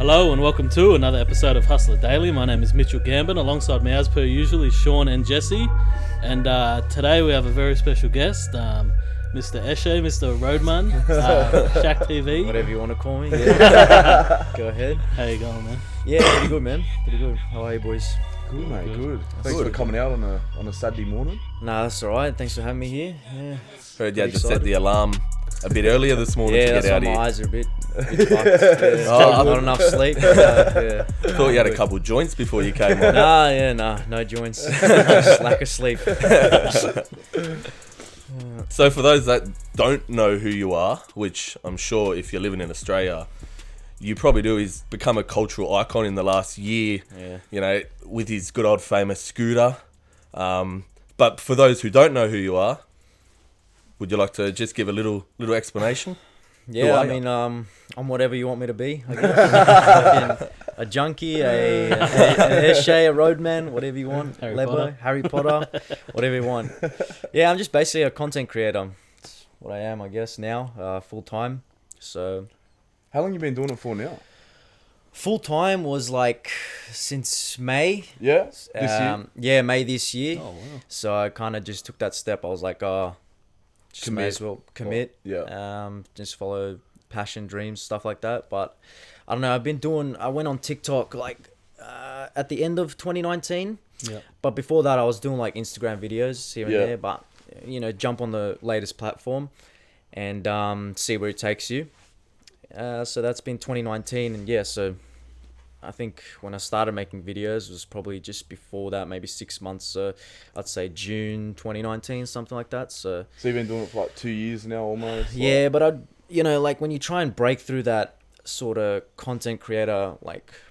Hello and welcome to another episode of HSTLR Daily. My name is Mitchell Gambin. Alongside me, as per usual, is Sean and Jesse. And today we have a very special guest, Mr. Eshe, Mr. Roadman, Shaq TV. Whatever you want to call me. Yeah. Go ahead. How you going, man? Yeah, pretty good, man. Pretty good. How are you, boys? Good, mate. Good. That's Thanks for coming out on a Saturday morning. Nah, that's alright. Thanks for having me here. Yeah. Heard you had to set the alarm a bit earlier this morning to that's get out why here. my eyes are a bit fucked. Yeah. Not enough sleep. Yeah. Thought you had a couple joints before you came on. No joints. Just lack of sleep. So for those that don't know who you are, which I'm sure if you're living in Australia, you probably do, is become a cultural icon in the last year, you know, with his good old famous scooter. But for those who don't know who you are, would you like to just give a little explanation? Yeah, I mean, I'm whatever you want me to be, I guess. A junkie, an Eshe, a roadman, whatever you want. Harry Potter, whatever you want. Yeah, I'm just basically a content creator. That's what I am, I guess, now, full time. So, How long you been doing it for now? full time was like since May. Yeah, this year. Yeah, May this year. Oh, wow. So I kind of just took that step. I was like, just may as well commit. Just follow passion, dreams, stuff like that. But I don't know. I went on TikTok like at the end of 2019. Yeah. But before that, I was doing like Instagram videos here and Yeah. there. But you know, jump on the latest platform and see where it takes you. So that's been 2019, and yeah, so I think when I started making videos was probably just before that, maybe 6 months. So I'd say June 2019, something like that. So you've been doing it for like 2 years now, almost. yeah, but like when you try and break through that sort of content creator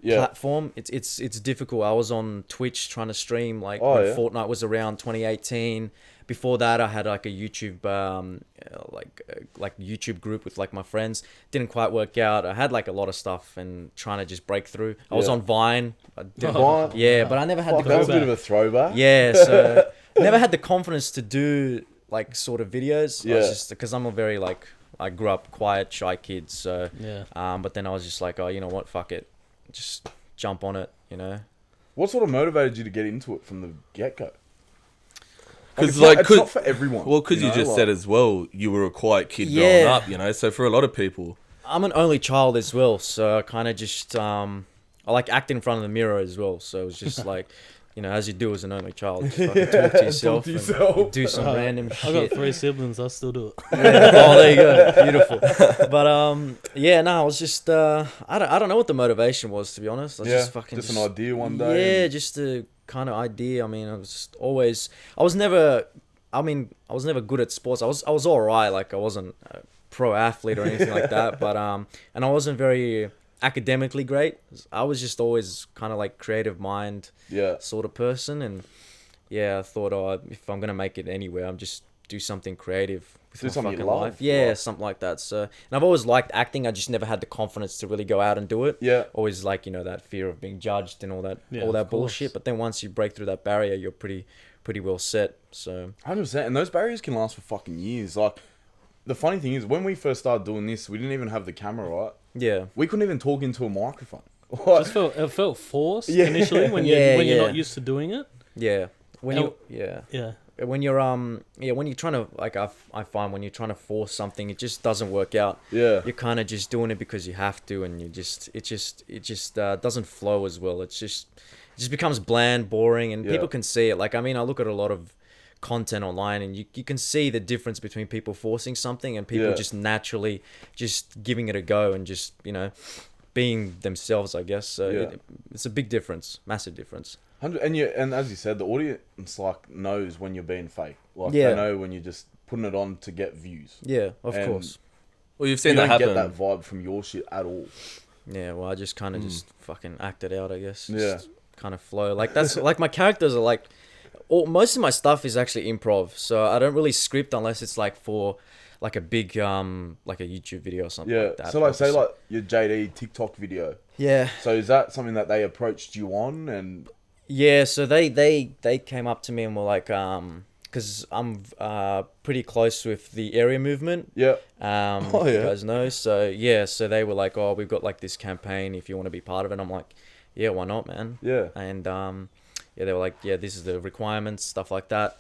platform, it's difficult. I was on Twitch trying to stream when Fortnite was around 2018. Before that, I had like a YouTube YouTube group with like my friends. Didn't quite work out. I had like a lot of stuff and trying to just break through. I was on Vine. Vine? Yeah, but I never had That was a bit of a throwback. Yeah, so never had the confidence to do like sort of videos. Yeah. I was just because I'm a very I grew up quiet, shy kid. So Yeah. but then I was just like, oh, you know what? Fuck it, just jump on it. You know. What sort of motivated you to get into it from the get-go? Because it's not for everyone. Well, because you just said as well, you were a quiet kid growing up, you know. So for a lot of people, I'm an only child as well, so I kind of just I like acting in front of the mirror as well. So it was just like, you know, as you do as an only child, just fucking talk to yourself, and do some random I shit. got 3 siblings. I still do it. Yeah. Oh, there you go, beautiful. But I was just I don't know what the motivation was, to be honest. I was just an idea one day. Yeah, just a kind of idea. I mean, I was never good at sports. I was all right. Like I wasn't a pro athlete or anything like that. But and I wasn't very academically great. I was just always kind of like creative mind sort of person. And yeah, I thought, if I'm gonna make it anywhere, I'm just do something creative with my fucking life. Yeah, something like that. So, and I've always liked acting. I just never had the confidence to really go out and do it. Yeah. Always like, you know, that fear of being judged and all that of bullshit. course. But then once you break through that barrier, you're pretty well set. So 100%. And those barriers can last for fucking years. Like, the funny thing is, when we first started doing this, we didn't even have the camera, right? yeah. We couldn't even talk into a microphone. It felt forced initially when you're not used to doing it. Yeah. When Yeah. when you're when you're trying to I find when you're trying to force something, it just doesn't work out. Yeah. You're kind of just doing it because you have to, and it just doesn't flow as well. It just becomes bland, boring, and people can see it. Like, I mean, I look at a lot of content online, and you can see the difference between people forcing something and people just naturally just giving it a go and just, you know, being themselves, I guess. So it's a big difference, massive difference. And as you said, the audience knows when you're being fake. Like they know when you're just putting it on to get views. Yeah, of course. well, you've seen You that don't happen. get that vibe from your shit at all. Yeah, well, I just kind of just fucking act it out, I guess. Yeah. Just kind of flow. Like, that's like my characters are like, most of my stuff is actually improv. So I don't really script unless it's like for like a big like a YouTube video or something like that. So like, say like your JD TikTok video. Yeah. So is that something that they approached you on? And Yeah, so they came up to me and were like, because I'm pretty close with the area movement. Yeah. If you guys know. So yeah, so they were like, oh, we've got like this campaign if you want to be part of it. I'm like, yeah, why not, man? Yeah. And yeah, they were like, yeah, this is the requirements, stuff like that.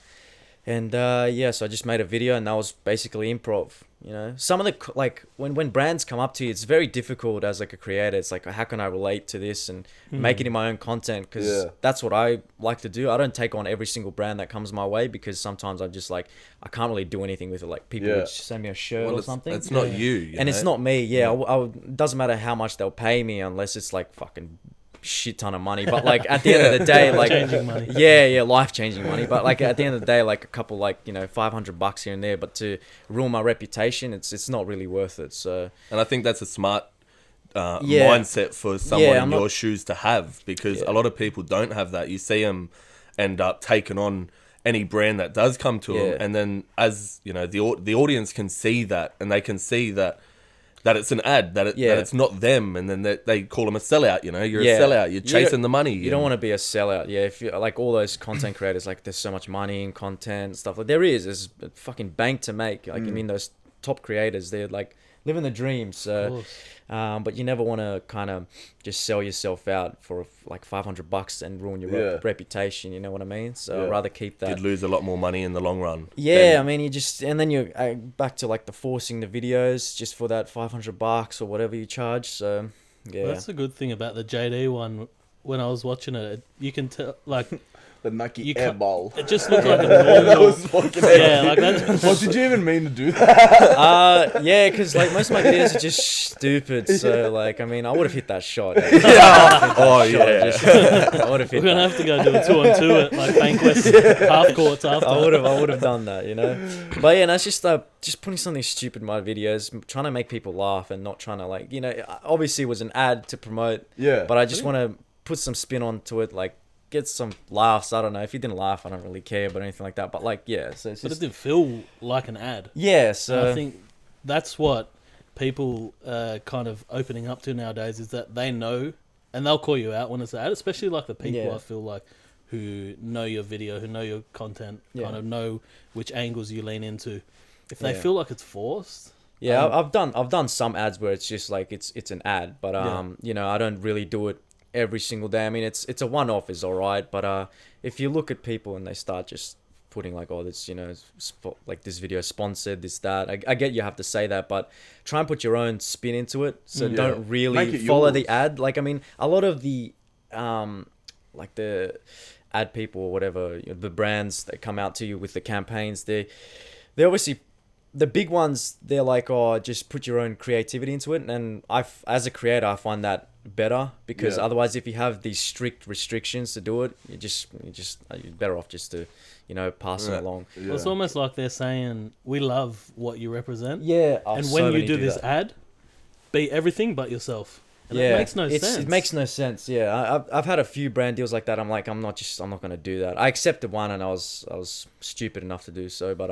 And yeah, so I just made a video, and that was basically improv. You know, some of the like when brands come up to you, it's very difficult as like a creator. It's like, how can I relate to this and make it in my own content? Because that's what I like to do. I don't take on every single brand that comes my way, because sometimes I'm just like, I can't really do anything with it. Like people would just send me a shirt or something. It's not you and know? It's not me. Yeah, it doesn't matter how much they'll pay me unless it's like fucking shit ton of money. But like at the end of the day, like Changing money. yeah, life changing money. But like at the end of the day, like a couple, like, you know, $500 here and there, but to ruin my reputation, it's not really worth it. So, and I think that's a smart mindset for someone in your shoes to have, because a lot of people don't have that. You see them end up taking on any brand that does come to them, and then, as you know, the audience can see that, and they can see that it's an ad, that it's not them, and then they call them a sellout. You know, you're a sellout. You're chasing the money. You don't want to be a sellout. Yeah, if you like all those content creators, like there's so much money in content and stuff. Like there's a fucking bank to make. Like I mean, those top creators, they're like living the dream. So, but you never want to kind of just sell yourself out for like $500 and ruin your reputation. You know what I mean? So I'd rather keep that. You'd lose a lot more money in the long run. Yeah, I mean, and then you're back to like the forcing the videos just for that $500 or whatever you charge. So yeah, Well, that's the good thing about the JD one. When I was watching it, you can tell like. The Nike You air can't- ball. It just looked like a normal. That was fucking Yeah, like that. What, did you even mean to do that? yeah, because like most of my videos are just stupid. So like, I mean, I would have hit that shot. Oh yeah. I would have We're hit gonna that. have to go do a 2-on-2 at like Bankwest half courts after. I would have done that, you know. But yeah, no, it's just putting something stupid in my videos, trying to make people laugh, and not trying to, like, you know, obviously it was an ad to promote. Yeah. But I just want to put some spin onto it, like get some laughs. I don't know if you didn't laugh, I don't really care, but anything like that. But like, yeah, so it's But it just, didn't feel like an ad. yeah. So I think that's what people kind of opening up to nowadays, is that they know, and they'll call you out when it's an ad, especially like the people I feel like who know your video, who know your content, kind of know which angles you lean into. If they feel like it's forced. yeah, I've done some ads where it's just like it's an ad, but you know, I don't really do it every single day. I mean, it's a one-off is all right, but if you look at people and they start just putting like, oh, this, you know, like this video is sponsored, this, that, I get you have to say that, but try and put your own spin into it. So don't really follow the ad. Like, I mean, a lot of the like the ad people or whatever, you know, the brands that come out to you with the campaigns, they obviously, the big ones, they're like, oh, just put your own creativity into it. And as a creator, I find that better, because otherwise, if you have these strict restrictions to do it, you're better off just to, you know, pass it along. Yeah. Well, it's almost like they're saying, we love what you represent. Yeah. And when you do this ad, be everything but yourself. And it makes no sense. It makes no sense. Yeah, I've had a few brand deals like that. I'm like, I'm not going to do that. I accepted one, and I was stupid enough to do so. But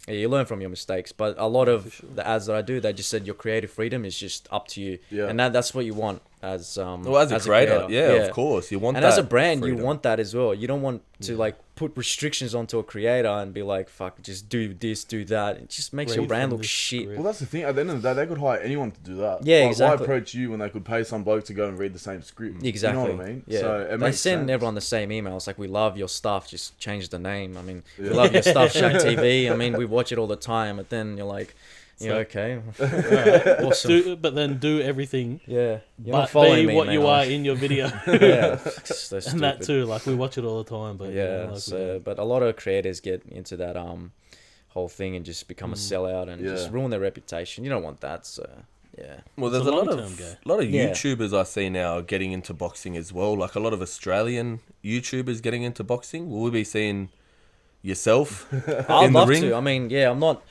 yeah, you learn from your mistakes. But a lot of the ads that I do, they just said your creative freedom is just up to you. Yeah. And that's what you want as as a creator. Yeah, of course, you want and that. And as a brand, freedom. you want that as well. You don't want to like put restrictions onto a creator and be like, fuck, just do this, do that. It just makes your brand look shit. Well, that's the thing. At the end of the day, they could hire anyone to do that. Yeah, like, exactly. Why approach you when they could pay some bloke to go and read the same script? Exactly. You know what I mean? Yeah. So it they makes send sense. everyone the same emails. Like, we love your stuff. Just change the name. I mean, we love your stuff, Shaq TV. I mean, we watch it all the time. But then you're like, yeah, okay. Awesome. But then do everything. Yeah. You're But not following be me, what man. you are in your video. Yeah. So And that stupid. too, like we watch it all the time. But Yeah. like So, but a lot of creators get into that whole thing and just become a sellout and just ruin their reputation. You don't want that. So yeah. Well, It's there's a a lot long-term of game. YouTubers I see now getting into boxing as well. Like a lot of Australian YouTubers getting into boxing. Will we be seeing yourself I'd in the love ring? to. I mean, yeah, I'm not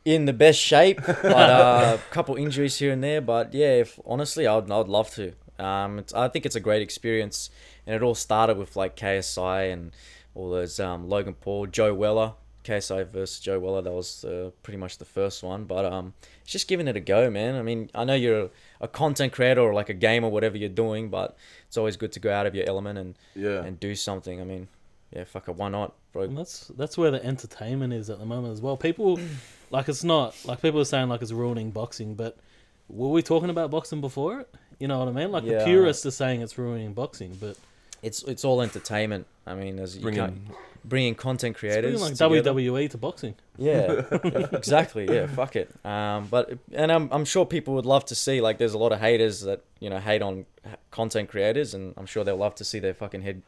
in the best shape, but a couple injuries here and there. But yeah, if honestly, I'd love to. I think it's a great experience, and it all started with like KSI and all those Logan Paul, Joe Weller, KSI versus Joe Weller. That was pretty much the first one. But it's just giving it a go, man. I mean, I know you're a content creator or like a gamer, whatever you're doing, but it's always good to go out of your element and do something. I mean, yeah, fuck it, why not? bro. And that's where the entertainment is at the moment as well. People, like, it's not like people are saying like it's ruining boxing, but were we talking about boxing before it? You know what I mean? Like the purists are saying it's ruining boxing, but it's all entertainment. I mean, as you bringing content creators, it's like together. WWE to boxing. Yeah, exactly. Yeah, fuck it. But I'm sure people would love to see, like, there's a lot of haters that hate on content creators, and I'm sure they'll love to see their fucking head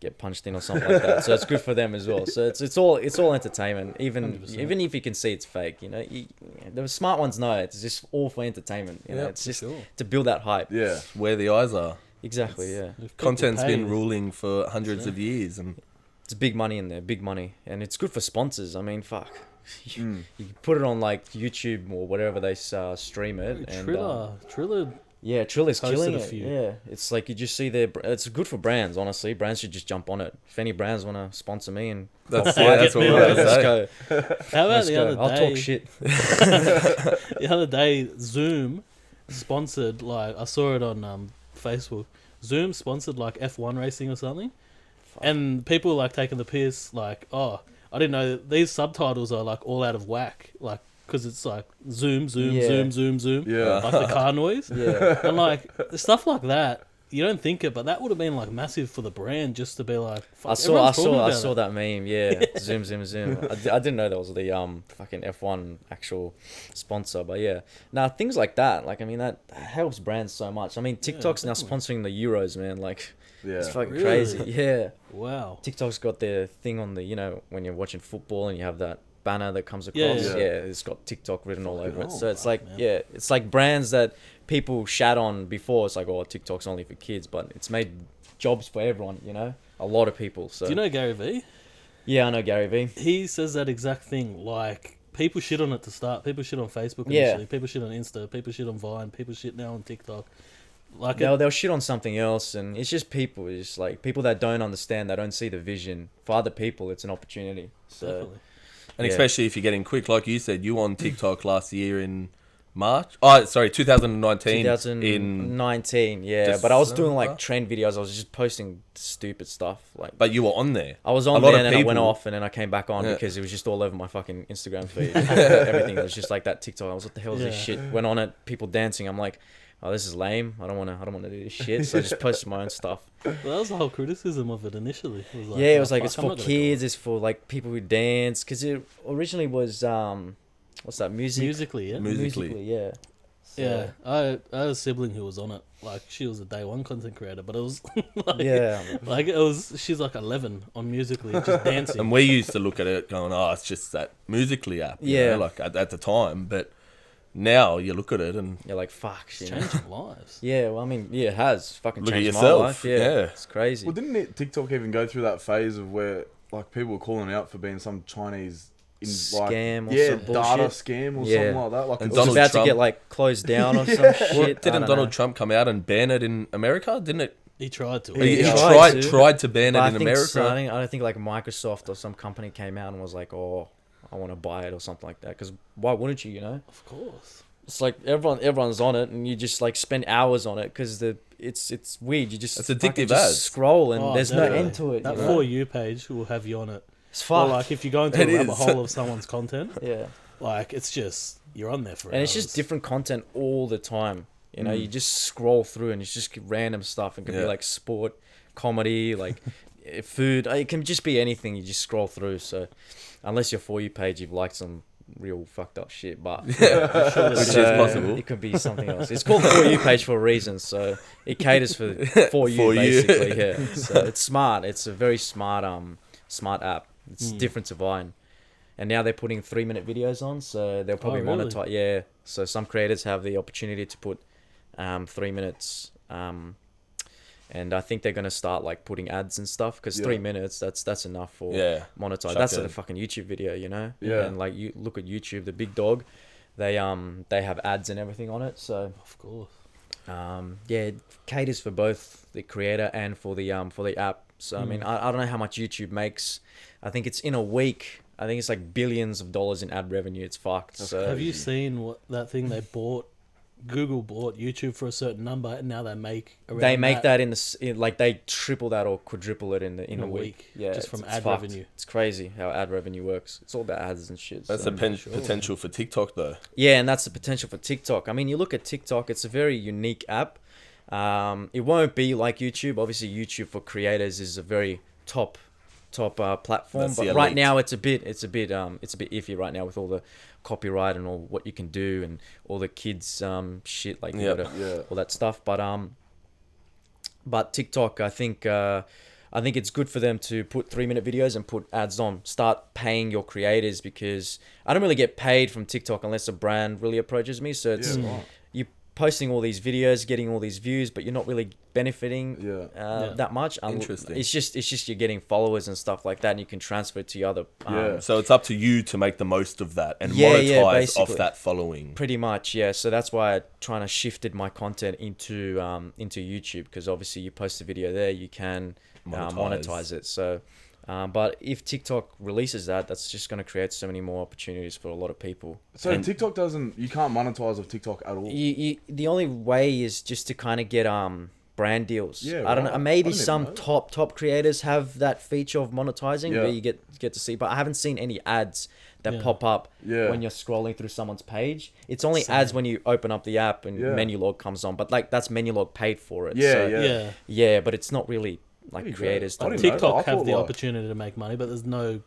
get punched in or something like that. So it's good for them as well. So it's all entertainment. Even 100%. even if you can see it's fake, the smart ones know it's just all for entertainment. It's just to build that hype. Yeah. Where the eyes are. Exactly. Yeah. If people Content's pay- been ruling for hundreds of years, and It's big money in there, big money, and it's good for sponsors. I mean, fuck, you put it on like YouTube or whatever they stream it, and Triller. yeah, Triller's posted killing a it. few. Yeah, it's like you just see it's good for brands. Honestly, brands should just jump on it. If any brands want to sponsor me, and that's Get what me we're on. going to let's say. go. How about Let's the go. other day? I'll talk shit. The other day, Zoom sponsored, like, I saw it on Facebook. Zoom sponsored like F1 racing or something, and people were like taking the piss, like, oh, I didn't know that these subtitles are like all out of whack, like, because it's like zoom, Yeah. zoom, zoom, zoom, Yeah. like the car noise, Yeah, and like stuff like that. You don't think it, but that would have been like massive for the brand just to be like. Fuck, I saw everyone's talking about that meme. Yeah, zoom, zoom, zoom. I didn't know that was the fucking F1 actual sponsor, but yeah, now things like that, like, I mean, that helps brands so much. I mean, TikTok's now definitely. sponsoring the Euros, man. Like, Yeah. it's fucking Really? crazy. Yeah. it. Wow. TikTok's got their thing on the, when you're watching football and you have that banner that comes across. Yeah, Yeah, yeah. it's got TikTok written all over it. hell, So it's fuck, like, man. yeah, it's like brands that people shat on before. It's like, oh, TikTok's only for kids, but it's made jobs for everyone, a lot of people. So Do you know Gary Vee? yeah, I know Gary Vee. He says that exact thing. Like, people shit on it to start. People shit on Facebook Yeah. initially. People shit on Insta. People shit on Vine. People shit now on TikTok. Like, They'll shit on something else, and it's just people. It's just like people that don't understand, they don't see the vision. For other people, it's an opportunity. So definitely. And Yeah. especially if you're getting quick, like you said, you were on TikTok last year in March. Oh, sorry, 2019. 2019, yeah. But I was doing like December? trend videos. I was just posting stupid stuff. Like, But you were on there. I was a on lot there, of and then I went people- off, and then I came back on Yeah. because it was just all over my fucking Instagram feed. Everything was just like that TikTok. I was, what the hell is this Yeah. shit? Went on it, people dancing. I'm like, oh, this is lame. I don't want to do this shit. So I just posted my own stuff. Well, that was the whole criticism of it initially. It was like, Yeah, it oh, was like fuck, it's I'm for not gonna kids. It's for like people who dance. Because it originally was what's that, go. music? Musically, yeah. Musically. Yeah. So, Yeah, I had a sibling who was on it. Like, she was a day one content creator, but it was like, Yeah. like it was. She's like 11 on Musically, just dancing. And we used to look at it going, oh, it's just that Musically app. you Yeah. know, like at the time. But now you look at it and You're like, fuck. It's changing lives. Yeah, well, I mean, yeah, it has fucking Look at changed yourself, my life. Yeah, yeah. it's crazy. Well, didn't TikTok even go through that phase of where like people were calling out for being some Chinese Scam or yeah, some data bullshit. scam or Yeah. something like that? Like And It was Donald about Trump. to get like closed down or some well, shit. I didn't don't Donald know. Trump come out and ban it in America? Didn't it? He tried to. He He tried to. tried to ban But it I in think America. so. I don't think like Microsoft or some company came out and was like, oh, I want to buy it or something like that. Because why wouldn't you? Of course. It's like everyone's on it, and you just like spend hours on it because it's weird. You just It's fucking addictive just ads. scroll, and Oh, there's definitely. no end to it. That you know? For You page will have you on it. It's Or fucked. like if you go into It a rabbit is. hole of someone's content, Yeah. like it's just you're on there for And it's hours. just different content all the time. You just scroll through and it's just random stuff. It could be Yeah. like sport, comedy, like food. It can just be anything. You just scroll through. So unless your For You page, you've liked some real fucked up shit, but Which is possible. It could be something else. It's called For You page for a reason. So it caters for you For you. basically. Yeah. So it's smart. It's a very smart smart app. It's different to Vine. And now they're putting 3-minute videos on, so they'll probably really? monetize. Yeah, so some creators have the opportunity to put 3 minutes, and I think they're gonna start like putting ads and stuff because Yeah. 3 minutes that's enough for Yeah. monetize. Chuck That's it. a fucking YouTube video, Yeah. And like you look at YouTube, the big dog, they have ads and everything on it. So Of course. yeah, it caters for both the creator and for the app. So I mean, I don't know how much YouTube makes. I think it's in a week. I think it's like billions of dollars in ad revenue. It's fucked. So Have you seen what that thing they bought Google bought YouTube for a certain number, and now they make that like they triple that or quadruple it in a week. Yeah, just from it's ad fucked. revenue. It's crazy how ad revenue works. It's all about ads and shit. That's so. the potential for TikTok, though. Yeah, and that's the potential for TikTok. I mean, you look at TikTok; it's a very unique app. It won't be like YouTube. Obviously, YouTube for creators is a very top platform. That's But the right elite. now, it's a bit iffy right now with all the copyright and all what you can do and all the kids shit like you gotta, all that stuff. But TikTok, I think it's good for them to put 3-minute videos and put ads on. Start paying your creators, because I don't really get paid from TikTok unless a brand really approaches me. So it's you posting all these videos, getting all these views, but you're not really benefiting that much. Interesting. It's just you're getting followers and stuff like that, and you can transfer it to your other. So it's up to you to make the most of that and Yeah, monetize off basically. that following. Pretty much, yeah. So that's why I trying to shifted my content into YouTube, because obviously you post a video there, you can monetize it. So, but if TikTok releases that, that's just going to create so many more opportunities for a lot of people. So And TikTok you can't monetize off TikTok at all. the only way is just to kind of get brand deals. Yeah, I don't know. right. Maybe I didn't some even know top creators have that feature of monetizing Yeah. where you get to see, but I haven't seen any ads that Yeah. pop up Yeah. when you're scrolling through someone's page. It's only ads when you open up the app and Yeah. menu log comes on, but like that's menu log paid for it. Yeah, So, yeah. yeah, but it's not really like There you go. creators. I don't didn't do know it. that. I TikTok have thought, the like- opportunity to make money, but there's no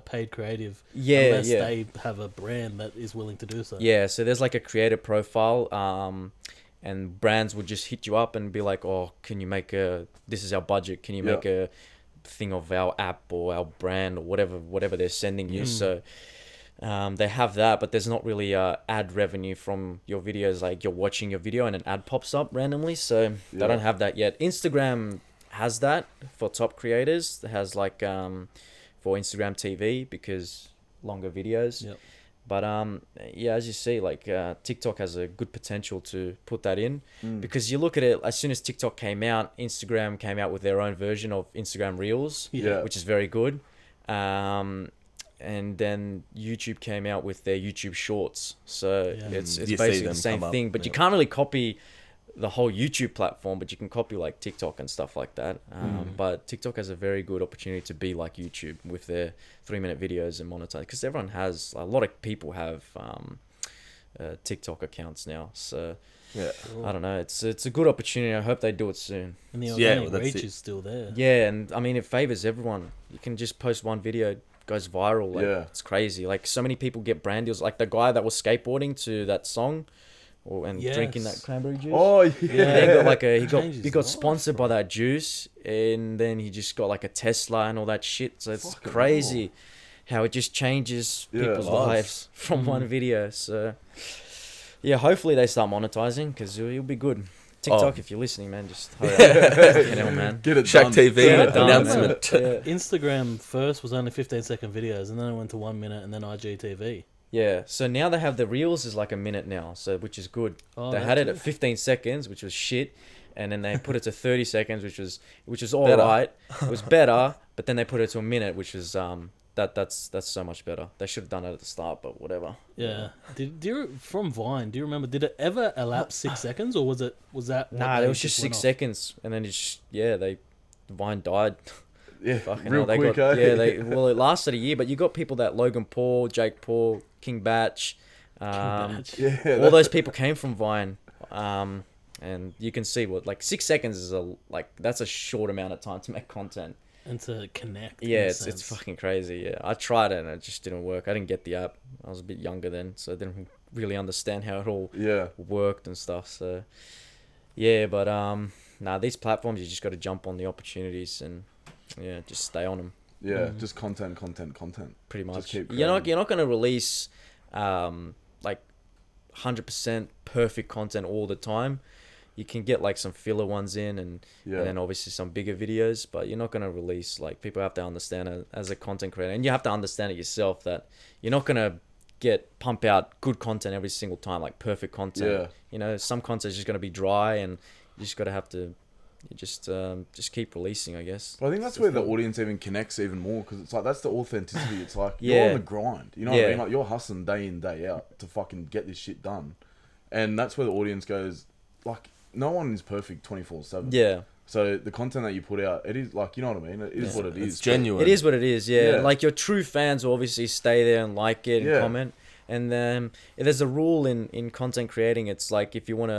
paid creative Yeah, unless yeah. they have a brand that is willing to do so. Yeah, so there's like a creator profile, and brands would just hit you up and be like, "Oh, can you make this is our budget. Can you make a thing of our app or our brand or whatever they're sending you?" So they have that, but there's not really ad revenue from your videos. Like you're watching your video and an ad pops up randomly. So they don't have that yet. Instagram has that for top creators. It has like for Instagram TV, because longer videos. Yep. But yeah, as you see, like TikTok has a good potential to put that in, because you look at it, as soon as TikTok came out, Instagram came out with their own version of Instagram Reels, Yeah. which is very good. And then YouTube came out with their YouTube Shorts. So Yeah. it's You see basically them the same come up, thing, but you can't really copy the whole YouTube platform, but you can copy like TikTok and stuff like that. But TikTok has a very good opportunity to be like YouTube with their 3-minute videos and monetize, because everyone has, a lot of people have TikTok accounts now. So Yeah. I don't know. It's a good opportunity. I hope they do it soon. And the Yeah, organic well, that's reach it. is still there. Yeah, and I mean, it favors everyone. You can just post one video, it goes viral. Like, Yeah. it's crazy. Like, so many people get brand deals. Like the guy that was skateboarding to that song, and drinking that Yes. cranberry juice. Oh, Yeah, yeah. he got like Changes he got life, sponsored by that juice, and then he just got like a Tesla and all that shit. So it's Fucking crazy how it just changes Yeah, people's lives. lives from one video. So yeah, hopefully they start monetizing, because it'll be good. TikTok, if you're listening, man, just hurry up. Fucking hell, man. Get it Shaq done. TV Get it done, announcement. man. Yeah. Instagram first was only 15-second videos, and then it went to 1 minute, and then IGTV. Yeah, so now they have the reels is like a minute now, so which is good. Oh, they that's had it good. at 15 seconds, which was shit, and then they put it to 30 seconds, which was all Better. right. It was better, but then they put it to a minute, which is that's so much better. They should have done it at the start, but whatever. Yeah. Do you from Vine? Do you remember? Did it ever elapse 6 seconds, or was that? What Nah, they it was just went 6 off? seconds, and then Vine died. Yeah, Fucking real hell, they quick, got, eh? it lasted a year, but you got people that Logan Paul, Jake Paul, King Batch, Batch. Yeah, all those people came from Vine, and you can see what, like, 6 seconds is that's a short amount of time to make content. And to connect. Yeah, in a it's sense. fucking crazy. Yeah, I tried it and it just didn't work. I didn't get the app. I was a bit younger then, so I didn't really understand how it all Yeah. worked and stuff. So yeah, but these platforms, you just got to jump on the opportunities and just stay on them. Yeah. Just content. Pretty much. Just keep You're not creating. going to release like 100% perfect content all the time. You can get like some filler ones in, and then obviously some bigger videos, but you're not going to release, like, people have to understand it as a content creator, and you have to understand it yourself that you're not going to pump out good content every single time, like perfect content. Yeah. You know, some content is just going to be dry, and you just got to have to just keep releasing, I guess. But I think that's where the audience even connects even more, because it's like, that's the authenticity. It's like, Yeah. you're on the grind. You know what I Yeah. mean? Like, you're hustling day in, day out to fucking get this shit done. And that's where the audience goes, like, no one is perfect 24/7. Yeah. So the content that you put out, it is like, you know what I mean? It is what it is. It's genuine. It is what it is, yeah. Yeah. Like, your true fans will obviously stay there and like it and Yeah. comment. And then there's a rule in content creating. It's like, if you want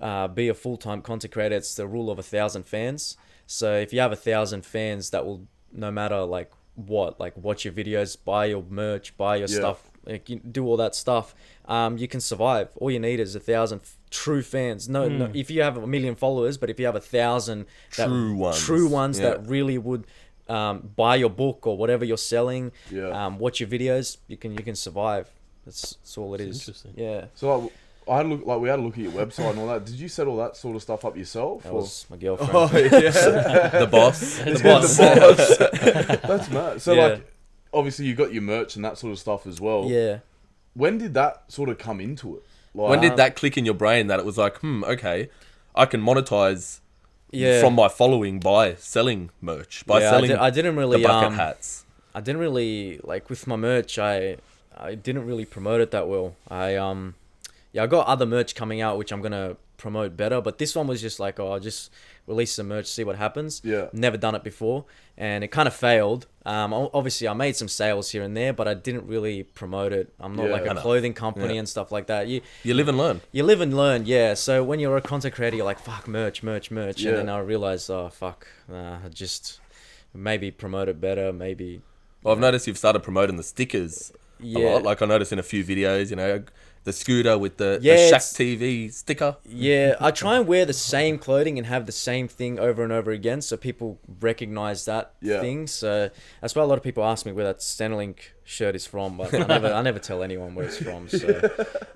to be a full-time content creator, it's the rule of 1,000 fans. So if you have 1,000 fans that will, no matter like what, like watch your videos, buy your merch, buy your stuff, like, you do all that stuff, you can survive. All you need is 1,000 true fans. No, if you have 1 million followers, but if you have 1,000 True ones. that really would buy your book or whatever you're selling, watch your videos, you can survive. That's all it is. Interesting. Yeah. So we had a look at your website and all that. Did you set all that sort of stuff up yourself? That was my girlfriend. Oh yeah, The boss. The boss. that's mad. So Yeah. like, obviously you got your merch and that sort of stuff as well. Yeah. When did that sort of come into it? Like, When did that click in your brain that it was like, okay, I can monetize Yeah. from my following by selling merch, by selling I didn't really the bucket hats? I didn't really like with my merch. I didn't really promote it that well. I got other merch coming out which I'm gonna promote better, but this one was just like, I'll just release some merch, see what happens. Yeah. Never done it before, and it kind of failed. Obviously I made some sales here and there, but I didn't really promote it. I'm not like a clothing company and stuff like that. You You live and learn. live and learn, yeah. So when you're a content creator, you're like, fuck, merch. Yeah. And then I realized, oh, fuck, just maybe promote it better, maybe. Well, I've noticed you've started promoting the stickers a Yeah. lot. Like I noticed in a few videos, the scooter with the Yeah, Shack it's- TV sticker. Yeah, I try and wear the same clothing and have the same thing over and over again, so people recognize that thing. So that's why a lot of people ask me where that Centrelink shirt is from, but I never tell anyone where it's from. So,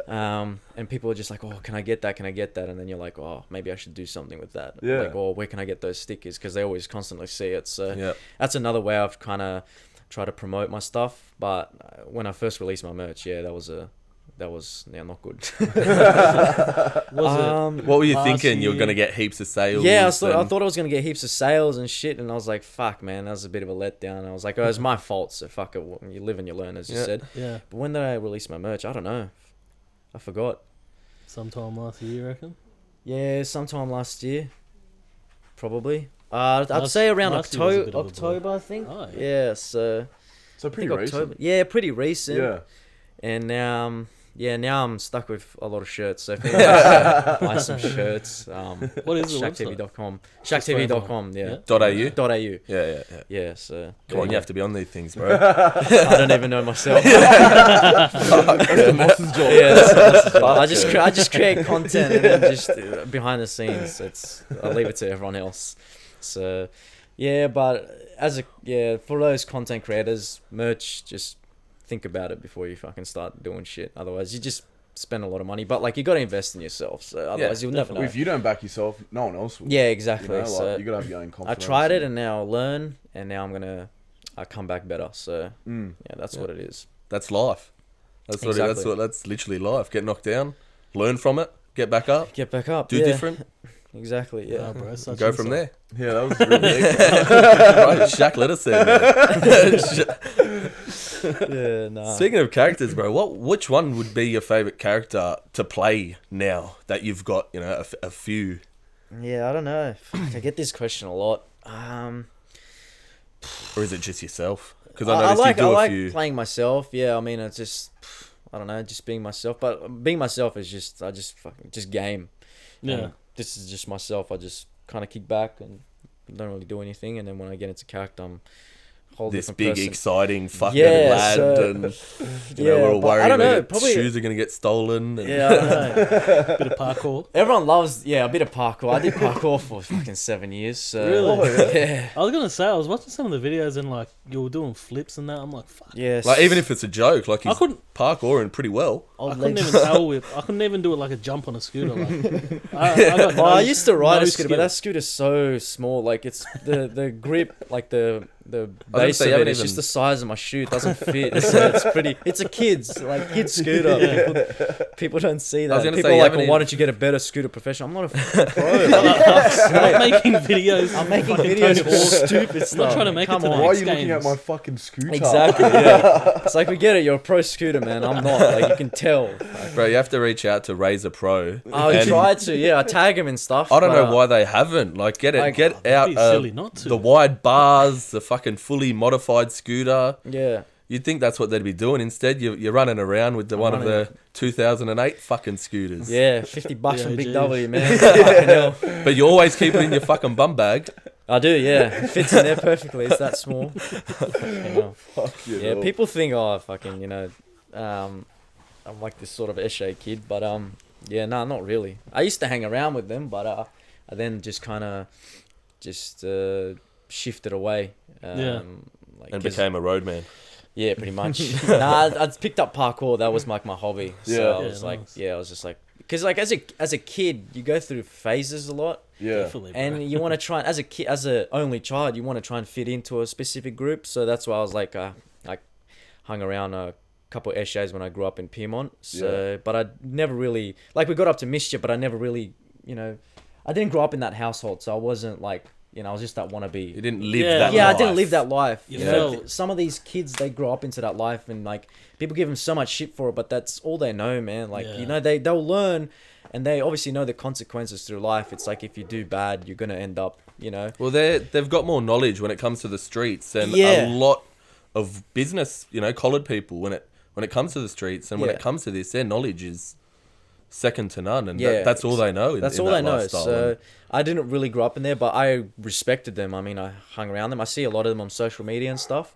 and people are just like, oh, can I get that? Can I get that? And then you're like, oh, maybe I should do something with that. Yeah. Like, oh, where can I get those stickers? Because they always constantly see it. So Yeah. that's another way I've kind of tried to promote my stuff. But when I first released my merch, that was not good. Was What were you last thinking? You were year- going to get heaps of sales? Yeah, I thought and- I was gonna get heaps of sales and shit, and I was like, "Fuck, man, that was a bit of a letdown." I was like, "Oh, it's my fault." So fuck it. You live and you learn, as you said. Yeah. But when did I release my merch? I don't know. I forgot. Sometime last year, you reckon? Yeah, sometime last year, probably. I'd Last- say around last year was a October. bit of a blur. October, I think. Oh, yeah. Yeah, so So I pretty think recent. October. Yeah, pretty recent. Yeah. And now, now I'm stuck with a lot of shirts. So if anyone wants to buy some shirts, What is the shacktv.com. Just for Shacktv.com, everyone. yeah. .au? .au. Yeah. Yeah, so Come on, you have to be on these things, bro. I don't even know myself. That's the boss's job. Yeah, that's the job. I just create content and then just behind the scenes, I leave it to everyone else. So, yeah, but for those content creators, merch, just think about it before you fucking start doing shit. Otherwise, you just spend a lot of money. But like, you got to invest in yourself. So otherwise, you'll never know. If you don't back yourself, no one else will. Yeah, exactly. You know, like, So you gotta have your own I confidence. tried it and now I learn, and now I come back better. So yeah, that's what it is. That's life. Exactly. That's literally life. Get knocked down, learn from it, get back up, Get back up. do yeah. different, Exactly. Yeah. Nah, bro, such go from insight. there. Yeah, that was really deep. Right, Shaq, let us in. Yeah. Nah. Speaking of characters, bro, which one would be your favorite character to play now that you've got, a few? Yeah, I don't know. I get this question a lot. Or is it just yourself? Because I I noticed like you do a like few. playing myself. Yeah, I mean, it's just I don't know, just being myself. But being myself is just just game. Yeah. And this is just myself. I just kind of kick back and don't really do anything. And then when I get into character, I'm a whole This different big, person. exciting fucking Yeah, lad, so- and Yeah, we're all but I worried don't know, about probably- shoes are gonna get stolen. And Yeah, I don't know. Bit of parkour. Everyone loves a bit of parkour. I did parkour for fucking 7 years. So Really? yeah. I was gonna say, I was watching some of the videos and like you were doing flips and that. I'm like, fuck. Yes. Like even if it's a joke, like I he's couldn't. parkouring pretty well. I couldn't even tail whip. I couldn't even do it like a jump on a scooter. Like, I got I used to ride no a scooter, but skill. that scooter's so small. Like it's the grip, like the the I was gonna base say, of you it. haven't It's even- just the size of my shoe. It doesn't fit. So it's pretty. It's a kid's scooter. People don't see that. was gonna People say, are you like, haven't well, why even- don't you get a better scooter professional? I'm not a fucking pro. I'm making videos. I'm making fucking videos Tony for Hawk. stupid stuff. trying to make it Come to the on. Why are next you looking at games. my fucking scooter? Exactly. Yeah. It's like we get it. You're a pro scooter, man. I'm not. Like you can tell. Bro, you have to reach out to Razor Pro. I and tried to. Yeah, I tag him and stuff. I don't but, know why they haven't. Like, get like, out that'd be silly not to. the wide bars, the fucking fully modified scooter. Yeah. You'd think that's what they'd be doing. Instead, you're running around with one of the 2008 fucking scooters. Yeah, $50 from Yeah, Big geez. W, man. Fucking hell. But you always keep it in your fucking bum bag. I do, yeah. It fits in there perfectly. It's that small. Fucking hell. Fucking Yeah, hell. people think, oh, fucking, I'm like this sort of Eshe kid, but yeah, no, not really. I used to hang around with them, but I then just kind of shifted away. Yeah. Like, And 'cause- became a roadman. Yeah, pretty much. Nah, I picked up parkour. That was like my hobby. So Yeah. I Yeah, was like, nice. I was just like, because like as a kid, you go through phases a lot. Yeah. Definitely, bro. And you want to try, as a kid, as a only child, you want to try and fit into a specific group. So that's why I was like hung around a couple of Eshes when I grew up in Piedmont. So, but I never really, like, we got up to mischief, but I never really, I didn't grow up in that household. So I wasn't like, I was just that wannabe. You didn't live Yeah. that Yeah, life. I didn't live that life. You You know, felt- some of these kids, they grow up into that life, and like people give them so much shit for it, but that's all they know, man. Like Yeah. they'll learn, and they obviously know the consequences through life. It's like if you do bad, you're gonna end up, Well, they've got more knowledge when it comes to the streets than Yeah. a lot of business, collared people when it comes to the streets and when Yeah. it comes to this, their knowledge is second to none, and Yeah. that's all they know. That's in all that I know. lifestyle. So I didn't really grow up in there, but I respected them. I mean, I hung around them. I see a lot of them on social media and stuff.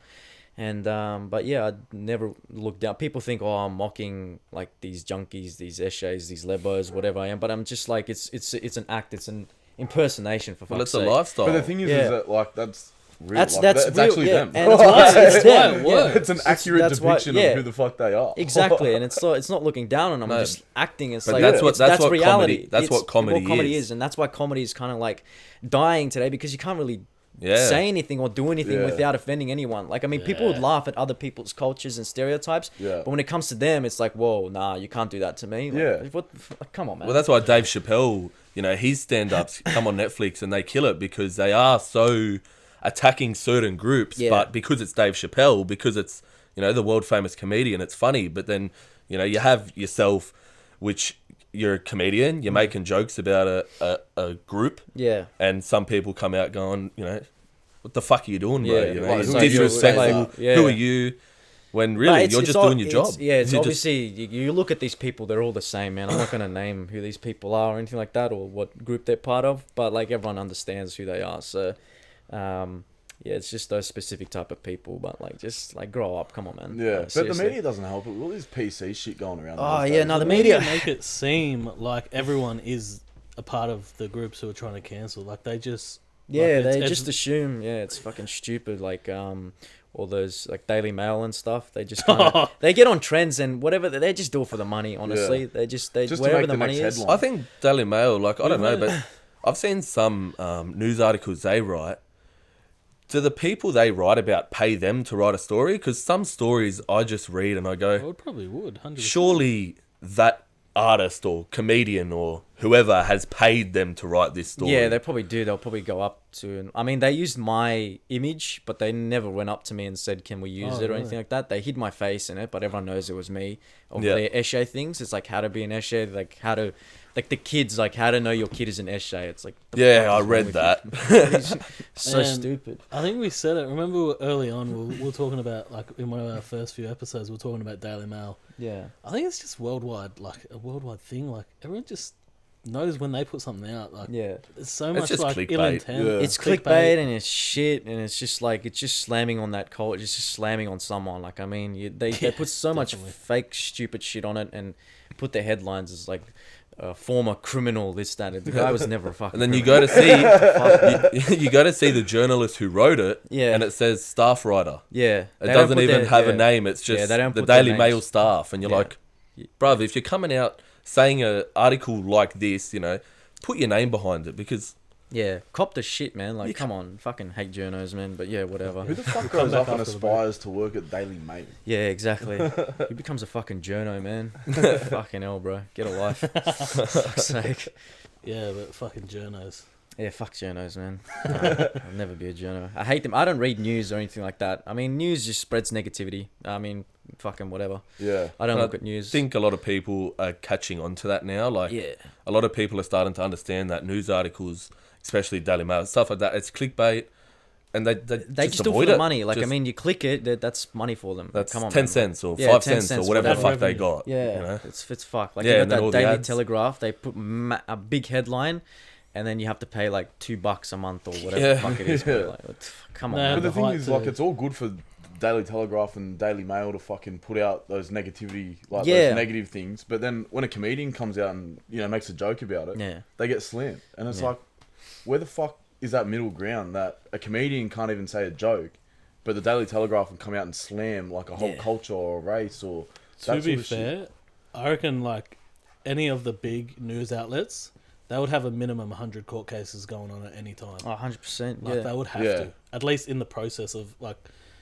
And but yeah, I never looked down. People think, oh, I'm mocking like these junkies, these Eshes, these Lebos, whatever I am. But I'm just like, it's an act. It's an impersonation for Well, fuck's it's a sake. lifestyle. But the thing is Yeah. that like that's real. That's like, that's it's real, actually yeah. them. And it's why That's it's why them. it Yeah. works. It's an accurate that's why- depiction yeah. of who the fuck they are. Exactly, and it's not looking down on them. I'm No. just acting. It's But like that's what- it's, that's what reality. comedy- that's It's what comedy is. and that's why comedy is kind of like dying today because you can't really Yeah. say anything or do anything Yeah. without offending anyone. Like, I mean, people would Yeah. laugh at other people's cultures and stereotypes, Yeah. but when it comes to them, it's like, whoa, nah, you can't do that to me. Like, Yeah. what? Like, come on, man. Well, that's why Dave Chappelle, his stand-ups come on Netflix and they kill it because they are so attacking certain groups. Yeah. But because it's Dave Chappelle, because it's, the world famous comedian, it's funny. But then, you have yourself, which you're a comedian, you're making jokes about a group, yeah. and some people come out going, what the fuck are you doing, bro? Yeah, You're like, disrespectful. like, yeah. Who are you? When But really, it's- you're it's just all- doing your job. Yeah, it's You're just- obviously you look at these people; they're all the same, man. I'm not gonna name who these people are or anything like that, or what group they're part of. But like everyone understands who they are. So, yeah, it's just those specific type of people. But like, just like grow up. Come on, man. Yeah, Like, but the seriously. media doesn't help it. All this PC shit going around. Oh these yeah, days. no, the media media. make it seem like everyone is a part of the groups who are trying to cancel. Like they just Yeah, like, they it's- just assume. Yeah, it's fucking stupid. Like all those like Daily Mail and stuff. They just kinda, they get on trends and whatever. They just do it for the money. Honestly, they Just just to wherever make the the money next is. headline. I think Daily Mail, I don't know, We've but I've seen some news articles they write. Do the people they write about pay them to write a story? Because some stories I just read and I I go, would probably would 100%. surely that artist or comedian or whoever has paid them to write this story. Yeah, they probably do. They'll probably go up to. I mean, they used my image, but they never went up to me and said, "Can we use Oh, it?" or really? anything like that. They hid my face in it, but everyone knows it was me. Of Yeah. their Eshe things, it's like how to be an Eshe, like how to, like the kids, like how to know your kid is an Eshe. It's like the Yeah, fuck I is wrong read with that. you? So And- stupid. I think we said it. Remember early on, we were talking about, like, in one of our first few episodes, we were talking about Daily Mail. Yeah. I think it's just worldwide, like, a worldwide thing. Like, everyone just knows when they put something out. Like, Yeah. there's so It's much, just like, clickbait. ill intent. Yeah. It's clickbait and it's shit and it's just like it's just slamming on that culture. It's just slamming on someone. Like I mean, they Yeah, put so much definitely. fake stupid shit on it and put their headlines as like former criminal this that. The guy was never a fucking. And then you criminal. go to see you go to see the journalist who wrote it, Yeah. and it says staff writer. Yeah, It they don't doesn't put even their- have yeah. a name. It's Yeah, just they don't the put their Daily Mail names. staff, and you're Yeah. like, bruv, if you're coming out saying an article like this, put your name behind it because Yeah, cop the shit, man. Like, come on, fucking hate journos, man. But yeah, whatever. Who the fuck grows up and after the break. aspires to work at Daily Mail? Yeah, exactly. He becomes a fucking journo, man. Fucking hell, bro. Get a life. Fuck's sake. Yeah, but fucking journos. Yeah, fuck journos, man. I'll never be a journo. I hate them. I don't read news or anything like that. I mean, news just spreads negativity. I mean, fucking whatever. Yeah. I don't And look at news. I think a lot of people are catching on to that now. Like, Yeah. a lot of people are starting to understand that news articles, especially Daily Mail, stuff like that, it's clickbait, and they Just do it for the money. Like, I mean, you click it, that's money for them. That's Come on, 10 man. cents or Yeah, 5 10 cents or cents, whatever the whatever. fuck they Revenue. got. Yeah, You know? it's fucked. Like, Yeah, you and got then all that the Daily ads. Telegraph, they put a big headline, and then you have to pay like $2 a month or whatever Yeah. the fuck it is. Yeah. Bro. Like, come on, Nah, man. But the the thing height is, to- like, it's all good for Daily Telegraph and Daily Mail to fucking put out those negativity, like Yeah. those negative things. But then when a comedian comes out and, you know, makes a joke about it, Yeah. they get slammed. And it's Yeah. like, where the fuck is that middle ground that a comedian can't even say a joke, but the Daily Telegraph can come out and slam like a whole Yeah. culture or a race or To that be sort of fair, shit. I reckon like any of the big news outlets, they would have a minimum 100 court cases going on at any time. Oh, 100%. Like Yeah. they would have Yeah. to, at least in the process of like.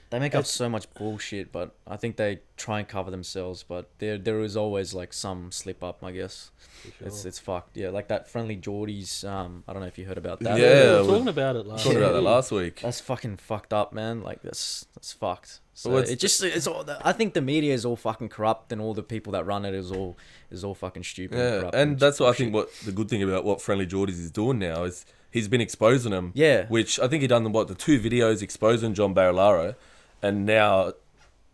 They make up It's- so much bullshit, but I think they try and cover themselves. But there is always like some slip up, I guess. It's fucked. Yeah, like that Friendly Geordies. I don't know if you heard about that. Yeah. we were we- talking about it last. Talked about that week. last week. That's fucking fucked up, man. Like that's fucked. So Well, it's- it's all. I think the media is all fucking corrupt, and all the people that run it is all fucking stupid. Yeah, corrupt and that's what I bullshit. think. What the good thing about what Friendly Geordies is doing now is he's been exposing them. Yeah. Which I think he done the 2 videos exposing John Barilaro, and now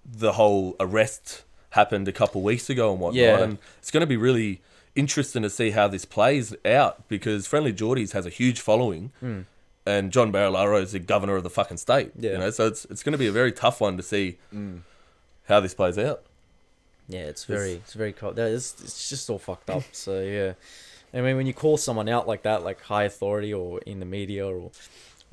the whole arrest happened a couple of weeks ago and whatnot. Yeah. And it's going to be really interesting to see how this plays out because Friendly Geordies has a huge following. And John Barilaro is the governor of the fucking state. Yeah. You know, so it's going to be a very tough one to see how this plays out. Yeah, it's very cold. It's just all fucked up. So yeah, I mean, when you call someone out like that, like high authority or in the media or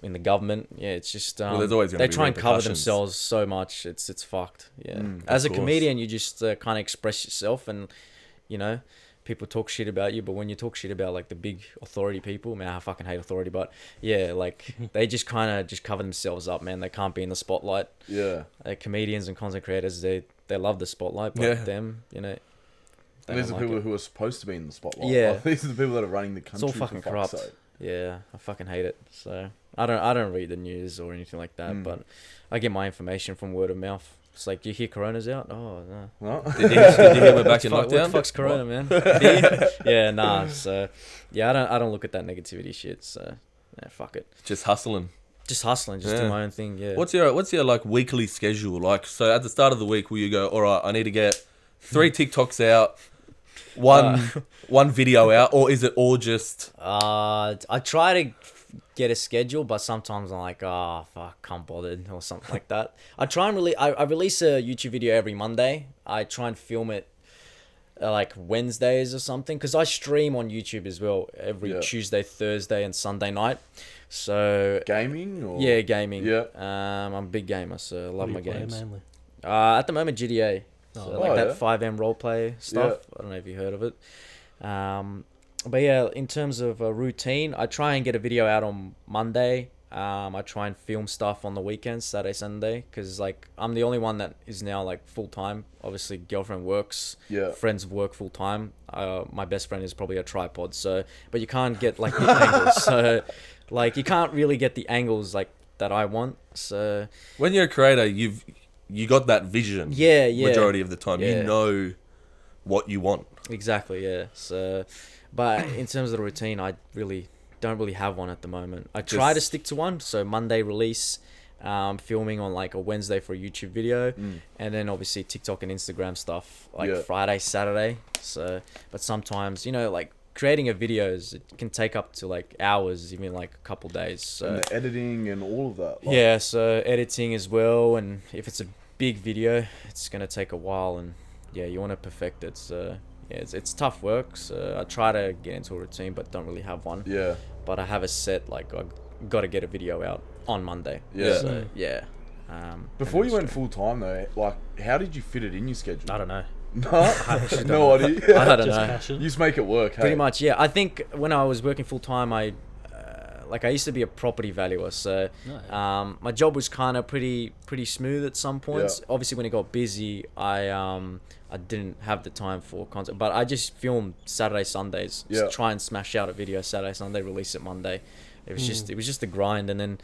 in the government, yeah, it's just there's always gonna they be try and cover repercussions. themselves so much. It's fucked. Yeah, as a course. comedian, you just kind of express yourself, and you know, people talk shit about you. But when you talk shit about like the big authority people, man, I fucking hate authority. But yeah, like they just kind of just cover themselves up, man. They can't be in the spotlight. Yeah. Comedians and content creators, they love the spotlight, but Yeah. them, you know, they And these don't are like people it. who are supposed to be in the spotlight. Yeah. Like, these are the people that are running the It's country. all fucking for fuck's corrupt. sake. Yeah, I fucking hate it. So I don't read the news or anything like that, but I get my information from word of mouth. It's like, you hear Corona's out? Oh no. Well, Did you hear we're back in What the lockdown? fuck's Corona, man? Yeah, nah. So yeah, I don't look at that negativity shit. So yeah, fuck it. Just hustling. Just hustling, just do Yeah. my own thing. Yeah. What's your like weekly schedule like? So at the start of the week, will you go, all right, I need to get 3 TikToks out, one video out, or is it all just I try to get a schedule, but sometimes I'm like, oh fuck, can't bothered or something like that. I try and I release a YouTube video every Monday. I try and film it like Wednesdays or something, because I stream on YouTube as well every Yeah. Tuesday, Thursday, and Sunday night. So gaming or yeah, gaming. Yeah. I'm a big gamer, so I love What do my you play games. mainly? At the moment, GTA. So Oh. like Oh, that yeah. 5M roleplay stuff. I don't know if you heard of it. But yeah, in terms of a routine, I try and get a video out on Monday. I try and film stuff on the weekends, Saturday, Sunday, because like I'm the only one that is now like full time. Obviously, girlfriend works. Yeah. Friends work full time. My best friend is probably a tripod. So, but you can't get like the angles. So, like you can't really get the angles like that I want. So when you're a creator, you got that vision. yeah. Majority of the time, Yeah. you know what you want. Exactly, yeah. So, but in terms of the routine, I really don't really have one at the moment. I try to Just- stick to one. So Monday release, filming on like a Wednesday for a YouTube video, and then obviously TikTok and Instagram stuff like Yeah. Friday, Saturday. So, but sometimes like creating a videos, it can take up to like hours, even like a couple days. So and the editing and all of that. Like, yeah, so editing as well, and if it's a big video, it's gonna take a while, and yeah, you want to perfect it. So yeah, it's tough work. So I try to get into a routine, but don't really have one. Yeah. But I have a set, like I got to get a video out on Monday. Yeah. So yeah. Before and you then went full time though, like how did you fit it in your schedule? I don't know. No, actually no don't idea. I don't Just know. passion. You just make it work. Hey? Pretty much, yeah. I think when I was working full time, I like I used to be a property valuer, so Nice. my job was kind of pretty smooth at some points. Yeah. Obviously, when it got busy, I didn't have the time for content, but I just filmed Saturday, Sundays. Yeah. Just try and smash out a video Saturday, Sunday, release it Monday. It was just a grind, and then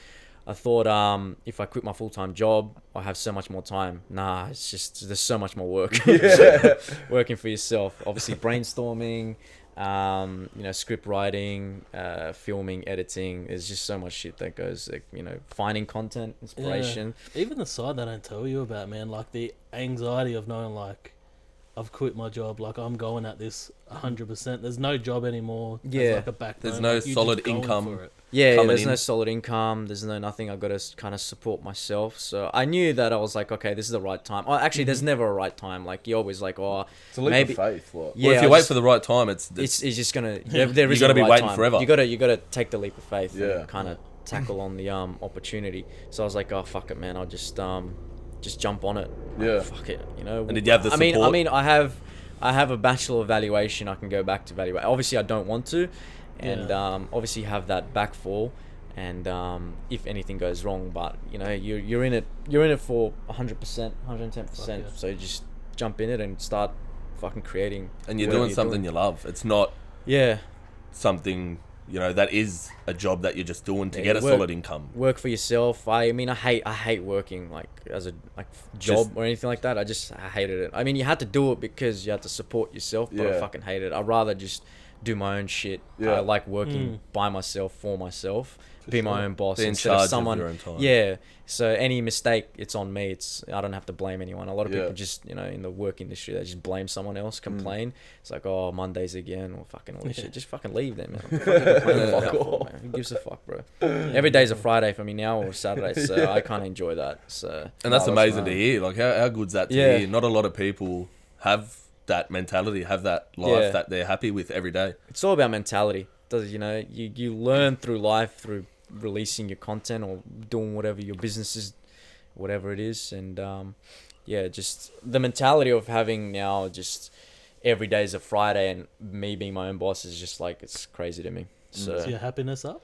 I thought, if I quit my full-time job, I have so much more time. Nah, it's just there's so much more work. Working for yourself, obviously brainstorming, script writing, filming, editing. There's just so much shit that goes, like, finding content, inspiration. Yeah. Even the side they don't tell you about, man, like the anxiety of knowing, like, I've quit my job, like I'm going at this 100%. There's no job anymore. Yeah. There's like a backbone. There's no like, you're solid just going income. for it. Yeah, coming there's in. no solid income. There's no nothing. I've got to kind of support myself. So I knew that I was like, okay, this is the right time. Oh, actually, there's never a right time. Like, you're always like, oh, It's a leap maybe. of faith. Like. Yeah, Well, if you I wait just- for the right time, it's It's just gonna. There You is gotta a be right waiting time. forever. You gotta take the leap of faith. Yeah. And kind of tackle on the opportunity. So I was like, oh fuck it, man. I'll just jump on it. Like, Yeah. fuck it. And did you have the I mean, support? I have a bachelor of valuation. I can go back to valuate. Obviously, I don't want to, and Yeah. obviously have that backfall. And if anything goes wrong, but you're in it for 100%, 110%. Fuck yeah. So just jump in it and start fucking creating. and you're whatever doing something you love. It's not Yeah, something, that is a job that you're just doing to Yeah, get a work- solid income. work for yourself. I mean, I hate working like as a job Just- or anything like that. I hated it. I mean, you had to do it because you had to support yourself, but I Yeah. fucking hated it. I'd rather just do my own shit. Yeah. I like working by myself for myself. Be my own boss Be in instead charge of of someone. your own time. Yeah. So any mistake, it's on me. I don't have to blame anyone. A lot of Yeah. people just in the work industry, they just blame someone else, complain. It's like, oh, Mondays again, or fucking all this shit. Just fucking leave them, man. Fucking complain the fuck out for, man. Who gives a fuck, bro? Every day's a Friday for me now, or Saturday, so I can't enjoy that. So And that's No, amazing that's to hear. Like, how good's that to Yeah. hear? Not a lot of people have that mentality, have that life Yeah. that they're happy with every day. it's all about mentality. You learn through life through releasing your content or doing whatever your business is, whatever it is, and just the mentality of having now just every day is a Friday and me being my own boss is just like, it's crazy to me. So Is your happiness up?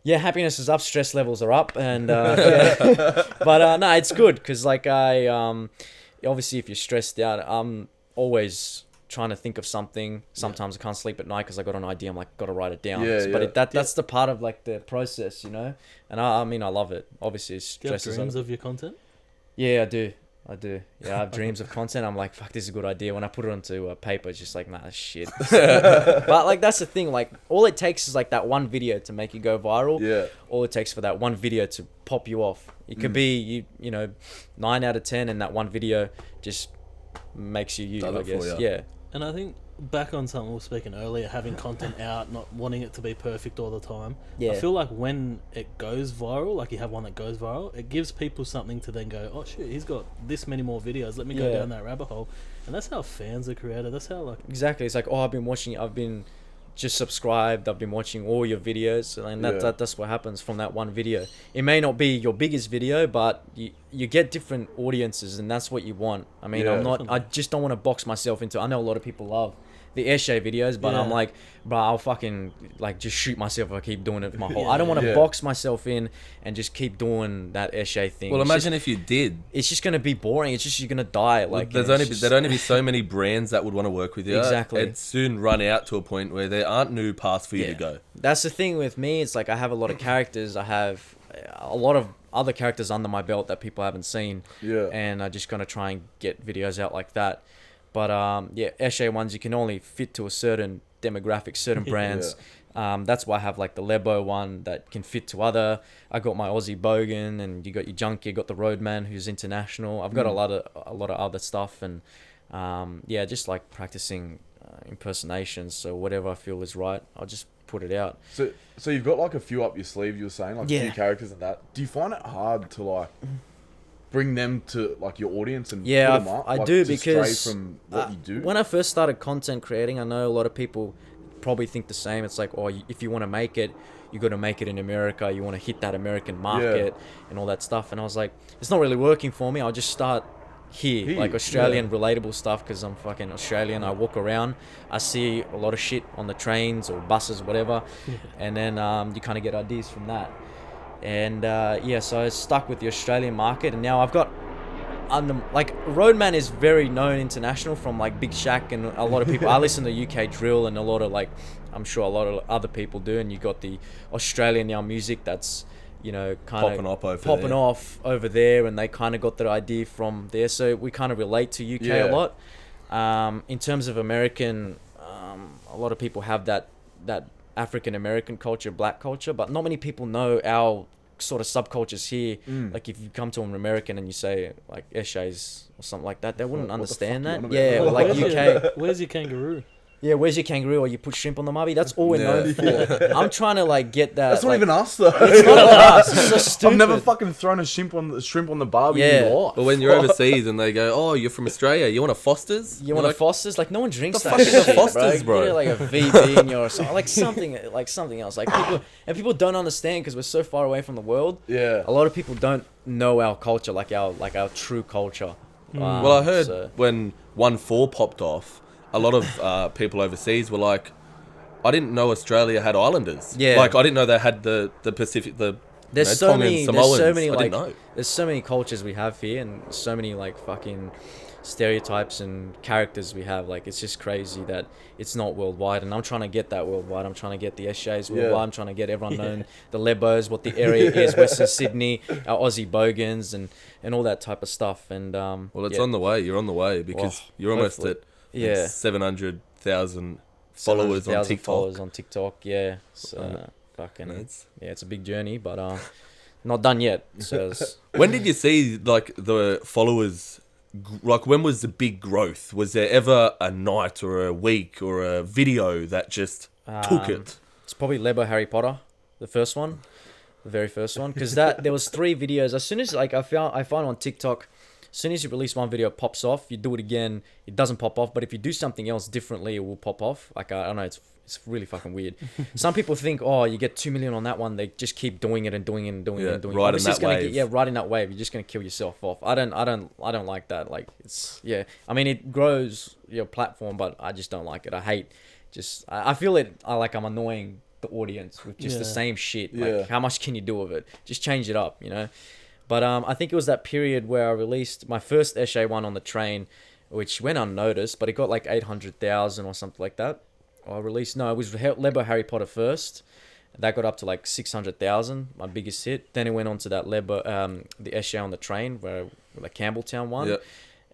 yeah, happiness is up, stress levels are up, and yeah. But no, it's good because like obviously if you're stressed out, I'm always trying to think of something. Sometimes I can't sleep at night because I got an idea. I'm like, got to write it down. Yeah, But yeah. that's the part of like the process, And I mean, I love it. Obviously, Do you have stress is dreams of your content? Yeah, I do. Yeah, I have dreams of content. I'm like, fuck, this is a good idea. When I put it onto paper, it's just like, nah, shit. But like, that's the thing. Like, all it takes is like that one video to make you go viral. Yeah. All it takes for that one video to pop you off. It could be 9 out of 10, and that one video just makes you Done I it for guess. ya. Yeah. And I think back on something we were speaking earlier, having content out, not wanting it to be perfect all the time. Yeah. I feel like when it goes viral, like you have one that goes viral, it gives people something to then go, oh shit, he's got this many more videos. Let me go Yeah. down that rabbit hole. And that's how fans are created. That's how like Exactly. It's like, oh, I've been just subscribed. I've been watching all your videos, and Yeah. that's what happens from that one video. It may not be your biggest video, but you get different audiences, and that's what you want. I mean, Yeah. I just don't want to box myself into. I know a lot of people love the Eshe videos, but I'm Yeah. like, bro, I'll fucking like just shoot myself if I keep doing it my whole. Yeah. I don't want to Yeah. box myself in and just keep doing that Eshe thing. Well, It's imagine just, if you did. it's just gonna be boring. It's just you're gonna die. Like There'd only be so many brands that would want to work with you. Exactly. It'd soon run out to a point where there aren't new paths for you to go. That's the thing with me. It's like I have a lot of characters. I have a lot of other characters under my belt that people haven't seen. Yeah. And I'm just gonna try and get videos out like that. But Eshe ones you can only fit to a certain demographic, certain brands. That's why I have like the Lebo one that can fit to other. I got my Aussie Bogan, and you got your Junkie, you got the Roadman who's international. I've got a lot of other stuff, and just like practicing impersonations. So whatever I feel is right, I'll just put it out. So you've got like a few up your sleeve. You were saying like a Yeah. few characters and that. Do you find it hard to like bring them to like your audience and Yeah, put them up? I like, do to stray because from what you do. When I first started content creating, I know a lot of people probably think the same. It's like, oh, if you want to make it, you got to make it in America. You want to hit that American market and all that stuff. And I was like, it's not really working for me. I'll just start here, like Australian relatable stuff, because I'm fucking Australian. I walk around, I see a lot of shit on the trains or buses, whatever, and then you kind of get ideas from that. And so I stuck with the Australian market, and now I've got like Roadman is very known international from like Big Shack and a lot of people. I listen to UK drill and a lot of like, I'm sure a lot of other people do, and you got the Australian now music that's, you know, kind of popping off over there, and they kind of got their idea from there. So we kind of relate to UK a lot. In terms of American, a lot of people have that African American culture, black culture, but not many people know our sort of subcultures here. Like if you come to an American and you say like Eshays or something like that, they wouldn't understand that. Yeah, like UK. Where's your kangaroo? Yeah, where's your kangaroo? Or you put shrimp on the mubby? That's all we're known for. I'm trying to like get that. That's not like, even us though. It's not us. It's so stupid. I've never fucking thrown a shrimp on the barbie in my life. But when you're overseas and they go, "Oh, you're from Australia. You want a Foster's? You want a Foster's?" Like no one drinks the that fuck is shit, a Foster's, bro. You know, like a VB in your something else. Like people don't understand because we're so far away from the world. Yeah. A lot of people don't know our culture, like our true culture. Well, I heard when 1-4 popped off, a lot of people overseas were like, I didn't know Australia had islanders. Yeah. Like, I didn't know they had the Pacific, there's so many Samoans. like, there's so many cultures we have here, and so many like fucking stereotypes and characters we have. Like, it's just crazy that it's not worldwide, and I'm trying to get that worldwide. I'm trying to get the SJs worldwide. I'm trying to get everyone known, the Lebos, what the area is, Western Sydney, our Aussie Bogans, and all that type of stuff. And well, it's on the way. You're on the way because you're almost at 700,000 followers on TikTok. Followers on TikTok, yeah. So fucking, it's a big journey, but not done yet. So when did you see like the followers? Like, when was the big growth? Was there ever a night or a week or a video that just took it? It's probably Lebo Harry Potter, the first one, the very first one, because there was 3 videos. As soon as like I find on TikTok, as soon as you release one video, it pops off. You do it again, it doesn't pop off. But if you do something else differently, it will pop off. Like, I don't know, it's really fucking weird. Some people think, oh, you get 2 million on that one. They just keep doing it and doing it and doing it and doing it. Right in that wave. Riding that wave. You're just gonna kill yourself off. I don't like that. Like, it's I mean, it grows your platform, but I just don't like it. I hate I feel it. I'm annoying the audience with just the same shit. Like, how much can you do of it? Just change it up, you know. But I think it was that period where I released my first Eshe one on the train, which went unnoticed, but it got like 800,000 or something like that. It was Lebo Harry Potter first. That got up to like 600,000, my biggest hit. Then it went on to that Lebo, the Eshe on the train, where the Campbelltown one. Yep.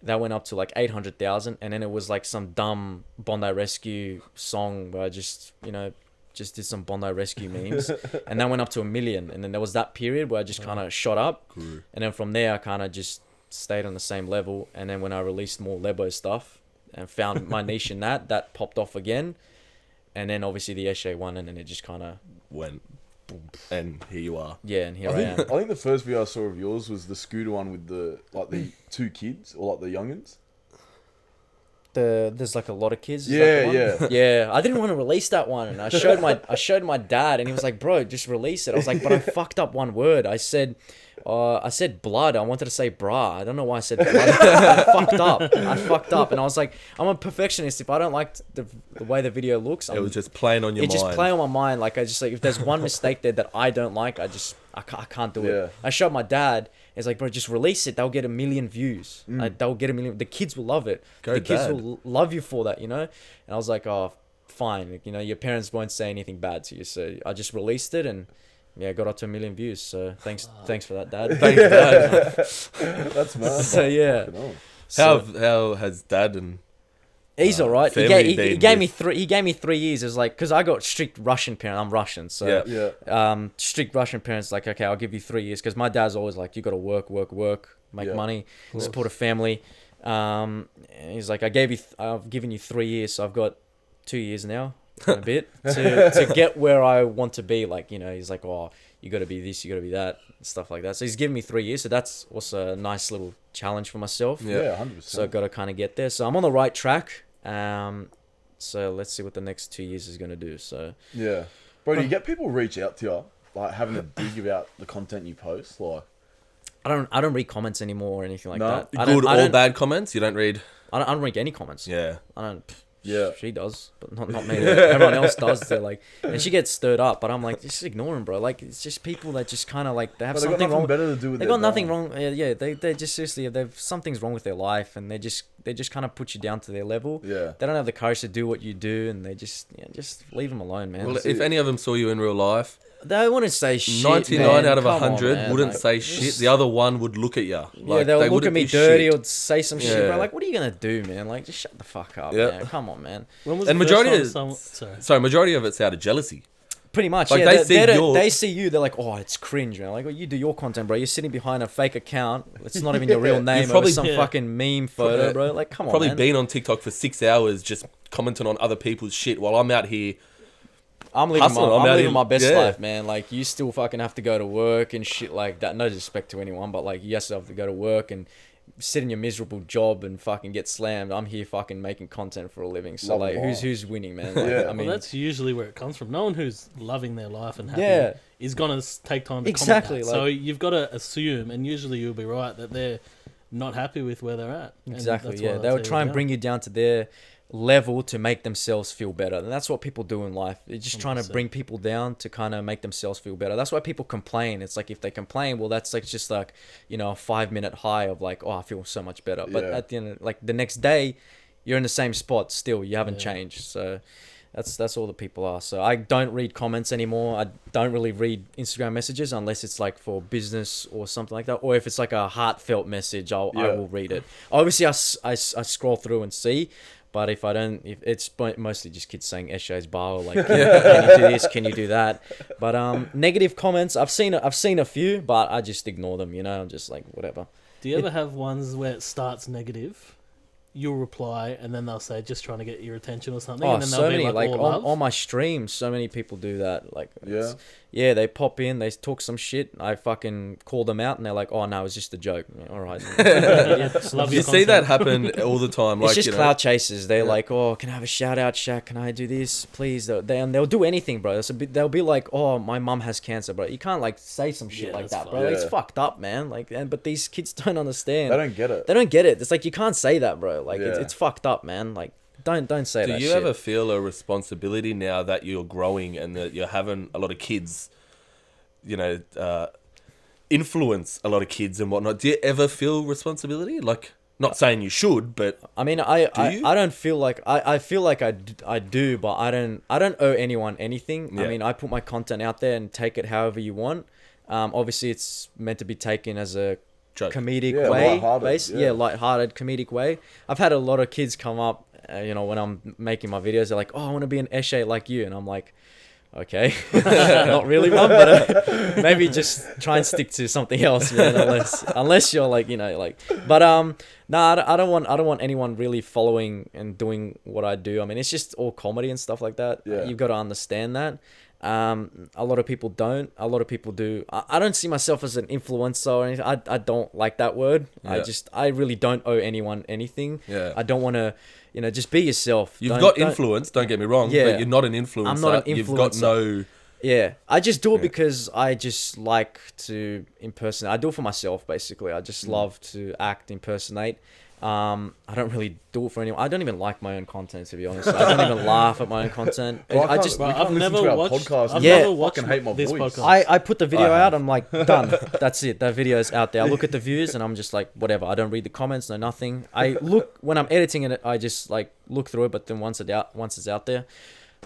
That went up to like 800,000, and then it was like some dumb Bondi Rescue song where I just did some Bondi Rescue memes, and that went up to 1 million. And then there was that period where I just kind of shot up, and then from there I kind of just stayed on the same level. And then when I released more Lebo stuff and found my niche in that popped off again. And then obviously the Eshe one, and then it just kind of went, and here you are. Yeah, and here I am. I think the first video I saw of yours was the scooter one with the 2 kids, or like the youngins. There's like a lot of kids. Yeah. I didn't want to release that one, and I showed my dad, and he was like, "Bro, just release it." I was like, "But I fucked up one word. I said blood. I wanted to say bra. I don't know why I said blood. I fucked up, and I was like, I'm a perfectionist. If I don't like the way the video looks, it was just playing on your mind. It just play on my mind. Like, I just like, if there's one mistake there that I don't like, I can't do it. I showed my dad. He's like, bro, just release it. They'll get 1 million views. Like, they'll get 1 million. The kids will love it. The kids will love you for that, you know? And I was like, oh, fine. Like, you know, your parents won't say anything bad to you. So I just released it, and yeah, got up to 1 million views. So thanks for that, Dad. Thanks, Dad. That's mad. So yeah. How has Dad and he's all right. He gave me 3 years. It was like, because I got strict Russian parents. I'm Russian, so strict Russian parents. Like, okay, I'll give you 3 years, because my dad's always like, you got to work, make money, support a family. And he's like, I've given you 3 years, so I've got 2 years now, a bit to get where I want to be. Like, you know, he's like, oh, you got to be this, you got to be that, stuff like that. So he's given me 3 years. So that's also a nice little challenge for myself. Yeah, 100%. So I've got to kind of get there. So I'm on the right track. So let's see what the next 2 years is going to do. So yeah, bro, do you get people reach out to you, like, having a dig about the content you post? Like, I don't read comments anymore or anything like No? that. Good I or don't, bad comments? You don't read? I don't read any comments. Yeah. I don't. Yeah. She does, but not me. Everyone else does. They're like, and she gets stirred up. But I'm like, just ignore them, bro. Like, it's just people that just kind of like they have But they got something nothing wrong. better to do with They their got nothing time. wrong. Yeah, they just seriously, they've something's wrong with their life, and they just kind of put you down to their level. Yeah. They don't have the courage to do what you do, and they just leave them alone, man. Well, if any of them saw you in real life, They wouldn't say shit. 99 man. out of Come on, 100 man. wouldn't Like, say shit. The other one would look at you. Yeah, they'll look at me dirty or say some shit, Yeah. bro. Like, what are you gonna do, man? Like, just shut the fuck up, Yeah. man. Come on, man. When was And the first majority time of someone... Sorry. So majority of it's out of jealousy. Pretty much, Like, yeah. they They, see they, don't- your- they see you, they're like, oh, it's cringe, man. Like, well, you do your content, bro. You're sitting behind a fake account. It's not even your real name. Or probably- some yeah. fucking meme photo, bro. Like, come on, Probably man. been on TikTok for 6 hours just commenting on other people's shit while I'm out here. I'm living hustling. I'm I'm out living here- my best yeah. life, man. Like, you still fucking have to go to work and shit like that. No disrespect to anyone, but like, you still have to go to work and sit in your miserable job and fucking get slammed. I'm here fucking making content for a living. So Love like, it. who's winning, man? Like, Yeah. I mean, Well, that's usually where it comes from. No one who's loving their life and happy Yeah. is gonna take time to Exactly, comment that. So like- you've got to assume, and usually you'll be right, that they're not happy with where they're at. And exactly, that's yeah. why They would tear try you and down. bring you down to their level to make themselves feel better. And that's what people do in life. They're just trying to 100%. bring people down to kind of make themselves feel better. That's why people complain. It's like if they complain, well, that's like just like, you know, a 5-minute high of like, oh, I feel so much better. But Yeah. at the end of, like the next day, you're in the same spot still. You haven't Yeah. changed. So that's all the people are. So I don't read comments anymore. I don't really read Instagram messages unless it's like for business or something like that. Or if it's like a heartfelt message, I Yeah. will read it. Obviously, I scroll through and see. But if I don't, if it's mostly just kids saying Eshe's bar, like, can you do this? Can you do that? But negative comments, I've seen a few, but I just ignore them. You know, I'm just like whatever. Do you ever have ones where it starts negative? You'll reply, and then they'll say, just trying to get your attention or something. Oh, and then so they'll many be like, all love. on my streams, so many people do that. Like, Yeah. yeah, they pop in, they talk some shit. I fucking call them out, and they're like, "Oh no, it was just a joke." Yeah, all right. Idiots. Love You your see that content. happen all the time. It's Like, just you know, cloud chasers. They're Yeah. like, "Oh, can I have a shout out, Shaq? Can I do this, please?" They'll do anything, bro. They'll be like, "Oh, my mum has cancer, bro." You can't like say some shit Yeah, like that's that, bro. fucked. It's Yeah. fucked up, man. Like, but these kids don't understand. They don't get it. They don't get it. It's like you can't say that, bro. Like, Yeah. it's fucked up, man. Like, don't say do that. you shit. ever feel a responsibility now that you're growing and that you're having a lot of kids, you know, influence a lot of kids and whatnot? Do you ever feel responsibility? Like, not saying you should, but I mean, you? I don't feel like I feel like I do, but I don't owe anyone anything. Yeah. I mean, I put my content out there and take it however you want. Obviously, it's meant to be taken as a joke. comedic Yeah, way, lighthearted, yeah, yeah. lighthearted comedic way. I've had a lot of kids come up, you know, when I'm making my videos, they're like, "Oh, I want to be an Eshe like you," and I'm like, "Okay, not really, mum, but maybe just try and stick to something else, man. Unless you're like, you know, like, but nah, I don't want anyone really following and doing what I do. I mean, it's just all comedy and stuff like that. Yeah. You've got to understand that. A lot of people don't. A lot of people do. I don't see myself as an influencer or anything. I don't like that word. Yeah. I really don't owe anyone anything. Yeah. I don't want to, you know, just be yourself. You've Don't- got don't- influence, don't get me wrong, Yeah. but you're not an influencer. I'm not an You've got influencer. no... Yeah, I just do it Yeah. because I just like to impersonate. I do it for myself, basically. I just love to act, impersonate. I don't really do it for anyone. I don't even like my own content, to be honest. I don't even laugh at my own content. Well, I can't- just we Bro, can't I've listen never to our watched. podcast. I've Yeah. never watched Fucking hate my this voice. podcast. I put the video I out. have. I'm like, done. That's it. That video's out there. I look at the views and I'm just like, whatever. I don't read the comments, no nothing. I look when I'm editing it. I just like look through it. But then once it's out there,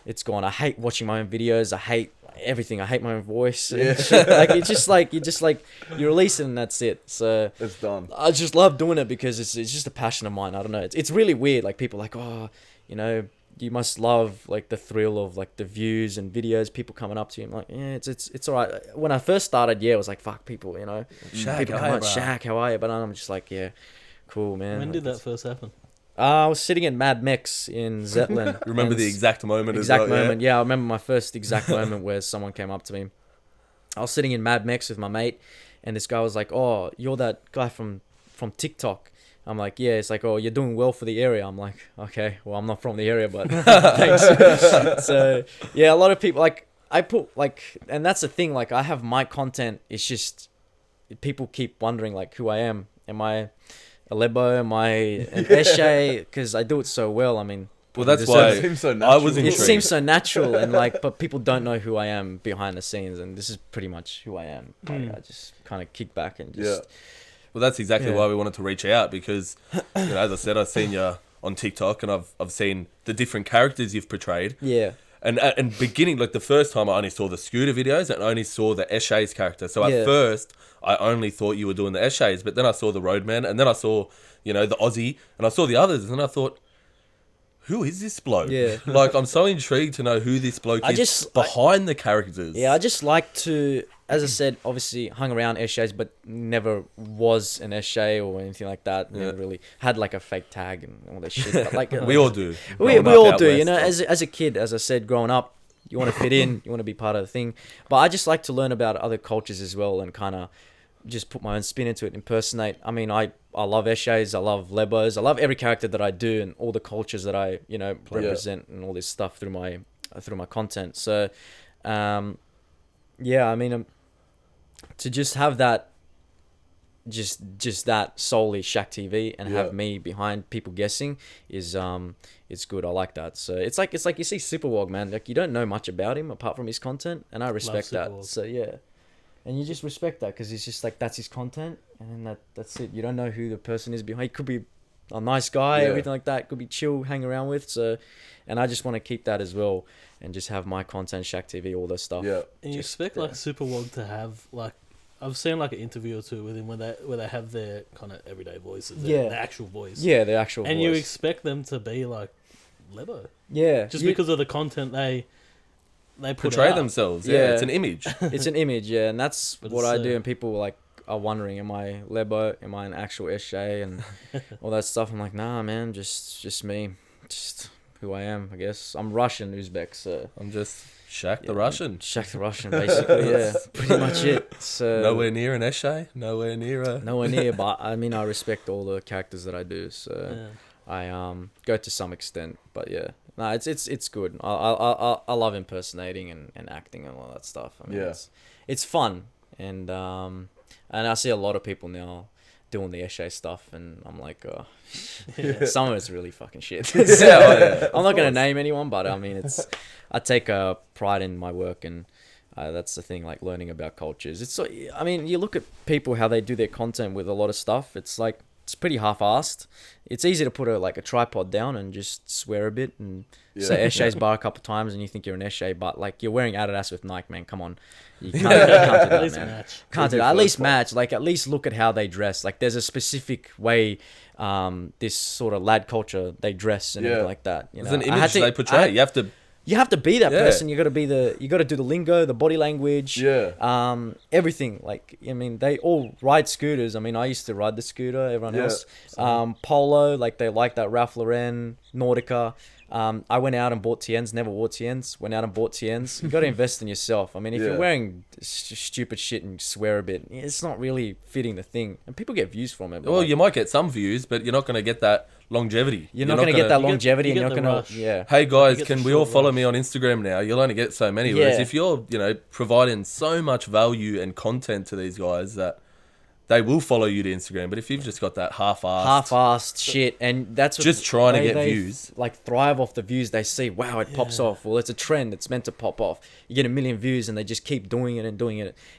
it's gone. I hate watching my own videos. I hate everything. I hate my own voice. and Yeah. shit. Like it's just like you release it and that's it. So It's done. I just love doing it because it's just a passion of mine. I don't know. It's really weird. Like people are like, oh, you know, you must love like the thrill of like the views and videos, people coming up to you. I'm like, yeah, it's all right. When I first started, yeah, it was like, fuck people, you know. Shaq, People how come are up, you, bro? Shaq, how are you? But I'm just like, yeah, cool, man. When Like, did that first happen? I was sitting in Mad Mex in Zetland. Remember and the exact moment exact as well, moment. Yeah, I remember my first exact moment where someone came up to me. I was sitting in Mad Mex with my mate, and this guy was like, "Oh, you're that guy from TikTok." I'm like, "Yeah." It's like, "Oh, you're doing well for the area." I'm like, "Okay, well, I'm not from the area, but thanks." So yeah, a lot of people like I put like, and that's the thing. Like, I have my content. It's just people keep wondering like who I am. Am I a Lebo? Am I an Eshe? Because I do it so well. I mean, Well, that's It why seems so I natural. was it intrigued. seems so natural, and like, but people don't know who I am behind the scenes, and this is pretty much who I am. Like, I just kind of kick back and just Well, that's exactly Yeah. why we wanted to reach out because, as I said, I've seen you on TikTok and I've seen the different characters you've portrayed. yeah. And beginning, like the first time I only saw the scooter videos and I only saw the Eshe's character. So Yeah. at first, I only thought you were doing the Eshe's, but then I saw the Roadman and then I saw, the Aussie and I saw the others and I thought, who is this bloke? Yeah. Like, I'm so intrigued to know who this bloke is behind the characters. Yeah, I just like to, as I said, obviously hung around Eshe's, but never was an Eshe or anything like that. Yeah. Never really had like a fake tag and all that shit. But like We all do. we Growing up all out do, you west. know. As a kid, as I said, growing up, you want to fit in, you want to be part of the thing. But I just like to learn about other cultures as well and kind of just put my own spin into it, impersonate. I mean, I love Eshe's, I love Lebos, I love every character that I do and all the cultures that I represent and all this stuff through my content. So, yeah, I mean, to just have that, just that solely Shaq TV and have me behind people guessing is it's good. I like that. So it's like you see Superwog, man. Like you don't know much about him apart from his content, and I respect that. Superwog. So yeah. And you just respect that because it's just like that's his content, and then that's it. You don't know who the person is behind. He could be a nice guy, everything like that. Could be chill, hang around with. So, and I just want to keep that as well, and just have my content, Shaq TV, all that stuff. Yeah. And you Just, expect like Superwog to have like I've seen like an interview or two with him where they have their kind of everyday voices, their actual voice. Yeah, the actual. And voice. you expect them to be like Lebo, yeah, just because of the content they put Portray out. themselves. Yeah. Yeah, it's an image. it's an image, yeah, and that's But what it's, I do. And people like are wondering, am I Lebo? Am I an actual Eshe? And all that stuff. I'm like, nah, man, just me, just who I am. I guess I'm Russian Uzbek, so I'm just Shaq the yeah, Russian. Shaq the Russian, basically. Yeah, pretty much it. So Nowhere near an Eshe. Nowhere near a... nowhere near, but I mean, I respect all the characters that I do. So Yeah. I go to some extent, but yeah. No, it's good. I love impersonating and acting and all that stuff. I mean, it's fun, and I see a lot of people now doing the Eshe stuff, and I'm like, oh, some of it's really fucking shit. So, I'm not gonna name anyone, but I mean, I take pride in my work, and that's the thing, like learning about cultures. I mean, you look at people how they do their content with a lot of stuff. It's like it's pretty half-assed. It's easy to put a tripod down and just swear a bit and say Eshe's bar a couple times and you think you're an Eshe, but like you're wearing Adidas with Nike, man. Come on, you can't do At that, least man. match. Can't do that. At least match. Like at least look at how they dress. Like there's a specific way, this sort of lad culture they dress and everything like that. You know, It's an I had image to- they portray. You have to be that Yeah. person. You got to do the lingo, the body language, everything. Like, I mean, they all ride scooters. I mean, I used to ride the scooter. Everyone else, Polo, like they like that Ralph Lauren, Nautica. I went out and bought TNs. Never wore TNs. Went out and bought TNs. You got to invest in yourself. I mean, if you're wearing stupid shit and swear a bit, it's not really fitting the thing. And people get views from it. but Well, like, you might get some views, but you're not going to get that longevity. you're not going to get that longevity, you and get you're the going rush. to yeah. Hey guys, You get can the we all short follow rush. me on Instagram now? You'll only get so many. Whereas Yeah. if you're, providing so much value and content to these guys that they will follow you to Instagram. But if you've just got that half-assed shit, and that's what Just trying to get they views. like thrive off the views they see. Wow, it pops off. Well, it's a trend. It's meant to pop off. You get 1 million views, and they just keep doing it,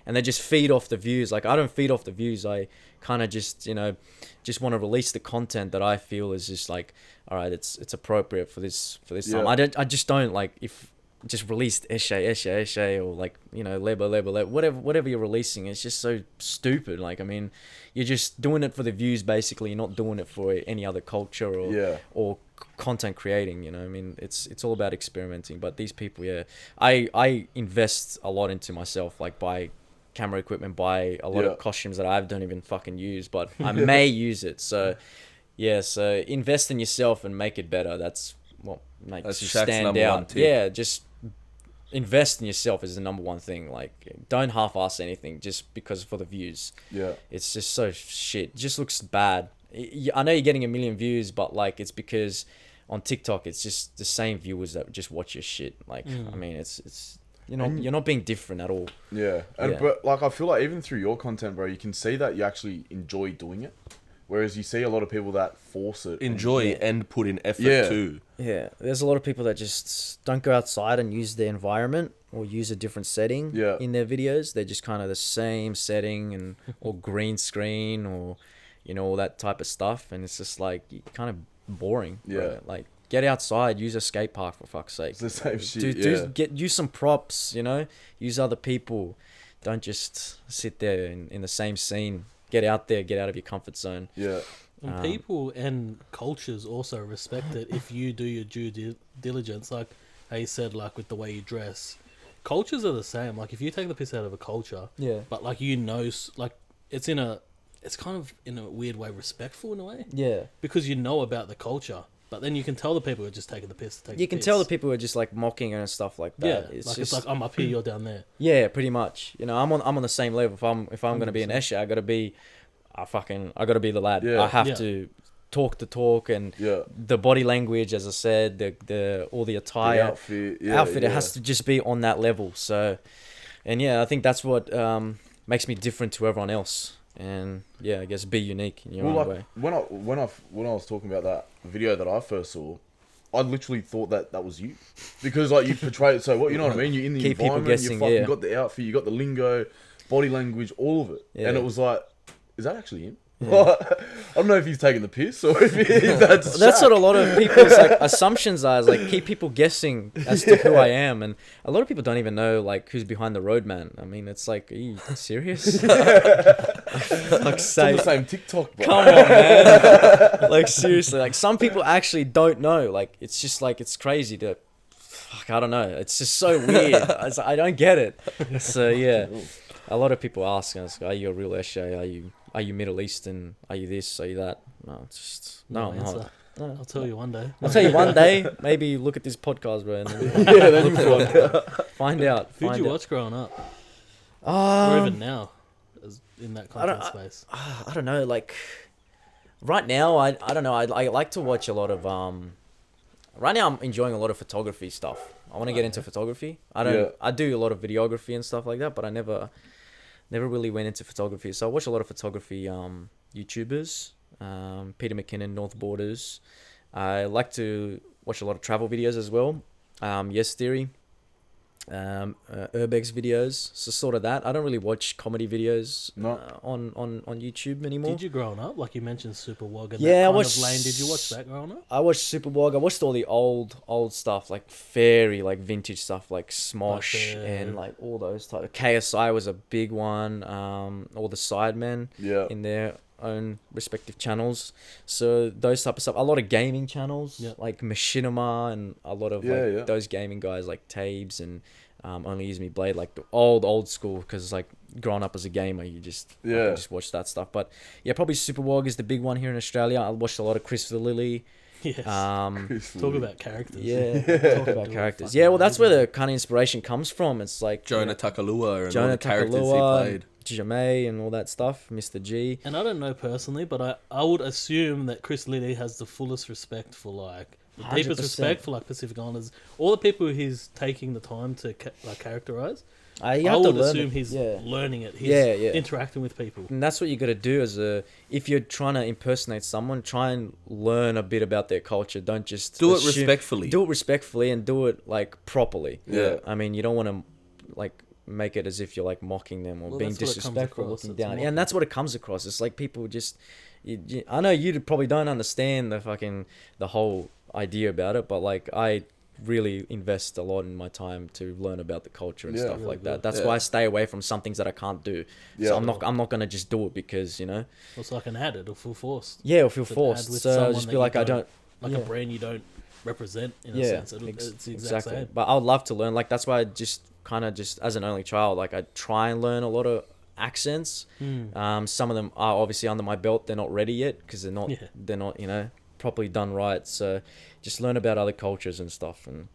and they just feed off the views. Like I don't feed off the views. I kind of just just want to release the content that I feel is just like, all right, it's appropriate for this time. I just don't like if. Just released Eshe, or like, Lebo, whatever you're releasing. It's just so stupid. Like, I mean, you're just doing it for the views, basically. You're not doing it for any other culture or content creating, I mean, it's all about experimenting. But these people, I invest a lot into myself, like buy camera equipment, buy a lot of costumes that I don't even fucking use, but I may use it. So, so invest in yourself and make it better. That's what makes you Shaq's stand number one out. tip. Yeah, just invest in yourself is the number one thing. Like, don't half-ass anything just because for the views. Yeah. It's just so shit. It just looks bad. I know you're getting 1 million views, but like it's because on TikTok it's just the same viewers that just watch your shit. Like, I mean, it's You're not being different at all. Yeah, but like I feel like even through your content, bro, you can see that you actually enjoy doing it, whereas you see a lot of people that force it. Enjoy and put in effort too. Yeah, there's a lot of people that just don't go outside and use the environment or use a different setting in their videos. They're just kind of the same setting and or green screen or all that type of stuff, and it's just like kind of boring. Yeah, bro. Like get outside, use a skate park for fuck's sake. It's the same shit. Use some props. Use other people. Don't just sit there in the same scene. Get out there. Get out of your comfort zone. Yeah. And people and cultures also respect it if you do your due diligence. Like how you said, like with the way you dress. Cultures are the same. Like if you take the piss out of a culture, but like like it's kind of in a weird way respectful in a way. Yeah. Because you know about the culture. But then you can tell the people who are just taking the piss. You can tell the people who are just like mocking and stuff like that. Yeah, it's like I'm up here, you're down there. Yeah, pretty much. I'm on the same level. If I'm gonna be an Escher, I gotta be the lad. Yeah. I have to talk the talk and the body language, as I said, the all the attire, the outfit. It has to just be on that level. So, and I think that's what makes me different to everyone else. And I guess be unique in your own way. When I was talking about that video that I first saw, I literally thought that was you, because like you portray it so what, you know what I mean? You're in the Keep people environment, guessing, you fucking got the outfit, you got the lingo, body language, all of it, and it was like, is that actually him? I don't know if he's taking the piss or if that's what a lot of people's like assumptions are, is like keep people guessing as to who I am, and a lot of people don't even know like who's behind the roadman. I mean, it's like, are you serious? Like, it's on the same TikTok, bro. Come on, man. Like seriously, like some people actually don't know. Like it's just like it's crazy to, I don't know. It's just so weird. I don't get it. So a lot of people ask us, "Are you a real Escher? Are you Middle Eastern? Are you this? Are you that?" No, it's just no. I'm not. No. I'll tell you one day. I'll tell you one day. Maybe look at this podcast, bro, and then then you find out. Who'd you watch growing up? Or even now, as in that content space. I don't know. Like right now, I don't know. I like to watch a lot of Right now, I'm enjoying a lot of photography stuff. I want to get into photography. I do a lot of videography and stuff like that, but I never really went into photography. So I watch a lot of photography YouTubers, Peter McKinnon, North Borders. I like to watch a lot of travel videos as well. Yes Theory, Urbex videos. So sort of that. I don't really watch comedy videos on YouTube anymore. Did you growing up? Like you mentioned Super Wog and I that watched, lane. Did you watch that growing up? I watched Super Wog. I watched all the old stuff, like very like vintage stuff, like Smosh and like all those type. KSI was a big one. All the Sidemen in their own respective channels. So those type of stuff. A lot of gaming channels like Machinima and a lot of those gaming guys like Tabes and Only Use Me Blade, like the old school, because like growing up as a gamer, you just watch that stuff. But probably Super Wog is the big one here in Australia. I watched a lot of Chris the Lily. Yes. Talk about characters. Talk about characters. Yeah, well, that's where the kind of inspiration comes from. It's like Jonah Takalua and all the characters he played. Jamie and all that stuff, Mr. G. And I don't know personally, but I would assume that Chris Lilly has the fullest respect for like the 100%. deepest respect for like Pacific Islanders, all the people he's taking the time to like characterize. I would assume he's learning it. He's interacting with people, and that's what you got to do if you're trying to impersonate someone. Try and learn a bit about their culture. Don't just do it respectfully. Do it respectfully and do it like properly. Yeah, I mean, you don't want to like make it as if you're like mocking them or being disrespectful, looking down. And that's what it comes across. It's like people just. I know you probably don't understand the whole idea about it, but like I really invest a lot in my time to learn about the culture and stuff like that. That's why I stay away from some things that I can't do. So I'm not gonna just do it because it's like an ad. It'll feel forced. Yeah, it'll feel forced. So I'll just be like, I don't like a brand you don't represent in a sense. It's the exact same. But I would love to learn. Like that's why I just kind of just as an only child, like I try and learn a lot of accents. Some of them are obviously under my belt. They're not ready yet because they're not properly done right. So just learn about other cultures and stuff. And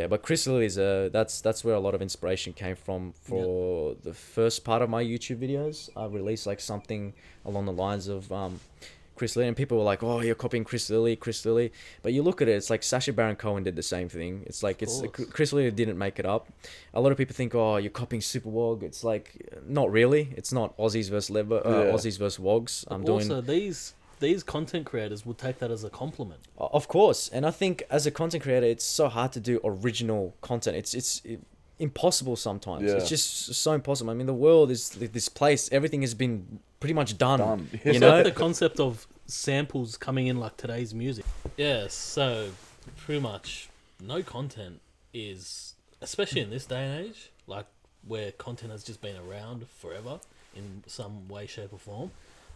but Chris Lilly's that's where a lot of inspiration came from for the first part of my YouTube videos. I released like something along the lines of Chris Lilly, and people were like, "Oh, you're copying Chris Lilly." But you look at it, it's like Sacha Baron Cohen did the same thing. It's like Chris Lilly didn't make it up. A lot of people think, "Oh, you're copying Super Wog." It's like not really. It's not Aussies versus Aussies versus Wogs. Also, these content creators would take that as a compliment. Of course, and I think as a content creator, it's so hard to do original content. It's impossible sometimes. Yeah. It's just so impossible. I mean, the world is this place. Everything has been pretty much done. You It's know, like the concept of samples coming in like today's music. Yeah, so pretty much no content is, especially in this day and age, like where content has just been around forever in some way, shape, or form.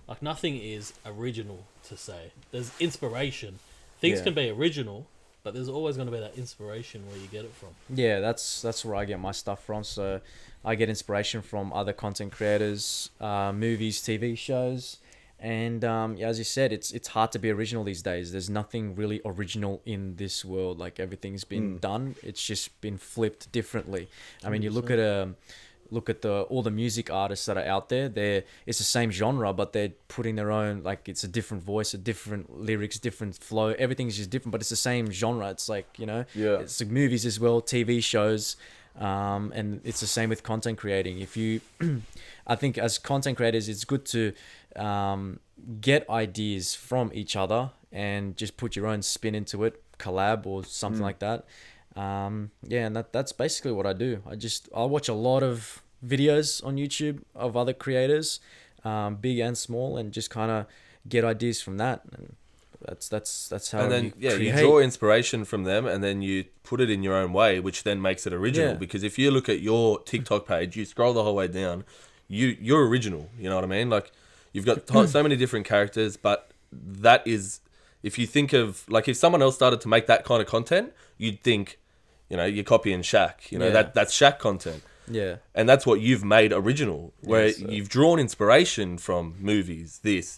Like nothing is original to say. There's inspiration. Things Yeah. can be original, but there's always going to be that inspiration where you get it from. yeah, that's where I get my stuff from. So I get inspiration from other content creators, movies, TV shows, and yeah, as you said, it's hard to be original these days. There's nothing really original in this world. Like everything's been done. It's just been flipped differently. I mean, you look at all the music artists that are out there. It's the same genre, but they're putting their own, like, it's a different voice, a different lyrics, different flow. Everything's just different, but it's the same genre. It's like, you know, it's like movies as well, TV shows, and it's the same with content creating. If you, I think as content creators, it's good to get ideas from each other and just put your own spin into it, collab or something like that. Yeah, and that's basically what I do. I watch a lot of videos on YouTube of other creators, big and small, and just kind of get ideas from that. And that's how. And then you you create. draw inspiration from them, and then you put it in your own way, which then makes it original. Yeah. Because if you look at your TikTok page, you scroll the whole way down, you're original. You know what I mean? Like you've got so many different characters, but that is, if you think of, like, if someone else started to make that kind of content, you'd think, you know, you're copying Shaq. You know, that's Shaq content. Yeah. And that's what you've made original, where Yes, you've drawn inspiration from movies, this,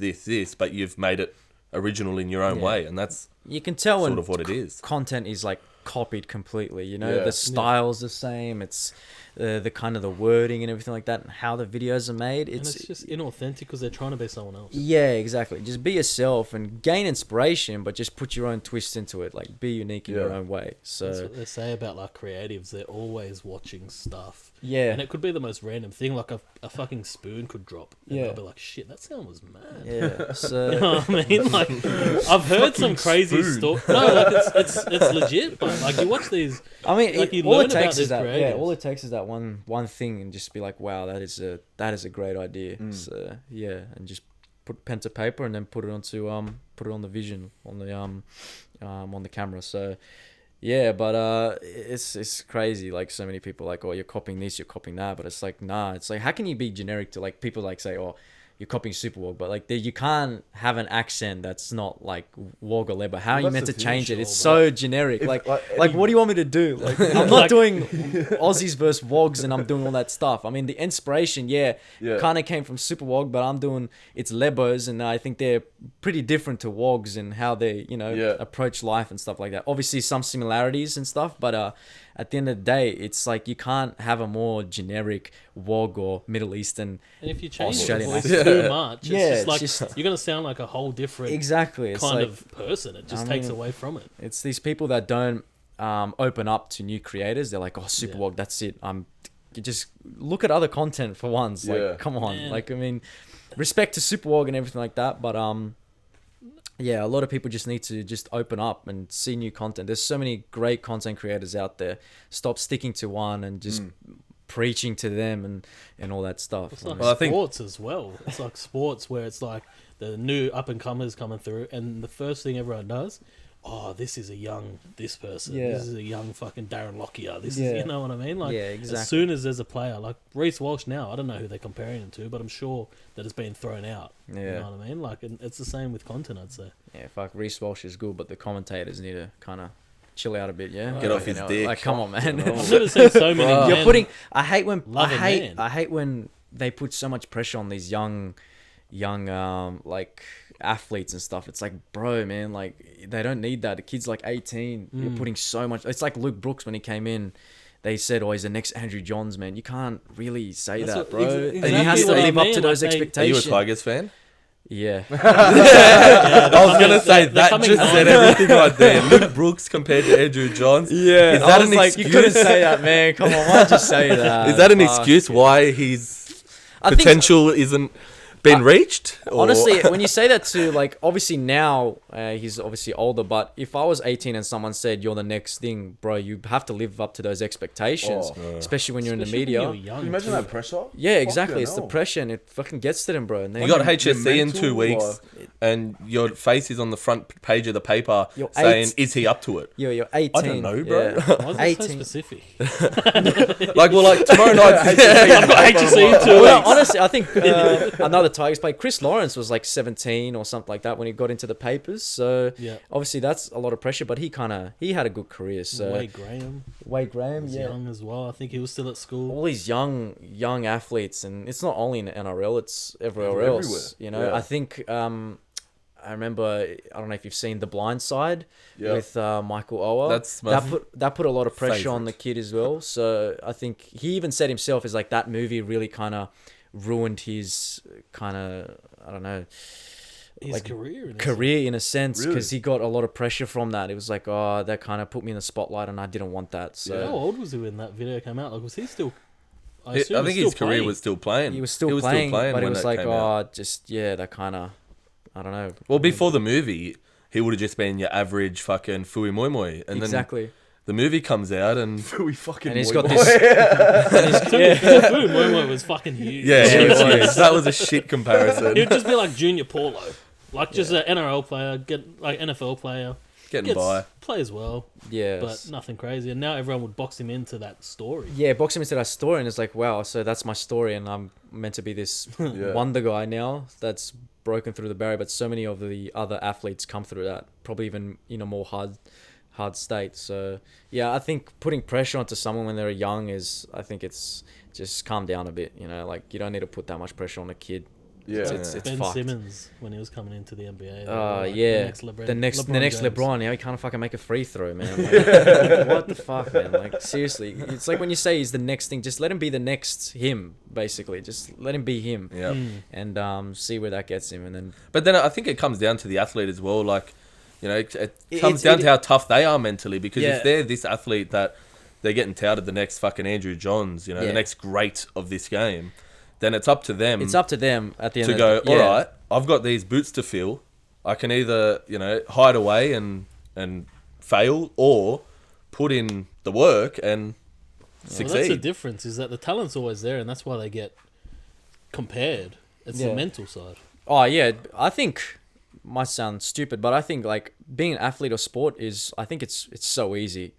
but you've made it original in your own way, and that's You can tell sort when of what it is. content is like copied completely. You know, Yeah. the style's the same. It's the kind of the wording and everything like that, and how the videos are made. And it's just inauthentic because they're trying to be someone else. Yeah, exactly. Just be yourself and gain inspiration, but just put your own twist into it. Like, be unique in your own way. That's So what they say about like creatives. They're always watching stuff. yeah, And it could be the most random thing, like a fucking spoon could drop. And Yeah. I'll be like, shit, that sound was mad. yeah. You So know what I mean? Like, I've heard some crazy stories. No, like it's legit. But like, you watch these. I mean, Like, you all learn it about takes these is that. Yeah, creators. all it takes is that one thing, and just be like, wow, that is a great idea. So yeah, and just put pen to paper and then put it on the vision on the camera. So yeah, but it's crazy. Like, so many people like, oh, you're copying this, you're copying that, but it's like, nah. It's like, how can you be generic to, like, people like say, oh, you're copying Super Wog, but like you can't have an accent that's not like Wog or Leba. How are you that's meant the to thing, change it? sure, It's but so generic. if, Like like, what do you want me to do? Like, I'm not doing Aussies versus Wogs and I'm doing all that stuff. I mean, the inspiration, kind of came from Super Wog, but I'm doing it's Lebos, and I think they're pretty different to Wogs and how they, approach life and stuff like that. Obviously, some similarities and stuff, but at the end of the day, it's like you can't have a more generic Wog or Middle Eastern. And if you change the Australian voice accent. too much, Yeah, it's it's like just- you're gonna sound like a whole different Exactly. It's kind like, of person. It just I takes mean, away from it. it's these people that don't open up to new creators. They're like, oh, Super Yeah. Wog, that's it. You just look at other content for once. Like, Yeah. come on. Man. Like, I mean, respect to Super Wog and everything like that, but yeah, a lot of people just need to just open up and see new content. There's so many great content creators out there. Stop sticking to one and just preaching to them and all that stuff. It's like Well, I think- sports as well. It's like sports where it's like the new up and comers coming through, and the first thing everyone does, oh, this is a young this person. Yeah. This is a young fucking Darren Lockyer. This Yeah. is, you know what I mean? Like, Yeah, exactly. as soon as there's a player like Reece Walsh now, I don't know who they're comparing him to, but I'm sure that it's been thrown out. Yeah. You know what I mean? Like, and it's the same with content, I'd say. Yeah, fuck, Reece Walsh is good, but the commentators need to kind of chill out a bit, yeah? Get off his dick. Like, come on, man. I've never seen so many Bro. men. You're putting. I hate when Love a man. I hate when they put so much pressure on these young like athletes and stuff. It's like, bro, man, like they don't need that. The kid's like 18. You're putting so much. It's like Luke Brooks when he came in. They said, "Oh, he's the next Andrew Johns, man." You can't really say That's that, what- bro. exactly And he has to what I live up mean, to those like, they- Are you a expectations. Tigers fan? Yeah. I was gonna say they're that coming just on. said everything right there. Luke Brooks compared to Andrew Johns. Yeah. Is that an you excuse? couldn't say that, man. Come on, why'd you say that? Is that an Fuck. excuse why his I think- potential isn't been reached? Or- Honestly, when you say that to, like, obviously now he's obviously older, but if I was 18 and someone said you're the next thing, bro, you have to live up to those expectations, especially when you're in the Especially media. when you were young, Can you imagine too. that pressure? Yeah, exactly. Fucking It's the hell. pressure, and it fucking gets to them, bro. And you got Your HSC in 2 mental, weeks, and your face is on the front page of the paper You're saying, 8. "Is he up to it?" You're 18. I don't know, bro. Yeah. Why is it so 18. specific? Like, well, like tomorrow night. I've got HSC in 2 Well, weeks. honestly, I think another Tigers player, Chris Lawrence, was like 17 or something like that when he got into the papers. So Yeah. obviously that's a lot of pressure, but he had a good career. So Wade Graham Wade Graham, was yeah. young as well. I think he was still at school. All these young athletes, and it's not only in the NRL, it's everywhere Everywhere. else. You know, Yeah. I think I remember, I don't know if you've seen The Blind Side Yeah. with Michael Ower. That's my that put a lot of pressure on the favourite. kid as well. So I think he even said himself is like that movie really kind of ruined his kind of, I don't know, His like, career. career in a sense, Really? because he got a lot of pressure from that. It was like, oh, that kind of put me in the spotlight, and I didn't want that. So How old was he when that video came out? Like, was he still? I assume think he his was still career playing. was still playing. he was still playing, but it when was that like, came out. oh, just that kind of, I don't know. Well, before the movie, he would have just been your average fucking Fui Moi Moi, and then Exactly. the movie comes out, and We fucking. And he's boy, got boy. this. Yeah. Food Momo was fucking huge. yeah, Yeah, he it was- was. that was a shit comparison. He'd just be like Junior Paulo, like just an NRL player, get like NFL player, Getting by. plays well, Yeah. but nothing crazy. And now everyone would box him into that story. Yeah, box him into that story, and it's like, wow, so that's my story, and I'm meant to be this Yeah. wonder guy now that's broken through the barrier. But so many of the other athletes come through that, probably even in a more hard state. So yeah, I think putting pressure onto someone when they're young I think it's just calm down a bit. You know, like you don't need to put that much pressure on a kid. Yeah. It's Ben fucked. Simmons when he was coming into the NBA. Yeah, the the next James. LeBron. Yeah, he can't fucking make a free throw, man. Like, what the fuck, man? Like seriously, it's like when you say he's the next thing, just let him be the next him. Basically, just let him be him, Yeah. and see where that gets him, and then But then I think it comes down to the athlete as well. Like, you know, it It- comes it's- down it- to how tough they are mentally. Because Yeah. if they're this athlete that they're getting touted the next fucking Andrew Johns, you know, Yeah. the next great of this game, then it's up to them. it's up to them at the end to of go. the, All right, I've got these boots to fill. I can either hide away and fail, or put in the work and Well, that's the succeed. difference, is that the talent's always there, and that's why they get compared. It's Yeah. the mental side. Oh yeah, I think might sound stupid, but I think like being an athlete or sport is, I think it's so easy.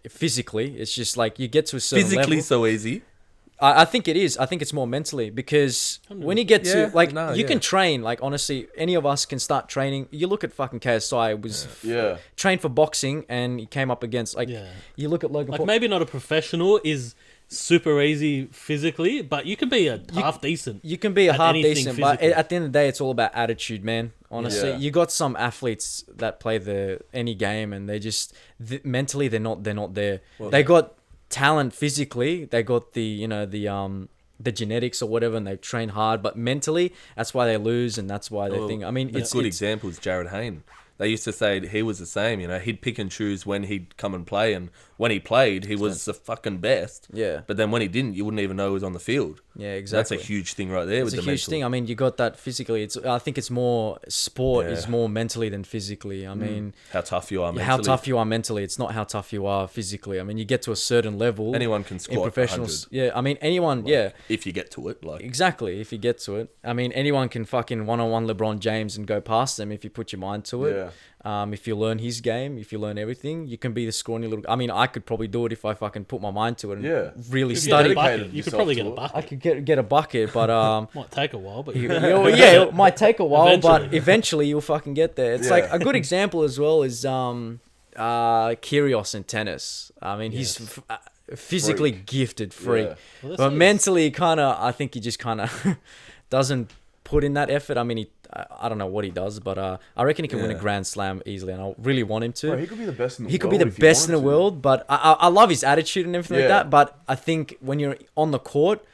Physically, it's just like you get to a certain Physically, level. so easy. I think it is. I think it's more mentally, because when you get Yeah, to like no, you yeah. can train. Like honestly, any of us can start training. You look at fucking KSI was Yeah. trained for boxing, and he came up against like Yeah. you look at Logan Like Paul. maybe not a professional is super easy physically, but you can be a half decent. You can be a at half anything decent, but physically. at the end of the day, it's all about attitude, man. Honestly, Yeah. you got some athletes that play any game, and they just mentally they're not there. They got talent physically, they got the genetics or whatever, and they train hard, but mentally, that's why they lose, and that's why they Well, think. I mean, a it's good it's, example is Jared Hayne. They used to say he was the same. You know, he'd pick and choose when he'd come and play, and when he played, he was the fucking best. Yeah. But then when he didn't, you wouldn't even know he was on the field. Yeah, exactly. That's a huge thing right there. It's with a the huge mental. thing. I mean, you got that physically. I think it's more sport is Yeah. more mentally than physically. I mean, How tough you are mentally. how tough you are mentally. It's not how tough you are physically. I mean, you get to a certain level. Anyone can in squat professionals. 100. Yeah, I mean, anyone. Yeah, If you get to it, like exactly. If you get to it, I mean, anyone can fucking one-on-one LeBron James and go past them if you put your mind to it. Yeah. If you learn his game, if you learn everything, you can be the scrawny little. I mean, I could probably do it if I fucking put my mind to it and Yeah. really If you study. get a bucket, dedicated you could yourself probably to get a it. bucket. I could get a bucket, but Might take a while, but yeah, it might take a while, but Eventually. eventually you'll fucking get there. It's Yeah. like a good example as well is Kyrgios in tennis. I mean, he's physically gifted, freak, Yeah. Well, that's but what mentally, I think he just kind of doesn't put in that effort. I mean, I don't know what he does, but I reckon he can win a Yeah. Grand Slam easily, and I really want him to. Bro, he could be the best in the He world. could be the if he best in the wanted to. world, but I love his attitude and everything like Yeah. that. But I think when you're on the court,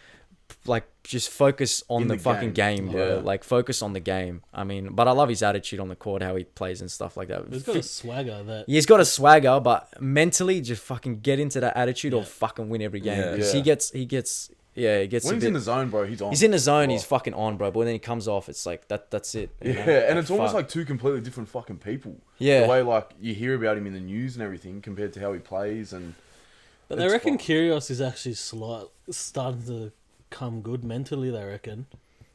like just focus on In the the fucking game, bro. Yeah. Like focus on the game. I mean, but I love his attitude on the court, how he plays and stuff like that. He's got a swagger that. He's got a swagger, but mentally, just fucking get into that attitude or Yeah. fucking win every game. Yeah. Because he gets. He gets When a he's bit, in the zone, bro, he's on. he's in the zone. Oh. He's fucking on, bro. But when he comes off, it's like that's it. you Yeah, know? and Like, it's almost fuck. like two completely different fucking people. Yeah. The way like you hear about him in the news and everything compared to how he plays and. But they it's reckon fuck- Kyrgios is actually starting to come good mentally. They reckon.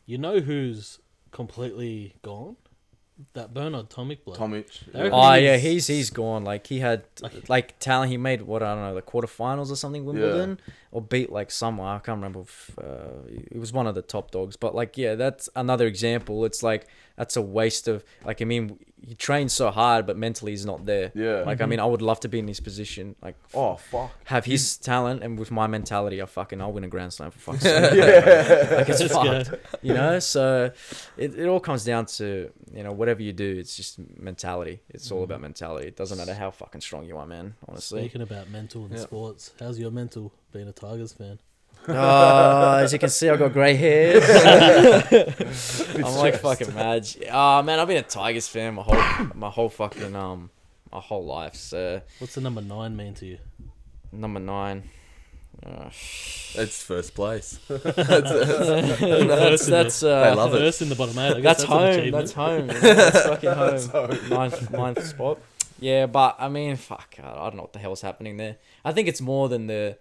You know who's completely gone? That Bernard Tomic bloke. Tomic. They reckon Oh yeah, he's- he's gone. Like he had Like- talent. He made what I don't know, the quarterfinals or something, Wimbledon, or beat like someone. I can't remember. It was one of the top dogs. But like yeah, that's another example. It's like that's a waste of like I mean he trains so hard, but mentally he's not there. Yeah. Like I mean I would love to be in his position. Like Oh fuck. have his talent and with my mentality, I'll win a Grand Slam for fuck's sake. Like it's Let's fucked, go. you know. So it all comes down to whatever you do, it's just mentality. It's all about mentality. It doesn't matter how fucking strong you are, man. Honestly. Speaking about mental in sports, how's your mental being a Tigers fan? As you can see, I've got grey hairs. I'm like fucking mad. Man, I've been a Tigers fan my whole fucking my whole life. So What's the number 9 mean to you? number 9. It's first place. That's They love it. First in the bottom 8. I guess that's an home. achievement. That's home. That's fucking home. Ninth spot. Yeah, but I mean, fuck. I don't know what the hell's happening there. I think it's more than the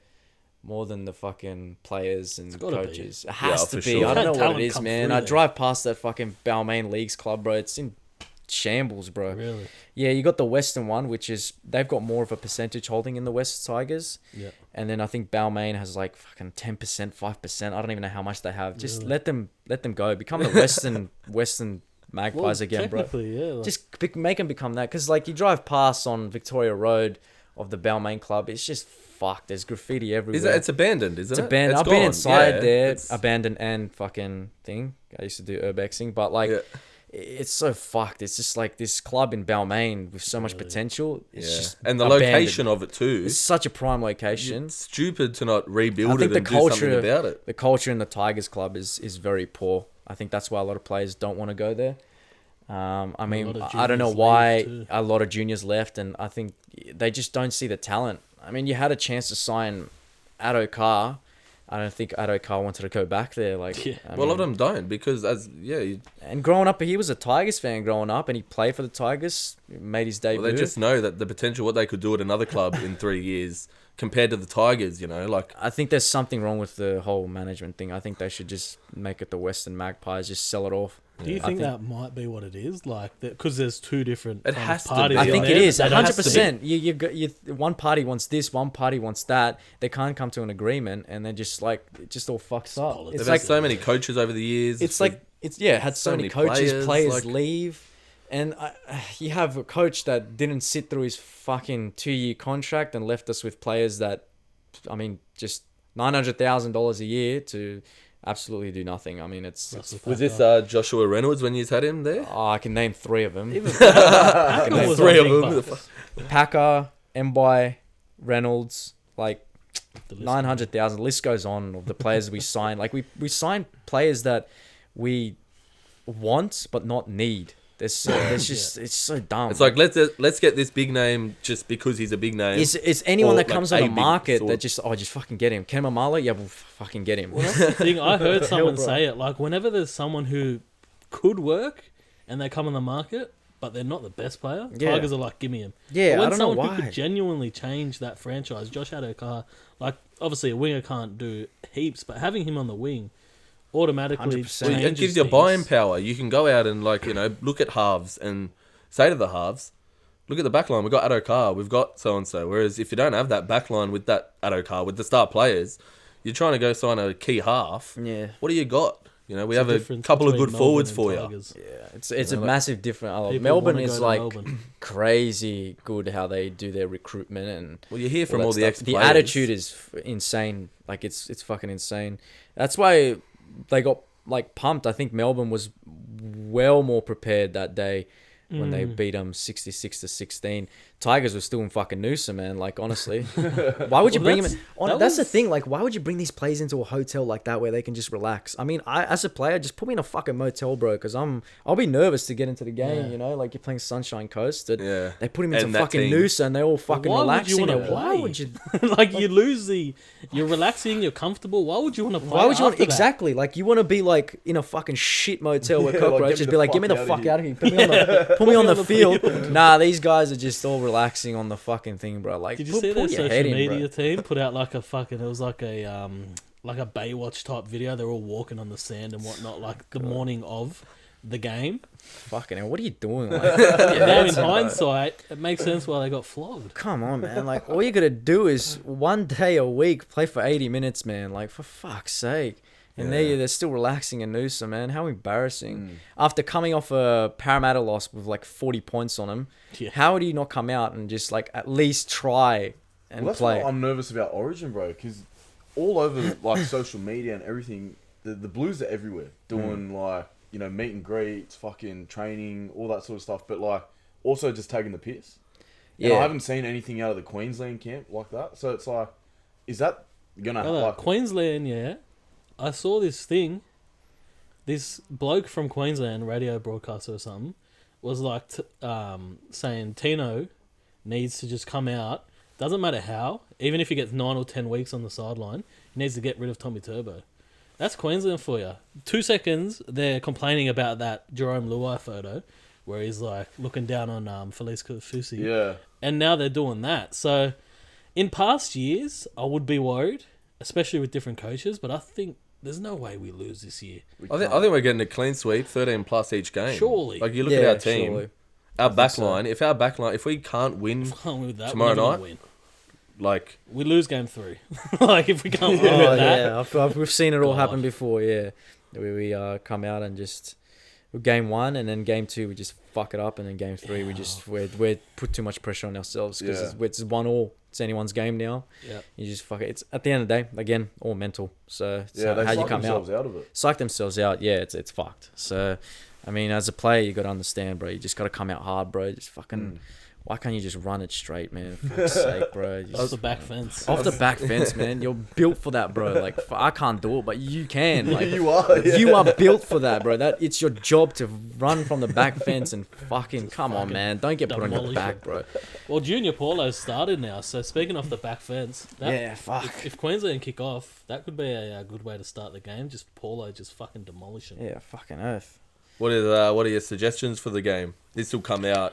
fucking players and gotta be. coaches. It has to for be. sure. I don't know what Talent it is, come man. through I there. drive past that fucking Balmain Leagues club, bro. It's in shambles, bro. Really? Yeah, you got the Western one, which is they've got more of a percentage holding in the West Tigers. Yeah. And then I think Balmain has like fucking 10%, 5%. I don't even know how much they have. Just let them go. Become the Western Magpies again, bro. technically, yeah. Like, Just make them become that. Because like you drive past on Victoria Road of the Balmain Club, it's just fucked. There's graffiti everywhere. It's abandoned, isn't It's it? abandoned. I've gone. been inside Yeah, there, it's- abandoned and fucking thing. I used to do urbexing, but like, Yeah. it's so fucked. It's just like this club in Balmain with so much potential. It's Yeah. just And the abandoned. location of it too. It's such a prime location. It's stupid to not rebuild I it think and the do something culture, about it. the culture in the Tigers club is very poor. I think that's why a lot of players don't want to go there. I mean, lot of I don't know juniors why leave too. a lot of juniors left, and I think they just don't see the talent. I mean, you had a chance to sign Addo Carr. I don't think Addo Carr wanted to go back there. Like, Yeah. I Well, a lot mean, of them don't because and growing up, he was a Tigers fan growing up, and he played for the Tigers, made his debut. they just know that the potential what they could do at another club in 3 years compared to the Tigers. Like I think there's something wrong with the whole management thing. I think they should just make it the Western Magpies, just sell it off. do you I think that might be what it is? Like, because there's two different It kind of has to parties. be. I in think there, it is but they don't- 100%. You one party wants this, one party wants that. They can't come to an agreement, and then just like it just all fucks up. politics. It's they've like had so many coaches over the years. it's like it's yeah, it had so many coaches, players like- leave, and you have a coach that didn't sit through his fucking 2-year contract and left us with players that, I mean, just $900,000 a year to absolutely do nothing. I mean, it's Was this Joshua Reynolds when you had him there? I can name 3 of them. Packer was Three a of big them. bust. Packer, Mbai, Reynolds, like The list- 900,000. List goes on of the players we signed. Like we signed players that we want but not need. There's just it's so dumb. It's like let's get this big name just because he's a big name. It's anyone or, that like, comes a on the big market sword. that just fucking get him. Ken Mamala, yeah, we'll fucking get him. Well, that's the thing. I heard someone bro? say it. Like, whenever there's someone who could work and they come on the market, but they're not the best player, Yeah. Tigers are like, give me him. Yeah, But when I don't know someone who why. could genuinely change that franchise, Josh Adokar, like, obviously a winger can't do heaps, but having him on the wing automatically 100%. Well, it changes gives you things. buying power. You can go out and look at halves and say to the halves, look at the back line. We've got Adokar, we've got so and so. Whereas if you don't have that back line with that Adokar, with the star players, you're trying to go sign a key half. Yeah. What do you got? We It's have the a difference couple of between good Melbourne forwards and for you. Tigers. Yeah, it's a like, massive difference. People Melbourne wanna is go to like Melbourne. crazy good how they do their recruitment and Well, you hear from that all the stuff. ex-players. The attitude is insane. Like it's fucking insane. That's why they got like pumped. I think Melbourne was well more prepared that day. when they beat them 66-16. Tigers were still in fucking Noosa, man. Like, honestly, why would you bring them? That's the thing. Like, why would you bring these players into a hotel like that where they can just relax? I mean, as a player, just put me in a fucking motel, bro, because I'll be nervous to get into the game. You know, like you're playing Sunshine Coast. And they put him into fucking Noosa, and they're all fucking relaxing. Why would you? Like, you lose you're relaxing, you're comfortable. Why would you want to play? Why would you want after that? exactly? Like, you want to be like in a fucking shit motel where cockroaches be like, get me the fuck out of here. Put me on the field. Nah, these guys are just all relaxing on the fucking thing, bro. Like, did you see their your social head in, media bro. team put out like a fucking? It was like a Baywatch type video. They're all walking on the sand and whatnot, like the morning of the game. Fucking hell, what are you doing? Like, Now in hindsight, it makes sense why they got flogged. come on, man. Like, all you gotta do is one day a week play for 80 minutes, man. Like, for fuck's sake. And they're still relaxing in Noosa, man. How embarrassing. After coming off a Parramatta loss with like 40 points on them, how would you not come out and just like at least try and That's play? why I'm nervous about Origin, bro, because all over like social media and everything, the Blues are everywhere doing like, you know, meet and greets, fucking training, all that sort of stuff, but like also just taking the piss. And I haven't seen anything out of the Queensland camp like that. So it's like, is that gonna like Queensland? I saw this thing. This bloke from Queensland, radio broadcaster or something, was like saying Tino needs to just come out. Doesn't matter how, even if he gets 9 or 10 weeks on the sideline, he needs to get rid of Tommy Turbo. That's Queensland for you. 2 seconds, they're complaining about that Jerome Luai photo where he's like looking down on Felice Kaufusi. Yeah. And now they're doing that. So in past years, I would be worried, especially with different coaches, but I think there's no way we lose this year. I think we're getting a clean sweep, 13 plus each game. Surely. Like, you look at our team, surely. our backline, if we can't win Can't win with that. tomorrow we're never night, gonna win. like, We lose game 3. Like, if we can't win Oh with that. yeah, we've seen it all happen God. before. Yeah, we come out and just game 1 and then game 2 we just fuck it up, and then game 3 we put too much pressure on ourselves because it's 1-1. It's anyone's game now. Yeah. You just fuck it. It's at the end of the day, again, all mental. So it's they how you psych come themselves out. out of it. Psych themselves out. Yeah, it's fucked. So, I mean, as a player, you got to understand, bro. You just got to come out hard, bro. Just fucking. Why can't you just run it straight, man? For fuck's sake, bro. Off the back fence. Off the back fence, man. You're built for that, bro. Like, I can't do it, but you can. Like, You are. Yeah. you are built for that, bro. It's your job to run from the back fence and fucking come on, man. Don't get put on your demolish back, it. bro. Well, Junior Paulo's started now, so speaking off the back fence, Fuck. if Queensland kick off, that could be a good way to start the game. Just Paulo just fucking demolishing. Yeah, fucking earth. what are your suggestions for the game? This will come out.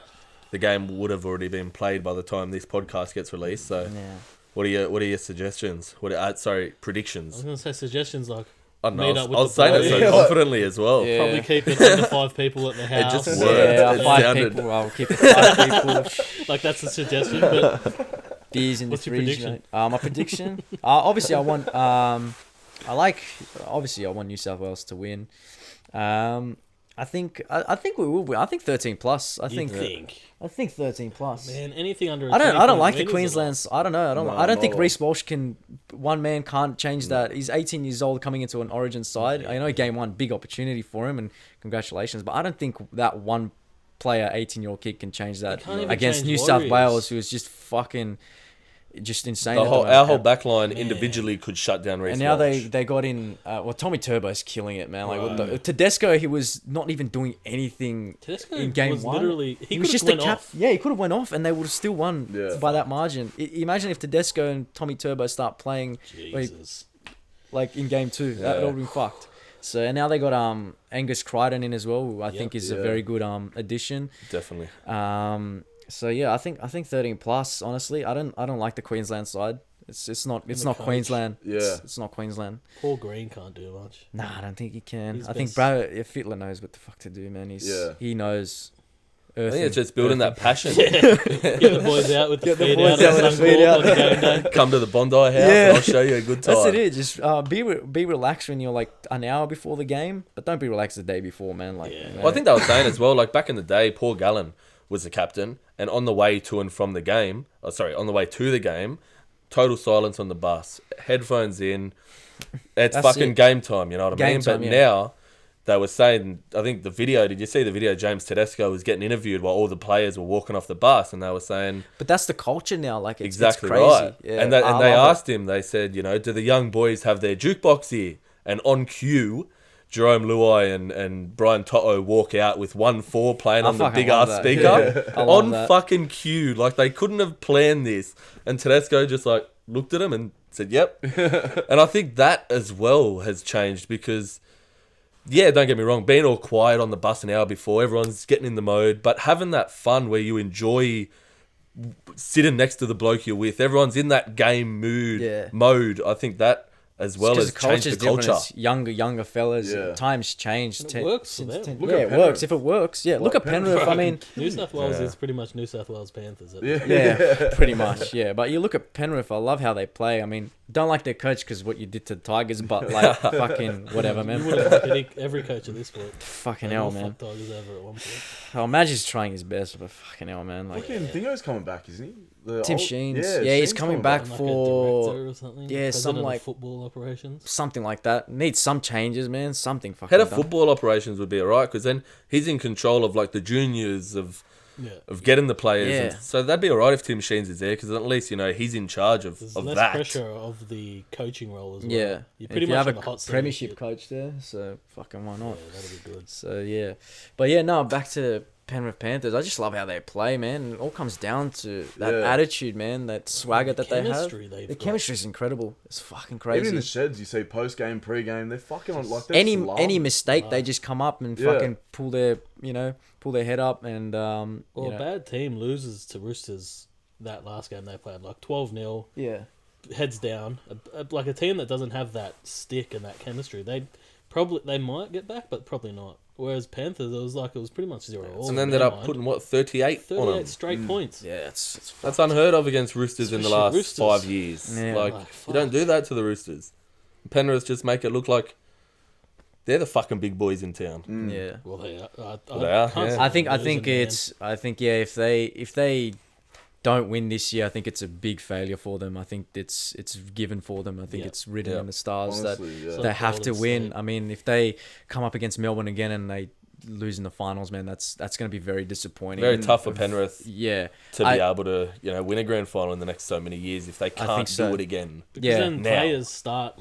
The game would have already been played by the time this podcast gets released. So, Yeah. what are your suggestions? I Predictions. was gonna say suggestions like I don't meet know. up with I was the saying it boys. so confidently as well. Yeah. Probably keep it under 5 people at the house. just worked. Yeah, It 5 sounded- people. I'll keep it 5 people. Like, that's a suggestion, but Beers in the What's your fridge. prediction? My prediction. Obviously, I want. Obviously, I want New South Wales to win. I think we will win. I think 13 plus. I think 13 plus. Man, anything under a I don't 20-point like the win is a Queensland's. I don't know. No, I don't think no. Reece Walsh can. One man can't change that. He's 18 years old, coming into an Origin side. I know game 1, big opportunity for him, and congratulations. But I don't think that one player, 18-year-old kid, can change that can't even against change New South Warriors. Wales, who is just fucking, just insane. The at the whole, moment. our whole backline individually could shut down Reece And now Walsh. they got in. Tommy Turbo's killing it, man. Like Right. Tedesco, he was not even doing anything Tedesco in game was 1. literally he was could just have a went cap. off. Yeah, he could have went off, and they would have still won Yeah. by that margin. Imagine if Tedesco and Tommy Turbo start playing Jesus. like in game 2. That would have been fucked. So and now they got Angus Crichton in as well, who I think is a very good addition. Definitely. So yeah, I think 13 plus. Honestly, I don't like the Queensland side. It's not coach. Queensland. Yeah. It's not Queensland. Paul Green can't do much. Nah, I don't think he can. He's I think best. Brad Fittler knows what the fuck to do, man. He knows. I think it's just building that passion. Get the boys out with the Get the feet boys out, out with on the feet court out. on game day. Come to the Bondi House Yeah. and I'll show you a good time. That's it. Just be relaxed when you're like an hour before the game, but don't be relaxed the day before, man. Like, Yeah. you know. Well, I think they were saying as well, like back in the day, Paul Gallen was the captain, and on the way to and from the game, on the way to the game, total silence on the bus, headphones in, it's That's fucking it. game time, you know what I Game mean? time, But yeah. now, they were saying, I think the video, did you see the video? James Tedesco was getting interviewed while all the players were walking off the bus, and they were saying, But that's the culture now. Like, exactly it's crazy. right. Yeah, And I they love it. asked him, they said, you know, do the young boys have their jukebox here? And on cue, Jerome Luai and Brian Toto walk out with 1-4 playing on the fucking big love ass that. speaker I love on that. fucking cue. Like, they couldn't have planned this. And Tedesco just like looked at him and said, yep. And I think that as well has changed because, yeah, don't get me wrong, being all quiet on the bus an hour before, everyone's getting in the mode, but having that fun where you enjoy sitting next to the bloke you're with, everyone's in that game mode. I think that as well as changed the culture. It's younger fellas. Yeah. Times changed. And it works for them. Look Yeah, at it Penrith. works. If it works, yeah. Look at Penrith. I mean, New South Wales Yeah. is pretty much New South Wales Panthers. yeah, pretty much. Yeah, but you look at Penrith. I love how they play. I mean, don't like their coach because what you did to the Tigers, but like fucking whatever, You man. would have liked every coach of this sport. Fucking They hell, all man. fucked Tigers over at one point. Oh, Magic's trying his best, but fucking hell, man. Like Fucking Dingo's coming back, isn't he? The Tim old- Sheens. Yeah, Yeah, he's Sheen's coming coming back And like for- a director or something. yeah, President some of like- football operations. something like that. Needs some changes, man. Something fucking. Head of done. football operations would be alright because then he's in control of like the juniors of Yeah. getting the players. Yeah. And so that'd be alright if Tim Sheens is there because at least, you know, he's in charge of There's of less that. pressure of the coaching role as well. Yeah, You're pretty if much you have on a the hot seat. premiership coach there, so fucking why Yeah, not? that'd be good. So yeah, but yeah, no. Back to Penrith Panthers. I just love how they play, man. It all comes down to that Yeah. attitude, man. That swagger that they have. Chemistry they've The got. chemistry is incredible. It's fucking Even in crazy. the sheds, you say post game, pre game, they're fucking on like they're Any mistake, they just come up and Yeah. fucking pull their head up and Well, you a know, bad team loses to Roosters that last game they played, like 12-0, yeah. heads down. Like a team that doesn't have that stick and that chemistry, they might get back, but probably not. Whereas Panthers, it was pretty much 0-all. And in ended their up mind. putting, 38 on 38 them. straight points. Yeah, it's That's unheard of against Roosters in the Especially last Roosters. 5 years. Yeah. Like, Like, you don't do that to the Roosters. Penrith just make it look like they're the fucking big boys in town. yeah. Well, they are. They are, can't yeah. see I them think losing, man. if they don't win this year, I think it's a big failure for them. I think it's given for them. I think Yeah. it's written Yeah. in the stars that Honestly, yeah. So- they have to Golden win. State. I mean, if they come up against Melbourne again and they lose in the finals, man, that's going to be very disappointing. Very And- tough for Penrith Yeah, to I- be able to, you know, win a grand final in the next so many years if they can't think so. do it again. Because Yeah. then Now. players start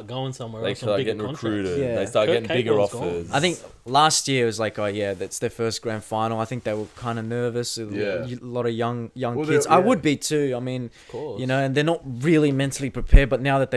going somewhere They else on start bigger getting contracts. recruited. Yeah. They start Kurt getting bigger Capewell's gone. offers. I think last year was like, oh yeah, that's their first grand final. I think they were kind of nervous. Yeah. A lot of young Well, kids. they're- I yeah. would be too. I mean, Of course. you know, and they're not really mentally prepared. But now that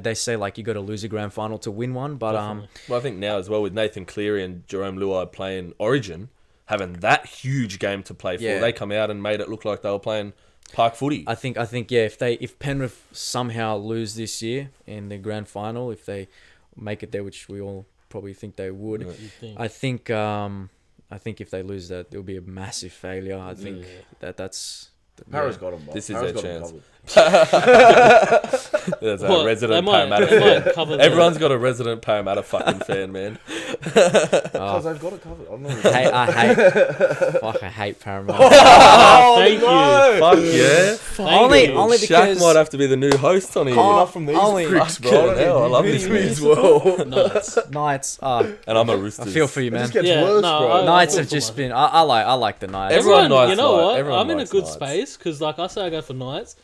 they say like you got to lose a grand final to win one. But Definitely. Well, I think now as well with Nathan Cleary and Jerome Luai playing Origin, having that huge game to play for, Yeah. they come out and made it look like they were playing park footy. I think yeah, if Penrith somehow lose this year in the grand final, if they make it there, which we all probably think they would, You think. I think if they lose that, it'll be a massive failure. I think Yeah. that's. Parra's got them. This is Parra's their got 'em chance. covered. There's a Well, resident they might Parramatta. cover the- Everyone's got a resident Parramatta fucking fan, man. Because they've got it covered. I don't know. I hate Paramount. Oh, thank you. Fuck yeah. only you. only Shaq because might have to be the new host on here. Enough from these only- pricks, bro. Fucking hell, I love this Me man. as well. Nuts. Knights. And I'm a I Roosters. feel for you, It man. just gets Yeah, worse, no, bro. I- Knights feel have for just my- been. I like the Knights. Everyone Everyone, likes you know Knights. what? Everyone I'm in a likes good Knights. space because, like, I say I go for Knights,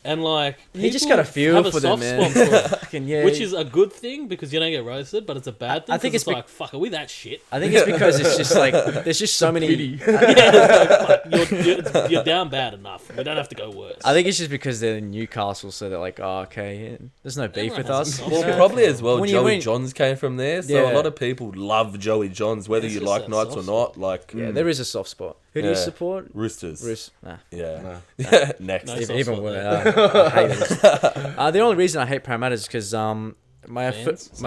and like You just people got a feel have a for them, soft man. spot for it, Fucking yeah. which is a good thing because you don't get roasted, but it's a bad thing. I think 'cause it's like, fuck, are we that shit? I think it's because it's just like there's just so many. Yeah, it's like, fuck, you're down bad enough. We don't have to go worse. I think it's just because they're in Newcastle, so they're like, oh, okay, yeah, there's no beef Everyone with has a us. soft Well, spot. probably as well, When you Joey win- Johns came from there, so Yeah. a lot of people love Joey Johns, whether It's you just like that Knights or soft not. Like, Yeah, there is a soft spot. Who do you Yeah. support? Roosters. Nah. Yeah. Nah. Next. No. Even, soft even spot worse. there. I hate it. The only reason I hate Parramatta is because my Fans?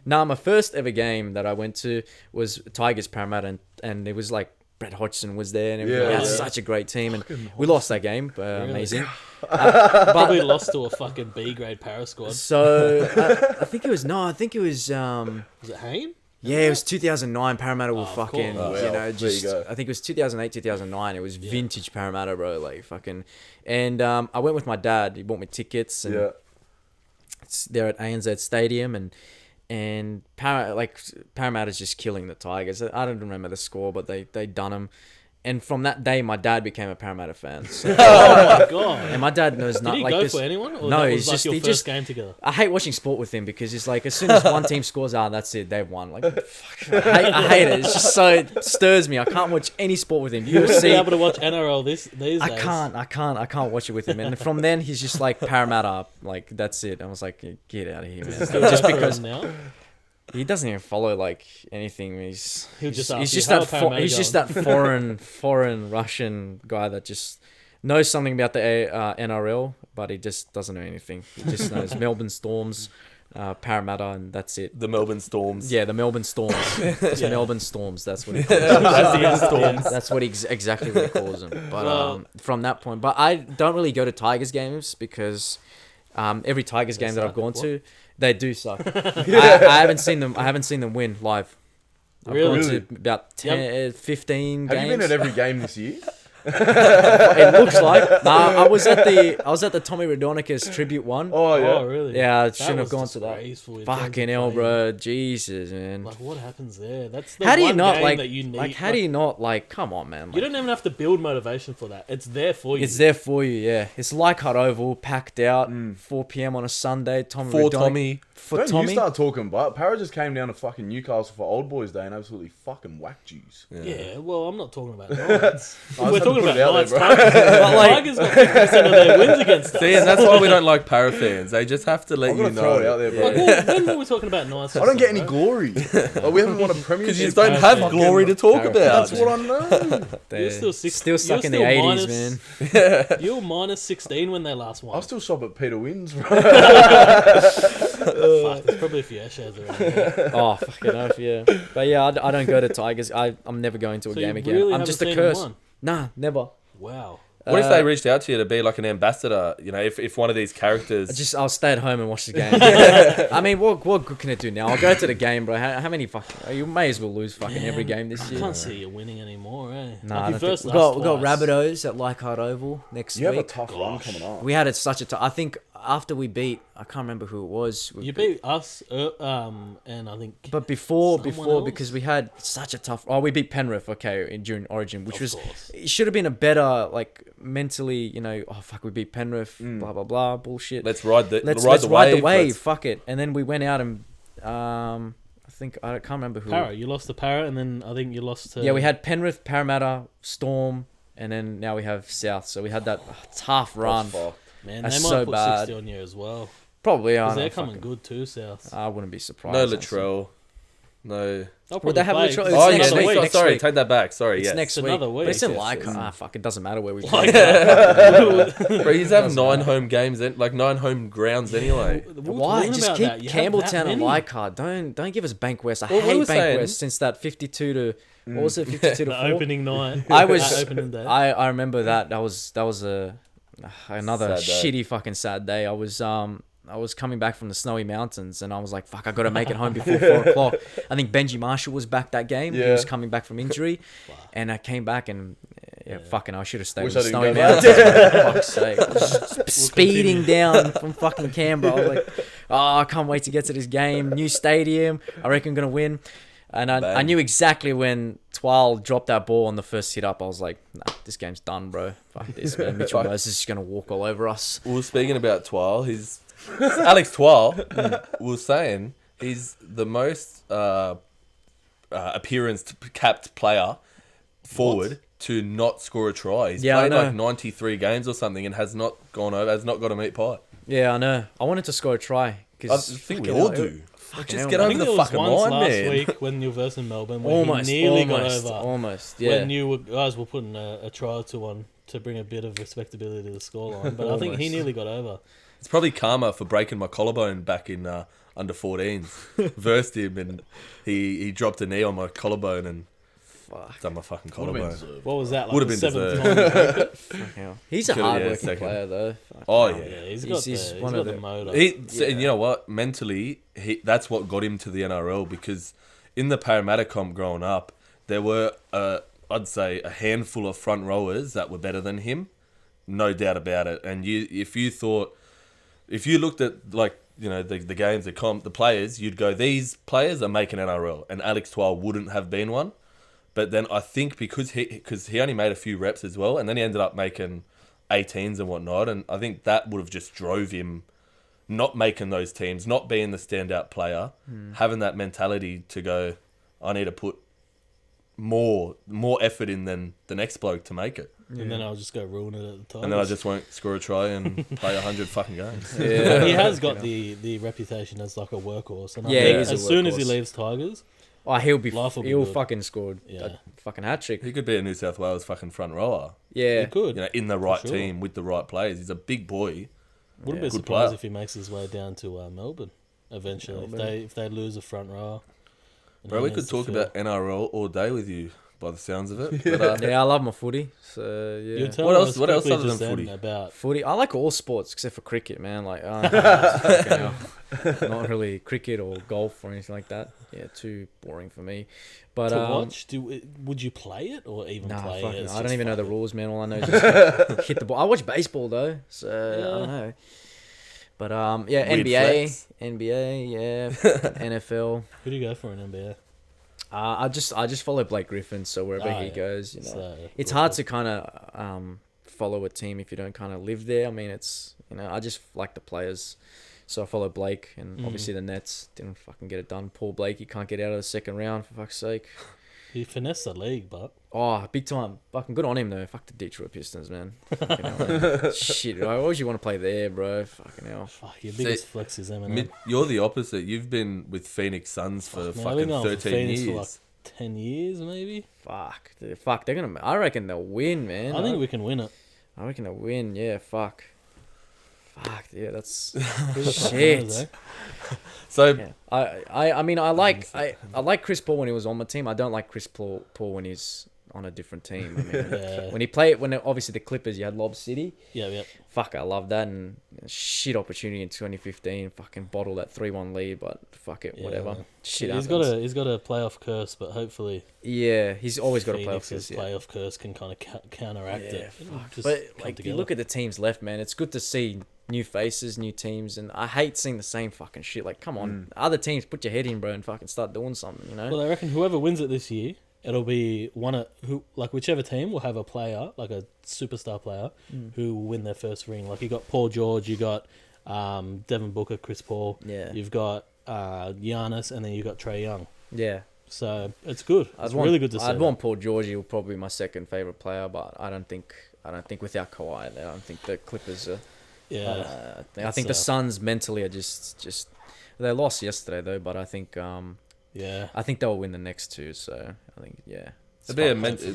my first ever game that I went to was Tigers Parramatta, and it was like Brett Hodgson was there, and everything. Yeah, We had yeah. such a great team, and we lost that game. Amazing. Probably lost to a fucking B grade para squad. So I think it was Was it Hayne? yeah, it was 2009. Parramatta were of fucking, course. you Wow, know, there just you go. I think it was 2008, 2009. It was vintage Parramatta, bro. Like fucking, and I went with my dad. He bought me tickets, and Yeah. they're at ANZ Stadium, and and Parramatta's just killing the Tigers. I don't remember the score, but they done them. And from that day, my dad became a Parramatta fan. So, Oh my god! and my dad knows Did not he like go this. for anyone? Or No, that he's was like just- your he first just- game together. I hate watching sport with him because it's like as soon as one team scores, that's it, they've won. Like, fuck, I hate it. It's just so it stirs me. I can't watch any sport with him. You would be UFC, able to watch NRL these days. I can't watch it with him. And from then, he's just like Parramatta. Like that's it. I was like, get out of here, man. Still Just go for because him now. he doesn't even follow like anything. He'll just ask he's you, just "How that are Parramatta he's just going?" that foreign Russian guy that just knows something about the NRL, but he just doesn't know anything. He just knows Melbourne Storms, Parramatta, and that's it. The Melbourne Storms. Yeah, the Melbourne Storms. It's Yeah. Melbourne Storms. That's what he calls them. That's what exactly what he calls them. But Well- from that point, but I don't really go to Tigers games because every Tigers They game that I've suck. gone to, they do suck. I haven't seen them win live. I've Really? gone to about 10, 15 Have games. you been at every game this year? It looks like. Nah, I was at the Tommy Radonicus tribute one. Oh yeah. Oh really? Yeah, I That shouldn't have was gone to that. disgraceful in terms Fucking of hell, playing. bro. Jesus, man. Like what happens there? That's the How do you one not game like? that you need. Like, how do you not like? Come on, man. You Like, don't even have to build motivation for that. It's there for you. it's there for you, yeah. It's Leichhardt Oval, packed out, 4 p.m. on a Sunday. Tommy For Radonic- Tommy. For Don't Tommy. you start talking, but Para just came down to fucking Newcastle for Old Boys Day and absolutely fucking whacked yous. Yeah, well, I'm not talking about Knights. I We're just had to talking put about it out Knights. there, bro. But like, Tigers got 50% of their wins against us. See, and that's why we don't like para fans. They just have to let I'm you gonna throw it out know. there, bro. Like, well, when were we talking about Knights? I don't get any bro? glory. Like, we haven't won a premiership. Because you don't have Fucking- glory to talk Para- about. That's what I know. You're still six- still stuck you're in the still 80s, minus- man. You were minus 16 when they last won. I'll still shop at Peter Wins, bro. Fuck, there's probably a few Ashers around here. Oh, fucking oath, yeah. But yeah, I don't go to Tigers. I'm never going to a So game you again. really I'm haven't just a seen curse. one? Nah, never. Wow. What if they reached out to you to be like an ambassador? You know, if one of these characters. I'll stay at home and watch the game. I mean, what good can it do now? I'll go to the game, bro. How many fucking? You may as well lose fucking every game this I year. can't see you winning anymore, eh? Nah, I you don't versed think, us we got twice. Rabbitohs at Leichhardt Oval next You have a week. tough run coming up. We had such a tough. I think after we beat, I can't remember who it was. You beat us, and I think. But before, Someone else? because we had such a tough. Oh, we beat Penrith, okay, during Origin, which Of was course. it should have been a better like mentally, you know. Oh fuck, we beat Penrith, blah blah blah, bullshit. Let's ride the let's ride the ride the wave. wave. Let's- Fuck it, and then we went out and I think I can't remember who. Para. You lost to Para, and then I think you lost to. Yeah, we had Penrith, Parramatta, Storm, and then now we have South. So we had that tough run. Fuck. Man, That's they might so put bad. 60 on you as well. Probably, Because I they're coming good too, South. I wouldn't be surprised. No honestly. Latrell. No. They'll Well, they probably have play, Latrell- 'cause It's Oh, it's next yeah. another week, week. next Sorry, week. take that back. Sorry, It's yes. next It's week. another But it's in week. Leichhardt. Fuck, it doesn't matter where we Like, play. Bro, he's having 9 home games, like 9 home grounds anyway. we were Why? talking Just about keep that. You have that Campbelltown and many. Leichhardt. Don't give us Bankwest. I Well, we hate were saying- Bankwest since that 52 to what was it? 52 to The 4. opening night. I was opening day. I remember that. That was another Sad day. shitty fucking sad day. I was coming back from the snowy mountains and I was like, fuck, I got to make it home before 4 o'clock. I think Benji Marshall was back that game. He Yeah. was coming back from injury. And I came back and fucking, I should have stayed Wish in the I snowy didn't go mountains. For fuck's sake. Just speeding down from fucking Canberra. I was like, oh, I can't wait to get to this game. New stadium. I reckon I'm going to win. And I Bang. knew exactly when Twal dropped that ball on the first hit up. I was like, nah, this game's done, bro. Fuck this, man. Mitchell Moses is just going to walk all over us. Well, speaking about Twal, he's Alex Twal was saying he's the most appearance capped player forward to not score a try. He's Yeah, I played know. like 93 games or something and has not gone over, has not got a meat pie. Yeah, I know. I wanted to score a try. I think we all do. Just hell, get man. I over think the there was fucking once line, last man. week when you were versus Melbourne when Almost, he nearly almost, got over. almost, yeah. When you guys were putting a try or two on to bring a bit of respectability to the scoreline. But I think he Almost. nearly got over. It's probably karma for breaking my collarbone back in under 14s. Versed him and he dropped a knee on my collarbone and Fuck. done my fucking Would've been collarbone. deserved. What was that? Like Would've the been seventh deserved. time you broke it? Hell. He's a Could've, yeah, hard-working second. player, though. Fuck. Oh, Yeah, yeah. he's He's- got he's the, one he's of got the the- motor. And you know what? Mentally, that's what got him to the NRL because in the Parramatta comp growing up, there were, I'd say, a handful of front rowers that were better than him. No doubt about it. And if you looked at like the games, the players, you'd go, these players are making NRL, and Alex Twal wouldn't have been one. But then I think because he only made a few reps as well, and then he ended up making 18s and whatnot, and I think that would have just drove him not making those teams, not being the standout player, having that mentality to go, I need to put more effort in than the next bloke to make it. And then I'll just go ruin it at the time. And then I just won't score a try and play 100 fucking games. Yeah. He has got the reputation as like a workhorse. And I Yeah, think he is a as soon as he workhorse. leaves Tigers, Oh, he'll be. Life will be He'll good. fucking scored Yeah. a fucking hat trick. He could be a New South Wales fucking front rower. Yeah. he could. In the right sure. team with the right players. He's a big boy. Wouldn't Yeah. be Good surprised player. if he makes his way down to Melbourne eventually. Melbourne. If they lose a front row. and Bro, he we needs could to talk fill. about NRL all day with you, by the sounds of it. But, Yeah, I love my footy. So You yeah. were telling What else- us what else quickly other than just then footy? About Footy. I like all sports except for cricket, man. Like, fucking hell. Not really cricket or golf or anything like that. Yeah, too boring for me. But to watch. Would you play it or even Nah, play fuck it? it. It's I don't just even know the fun. rules, man. All I know is just hit the ball. I watch baseball though, so I Yeah. don't know. But yeah, Weird NBA, flex. yeah, NFL. Who do you go for in NBA? I just follow Blake Griffin, so wherever Oh, he yeah. goes, you know, So, it's cool, hard cool. to kind of follow a team if you don't kind of live there. I mean, it's I just like the players, so I follow Blake, and obviously the Nets didn't fucking get it done. Poor Blake, he can't get out of the second round for fuck's sake. He finessed the league, but Oh, big time. Fucking good on him, though. Fuck the Detroit Pistons, man. Fucking hell, man. Shit, why would you want to play there, bro? Fucking hell. fuck, your biggest flex is Eminem. you're the opposite. You've been with Phoenix Suns for Man, I've been fucking going for 13 Phoenix years. for like 10 years, maybe. Fuck. Fuck, they're going to... I reckon they'll win, man. I think we can win it. I reckon they'll win, yeah, fuck. Fuck, yeah, that's... Who the fuck knows, eh? Shit. So, Yeah. I mean, I like Chris Paul when he was on my team. I don't like Chris Paul when he's on a different team. I mean, Yeah. when he played... Obviously, the Clippers, you had Lob City. Yeah. Fuck, I love that. And shit opportunity in 2015. Fucking bottle that 3-1 lead, but fuck it, Yeah. whatever. Shit He's happens. got a playoff curse, but hopefully Yeah, he's always got a playoff Phoenix's curse. Yeah. playoff curse can kind of counteract Yeah, it. It'll fuck. just But come like, you together. look at the teams left, man. It's good to see new faces, new teams, and I hate seeing the same fucking shit. Like, come on, other teams, put your head in, bro, and fucking start doing something. You know? Well, I reckon whoever wins it this year, it'll be whichever team will have a player, like a superstar player, who will win their first ring. Like you got Paul George, you got Devin Booker, Chris Paul, Yeah. you've got Giannis, and then you got Trey Young. Yeah, So it's good. It's really good to see. I'd want Paul George. He will probably be my second favorite player, but I don't think without Kawhi, I don't think the Clippers are. Yeah, I think the Suns mentally are just. They lost yesterday though, but I think yeah. they'll win the next two. So I think yeah. It's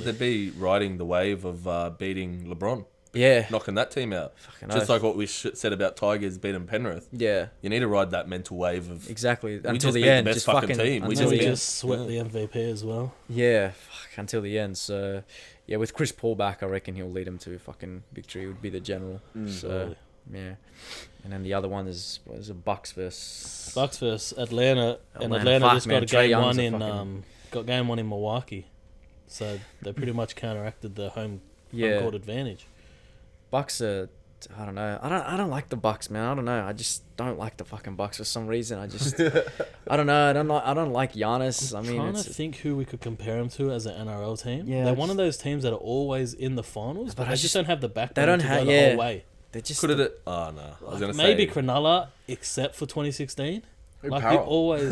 they'd be riding the wave of beating LeBron, yeah. knocking that team out. Fucking Just oath. like what we said about Tigers beating Penrith. Yeah. You need to ride that mental wave of Exactly. Until just the beat the end, best just fucking fucking team. We And until then we the end. just swept the MVP as well. Yeah, fuck, until the end. So, yeah, with Chris Paul back, I reckon he'll lead him to fucking victory. He would be the general. So, Totally. yeah. And then the other one is a Bucks versus Bucks versus Atlanta, and Atlanta. Atlanta Fuck, just man, got Trae game Young's one a in fucking- got game one in Milwaukee, so they pretty much counteracted the home court advantage. Bucks are. I don't know. I don't like the Bucks, man. I don't know. I just don't like the fucking Bucks for some reason. I just I don't know. I don't like Giannis. I mean, Trying it's to think who we could compare them to as an NRL team. Yeah, They're I one of those teams that are always in the finals, but I they just just- don't have the backbone don't to have- go the yeah. whole way. they're just could have. Oh no, I was gonna Maybe say Cronulla, except for 2016. Like you Parrell. always,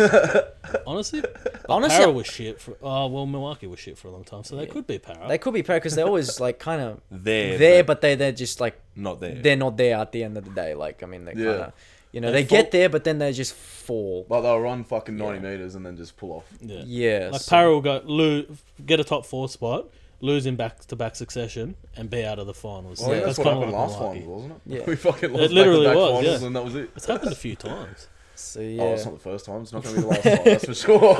honestly, Honestly, Parrell was shit for. Oh well, Milwaukee was shit for a long time, so they could be Parrell. they could be proud because they're always like kind of there, but they're just like not there. they're not there at the end of the day. Like I mean, they Yeah. kind of They they fall- get there, but then they just fall. Like they'll run fucking 90 meters and then just pull off. yeah. Yeah, Like so- Parrell will get a top 4 spot, lose in back-to-back succession, and be out of the finals. Well, I think that's what kinda happened like last Milwaukee. finals, wasn't it? Yeah. We fucking lost literally back-to-back was, finals yeah. and that was it. It's happened a few times. So yeah, Oh, it's not the first time. It's not going to be the last time, that's for sure.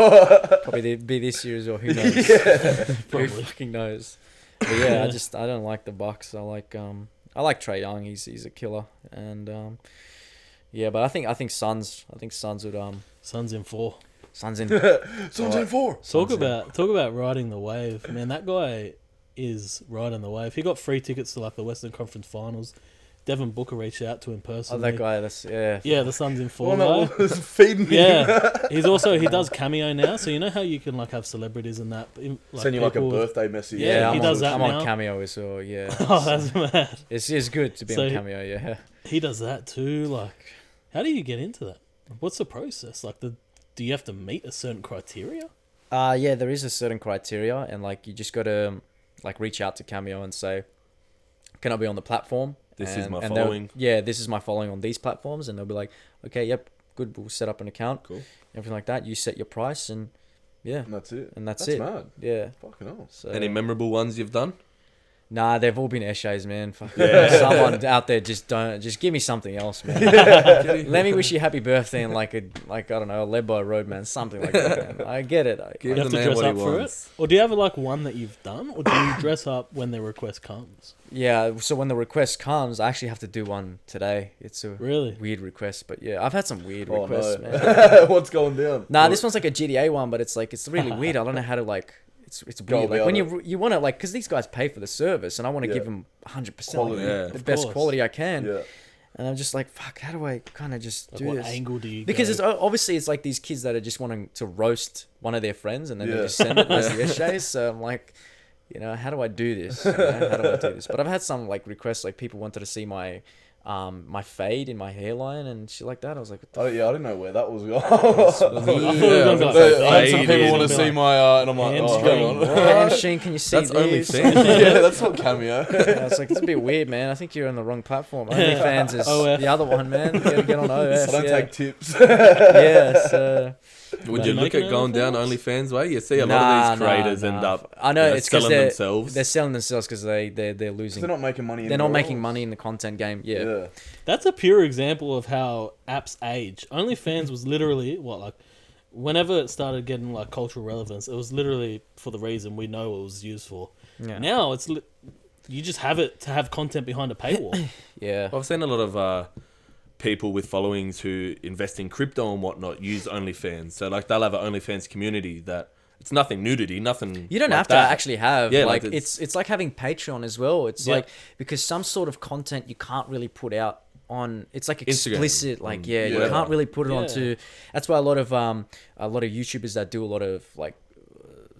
probably be this year as well. Who knows? Who Probably. fucking knows? But yeah, I don't like the Bucks. I like Trae Young. He's a killer, and yeah, but I think Suns. I think Suns would Suns in 4. Suns in. Someone's in 4. Talk about riding the wave, man. That guy is riding the wave. He got free tickets to like the Western Conference Finals. Devin Booker reached out to him Oh, personally. that guy. That's yeah. Yeah, the son's in Fall Well, Guy. no, was feeding me. Yeah, he does Cameo now. So you know how you can like have celebrities and that. Send you like a people- birthday message. Yeah, he I'm does on, that I'm now. on Cameo as well. Yeah. Oh, that's mad. It's good to be So on he- Cameo. Yeah. He does that too. Like, how do you get into that? What's the process? Like, do you have to meet a certain criteria? Yeah, there is a certain criteria, and like you just got to like reach out to Cameo and say, "Can I be on the platform?" This is my they'll- following. Yeah, this is my following on these platforms, and they'll be like, "Okay, yep, good. We'll set up an account, Cool. everything like that. You set your price, and yeah, And that's it. and that's That's it. mad. Yeah. Fucking hell. So Any memorable ones you've done? nah, they've all been Eshays, man. Fuck. Yeah. Someone out there just give me something else, man. Let me wish you happy birthday in like I don't know, led by a roadman, something like that. Man. I get it. Give You have the to man dress what he up for it, wants. or do you have like one that you've done, or do you dress up when the request comes? Yeah, so when the request comes, I actually have to do one today. It's a Really? weird request, but yeah, I've had some weird Oh, requests, no. man. What's going down? Nah, this one's like a GTA one, but it's like it's really weird. I don't know how to like. It's Go weird. Like about when it. you want to like, because these guys pay for the service, and I want to Yeah. give them 100%, Quality. Yeah, the of best course. quality I can. Yeah. And I'm just like, fuck, how do I kind of just Like, do what this? angle do you? Because go? it's obviously it's like these kids that are just wanting to roast one of their friends, and then they Yeah. just send it as the SJs. So I'm like, how do I do this? How do I do this? But I've had some like requests, like people wanted to see my my fade in my hairline and shit like that. I was like, what the Oh yeah, I didn't know where that was going. I thought it was gonna be like I had some fade people in want and to be see like, my, and I'm like, oh, hang hamstring. on. hamstring, can you see That's this? OnlyFans. Yeah, that's not Cameo. I was like, it's a bit weird, man. I think you're on the wrong platform. OnlyFans is OF. the other one, man. You gotta get on OF. I don't yeah. take tips. Yeah, so Would They you look making at going down OnlyFans? OnlyFans way? You see a lot of these creators end up I know you know, it's because selling they're themselves. They're selling themselves because they're losing. They're not making money. They're not anywhere making else. money in the content game. Yeah. That's a pure example of how apps age. OnlyFans was literally whenever it started getting like cultural relevance, it was literally for the reason we know it was used for. Yeah. Now it's you just have it to have content behind a paywall. Yeah. I've seen a lot of people with followings who invest in crypto and whatnot use OnlyFans. So like they'll have an OnlyFans community that it's nothing nudity, nothing. You don't like have to that. actually have Yeah, like like it's like having Patreon as well. It's Yeah. like because some sort of content you can't really put out on. It's like Instagram. explicit. Like you whatever. can't really put it Yeah. onto. That's why a lot of YouTubers that do a lot of like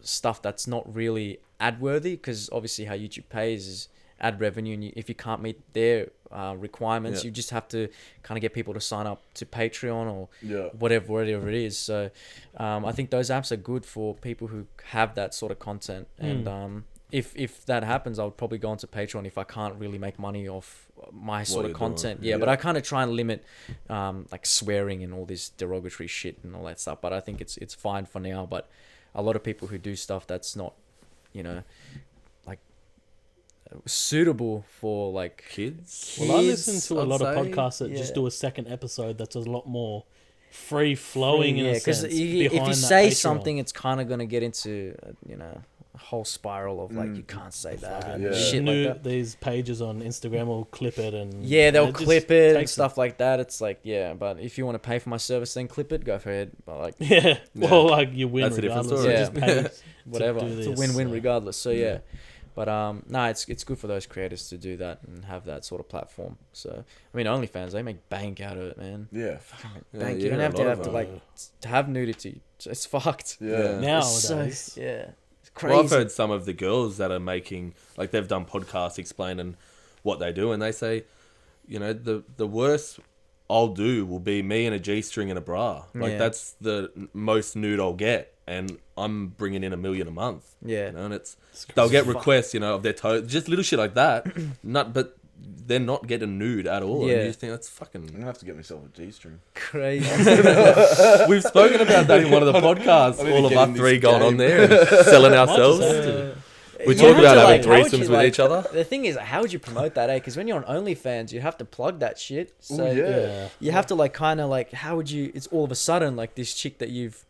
stuff that's not really ad worthy, because obviously how YouTube pays is ad revenue, and if you can't meet their requirements, Yeah. you just have to kind of get people to sign up to Patreon or Yeah. whatever it is. So I think those apps are good for people who have that sort of content. And if that happens, I would probably go onto Patreon if I can't really make money off my sort of you're doing. content. Yeah, but I kind of try and limit like swearing and all this derogatory shit and all that stuff. But I think it's fine for now. But a lot of people who do stuff that's not, like suitable for like Kids. Well, I listen to a I'd lot of say, podcasts that just yeah. do a second episode that's a lot more free flowing in a because sense. if behind you that say Patreon. something, it's kind of going to get into a whole spiral of like you can't say that and Yeah. shit New, like that. these pages on Instagram will clip it and Yeah, they'll it just clip it and takes stuff like that. It's like, yeah, but if you want to pay for my service, then clip it. Go for it. But like, Yeah, well, like you win That's a different regardless. story. You Yeah. just pay whatever, do it's a this, win-win so- regardless. So yeah, but no, it's good for those creators to do that and have that sort of platform. So I mean, OnlyFans, they make bank out of it, man. Yeah. Bank. yeah, You don't a have to lot have of to them. like to have nudity. It's fucked. Yeah. Nowadays, It's so, yeah, it's crazy. Well, I've heard some of the girls that are making, like they've done podcasts explaining what they do, and they say, the worst I'll do will be me in a G-string and a bra. Like Yeah. that's the most nude I'll get, and I'm bringing in $1 million a month. Yeah. And they'll get Fuck. requests, of their toes, just little shit like that. But they're not getting nude at all. Yeah. And you just think that's I'm fucking. gonna have to get myself a G-string. Crazy. We've spoken about that in one of the podcasts. I need to All of get us in this three going on game. there and selling Might just ourselves. have to. We You talk have about to, having like, how would threesomes you, with like, each other. The thing is, how would you promote that, Because when you're on OnlyFans, you have to plug that shit. So Ooh, yeah. Yeah. you have to like kind of like, how would you? It's all of a sudden like this chick that you've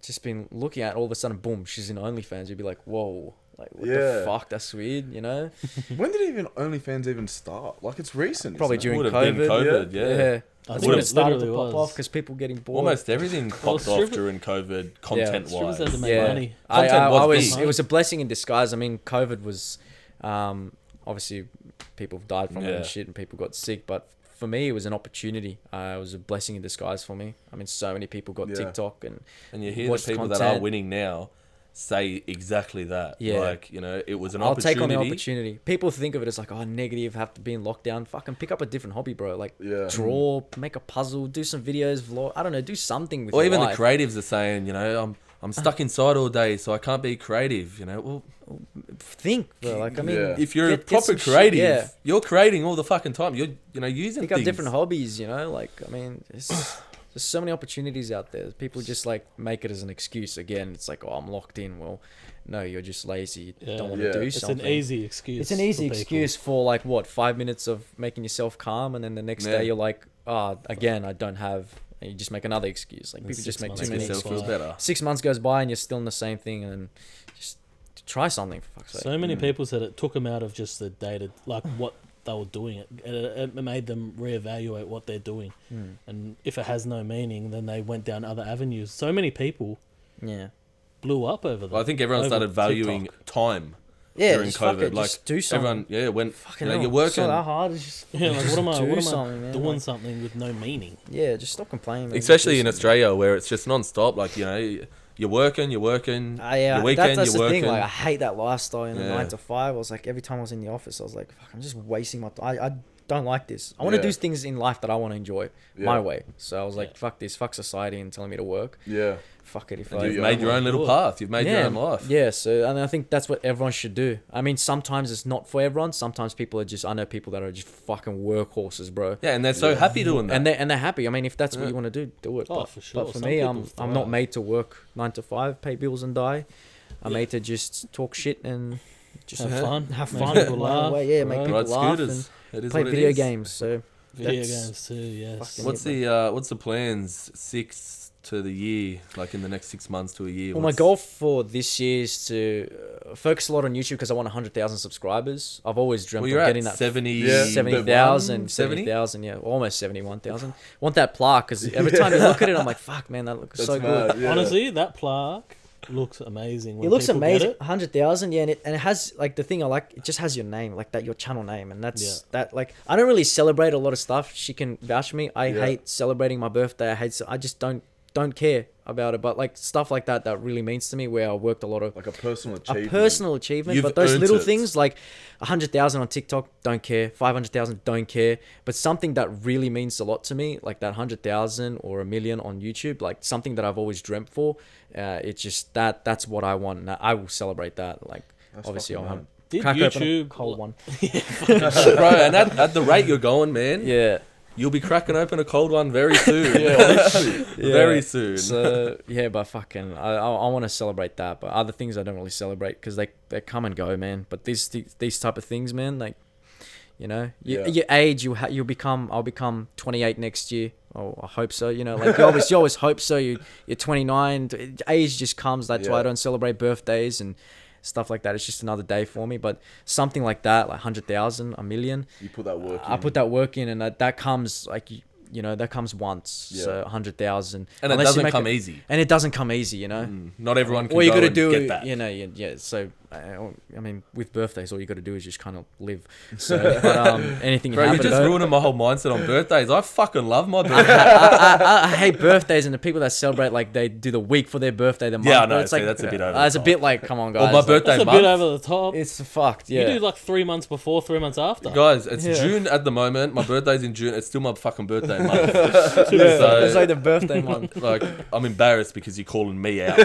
just been looking at. All of a sudden, boom, she's in OnlyFans. You'd be like, whoa, like what the Yeah. fuck? That's weird, When did even OnlyFans even start? Like it's recent. Probably isn't it? during Would have been COVID. COVID, yeah. I That's think when it it started to literally pop was. off because people getting bored. Almost everything popped off strippers- during COVID, Strippers content-wise. had to make money. I Content was was. big. It was a blessing in disguise. I mean, COVID was. I obviously people have died from it Yeah. and shit, and people got sick. But for me, it was an opportunity. It was a blessing in disguise for me. I mean, so many people got Yeah. TikTok and And you hear the watch the people that are content. winning now say exactly that. Yeah. Like, you know, it was an I'll opportunity. take on the opportunity. People think of it as like, oh, negative, have to be in lockdown. Fucking pick up a different hobby, bro. Like, Yeah. draw, make a puzzle, do some videos, vlog. I don't know, do something with Or your even life. the creatives are saying, you know, I'm stuck inside all day, so I can't be creative. You know, well, Think, bro. Like, I mean, Yeah. if you're a get proper some shit, creative, yeah. you're creating all the fucking time. You're, you know, using pick up things. different hobbies, you know? Like, I mean, there's so many opportunities out there. People just, like, make it as an excuse. Again, it's like, oh, I'm locked in. Well, no, you're just lazy. You don't want to Yeah. do It's something. an easy excuse. It's an easy for people. excuse for, like, what, 5 minutes of making yourself calm, and then the next Yeah. day you're like, oh, again, I don't have... And you just make another excuse. Like, And people just 6 make months too Make many yourself feel excuses. better. 6 months goes by and you're still in the same thing, and then just try something, for fuck's sake. So many people said it took them out of just the data, like what they were doing. It made them reevaluate what they're doing. And if it has no meaning, then they went down other avenues. So many people Yeah. blew up over that. Well, I think everyone over started valuing TikTok. time Yeah, during just fuck COVID. it, Like, just do something. everyone, yeah, when Fucking you know, hell, you're it's not working, that hard. It's just, Yeah, like just what do am I something, man. doing Like, something with no meaning? yeah, just stop complaining. Man. especially Just in do something. Australia where it's just non-stop. Like, you know, you're working, Yeah, your weekend, that's you're the working. thing. Like, I hate that lifestyle in the Yeah. 9 to 5. I was like, every time I was in the office, I was like, fuck, I'm just wasting my time. I don't like this. I want to Yeah. do things in life that I want to enjoy Yeah. my way. So I was like, Yeah. fuck this, fuck society and telling me to work. Yeah. Fuck it if And I you've your made own your own little Cool. path. You've made your own life. Yeah, so and I think that's what everyone should do. I mean, sometimes it's not for everyone. Sometimes people are just, I know people that are just fucking workhorses, bro. Yeah, and they're so happy doing that. And they're happy. I mean, if that's what Yeah. you want to do, do it. Oh, but, for sure. But for Some me, people I'm not thrive. made to work 9 to 5, pay bills and die. I'm Yeah. made to just talk shit and just Have Yeah. fun. have Make fun, people my laugh. way, yeah, make right? people Ride laugh scooters. It and is play what it video is. games. So Video That's games too, yes. fucking- What's the plans 6 to the year, like in the next 6 months to a year? well, my goal for this year is to focus a lot on YouTube because I want 100,000 subscribers. I've always dreamt Well, of you're getting at that 70, Yeah. 70,000, 70? 70,000, yeah, almost 71,000. Want that plaque because every time you look at it, I'm like, fuck, man, that looks That's so mad. good. Yeah. Honestly, that plaque looks amazing. When It looks people get amazing, it. 100,000, yeah, and it has like the thing I like. It just has your name, like that, your channel name, and that's Yeah. that. Like I don't really celebrate a lot of stuff. She can vouch for me. I Yeah. hate celebrating my birthday. I just don't care about it. But like stuff like that really means to me. Where I worked a lot of Like a personal a achievement. personal achievement, You've but those earned little it. things like 100,000 on TikTok, don't care. 500,000, don't care. But something that really means a lot to me, like that 100,000 or 1,000,000 on YouTube, like something that I've always dreamt for. It's just that's what I want. And I will celebrate that. Like That's obviously, I'll fucking have Did crack open a YouTube cold one. Bro, and at the rate you're going, man, Yeah. you'll be cracking open a cold one very soon. Yeah. Very soon. So yeah, but fucking, I want to celebrate that. But other things I don't really celebrate because they come and go, man. But these type of things, man, like you know, Yeah. your age, you'll become. I'll become 28 next year. Oh, I hope so. You know, like you always hope so. You're 29. Age just comes. That's why I Yeah. don't celebrate birthdays and stuff like that. It's just another day for me. But something like that, like 100,000, 1,000,000. You put that work in. I put that work in, and that comes like you know that comes once. Yeah. So 100,000, and it Unless you doesn't make come easy. and it doesn't come easy, you know. Not everyone can All you go got to and do, get that. you know, yeah. So I mean, with birthdays, all you got to do is just kind of live. So, but anything Bro, can you're happen. just though. ruining my whole mindset on birthdays. I fucking love my birthday. I hate birthdays and the people that celebrate like they do the week for their birthday, the month. Yeah, I but know, it's see, like that's a bit over It's the a top. bit like, come on, guys. Or my like, birthday That's a month. bit over the top. it's fucked. Yeah. You do like 3 months before, 3 months after. Guys, it's Yeah. June at the moment. My birthday's in June. It's still my fucking birthday month. Yeah, So- it's like the birthday month. Like, I'm embarrassed because you're calling me out.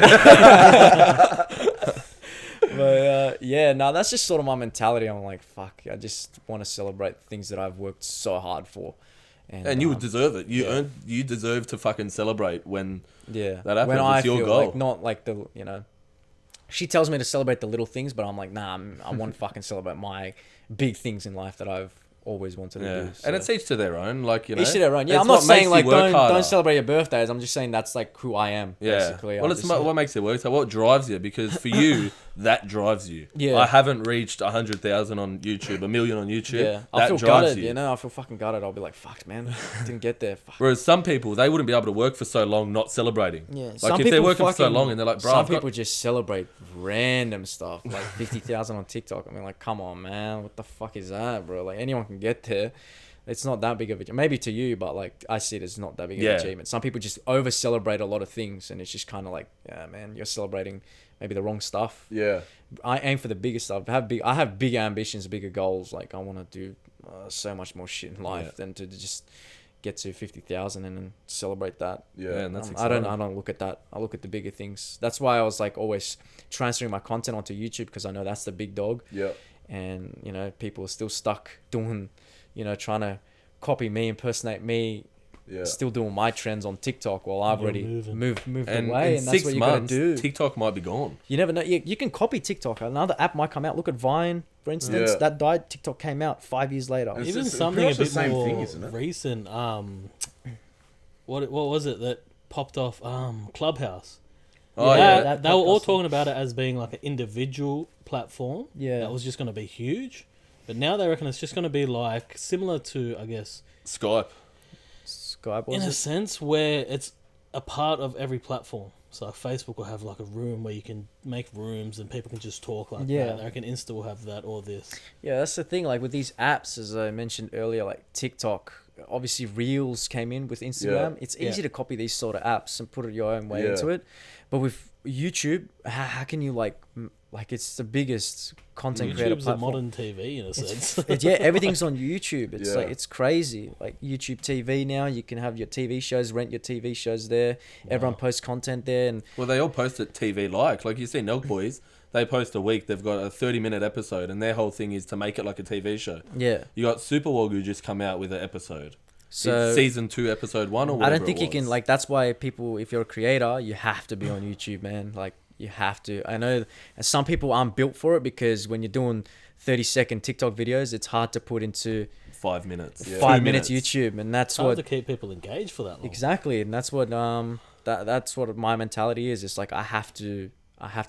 But yeah, no, that's just sort of my mentality. I'm like, fuck, I just want to celebrate things that I've worked so hard for. And you deserve it. You deserve to fucking celebrate when yeah, that happens. when I It's your feel goal. like not like the she tells me to celebrate the little things, but I'm like, nah, I want to fucking celebrate my big things in life that I've always wanted to Yeah, do. So. and it's each to their own. Like, you know, Each to their own. Yeah, it's I'm not what makes saying you like work harder. don't celebrate your birthdays. I'm just saying that's like who I am. Yeah. Basically. Well, it's what makes it work. So what drives you? Because for you, that drives you. Yeah. I haven't reached 100,000 on YouTube, 1 million on YouTube. Yeah, I That feel drives gutted. you. You know, I feel fucking gutted. I'll be like, fuck, man, didn't get there. Fuck. Whereas some people, they wouldn't be able to work for so long not celebrating. Yeah, Like some if they're people working for so fucking- long and they're like, bro, some I've got- people just celebrate random stuff, like 50,000 on TikTok. I mean, like, come on, man, what the fuck is that, bro? Like, anyone can get there. It's not that big of a maybe to you, but like I see it as not that big of an achievement. Some people just over celebrate a lot of things, and it's just kind of like, yeah, man, you're celebrating maybe the wrong stuff. Yeah. I aim for the bigger stuff. I have big ambitions, bigger goals. Like I want to do so much more shit in life than to just get to 50,000 and then celebrate that. Yeah. and that's I don't exciting. look at that. I look at the bigger things. That's why I was like always transferring my content onto YouTube, because I know that's the big dog. Yeah. And you know, people are still stuck doing, you know, trying to copy me, impersonate me, Yeah. still doing my trends on TikTok while I've You're already moving. moved and away. in And that's 6 what you gotta months, do. TikTok might be gone. You never know. You can copy TikTok. Another app might come out. Look at Vine, for instance. Yeah. That died. TikTok came out 5 years later. It's Even just- something pretty a much the bit same more thing, isn't it? recent. What was it that popped off? Clubhouse. Oh, Yeah, yeah. they were all Podcast. talking about it as being like an individual platform. Yeah. that was just going to be huge. But now they reckon it's just going to be like similar to, I guess, Skype. Skype in was a it? sense where it's a part of every platform. So Facebook will have like a room where you can make rooms and people can just talk like Yeah. that. I reckon Insta will have that or this. Yeah, that's the thing. Like with these apps, as I mentioned earlier, like TikTok, obviously Reels came in with Instagram. Yeah. It's easy to copy these sort of apps and put it your own way Yeah. into it. But with YouTube, how can you like it's the biggest content creator YouTube's a platform. modern TV in a sense. Yeah, everything's on YouTube. It's Yeah. like it's crazy. Like YouTube TV now, you can have your TV shows, rent your TV shows there. Everyone posts content there, and Well, they all post it TV like you see Nelk Boys. They post a week. They've got a 30-minute episode, and their whole thing is to make it like a TV show. yeah. You got Super Wagyu just come out with an episode. So It's season 2, episode 1, or I whatever don't think it you can was. like. That's why people, if you're a creator, you have to be on YouTube, man. Like you have to. I know, and some people aren't built for it, because when you're doing 30-second TikTok videos, it's hard to put into 5 minutes. Yeah. 5 2 minutes YouTube, and that's It's hard what to keep people engaged for that long. exactly, and that's what that's what my mentality is. It's like I have to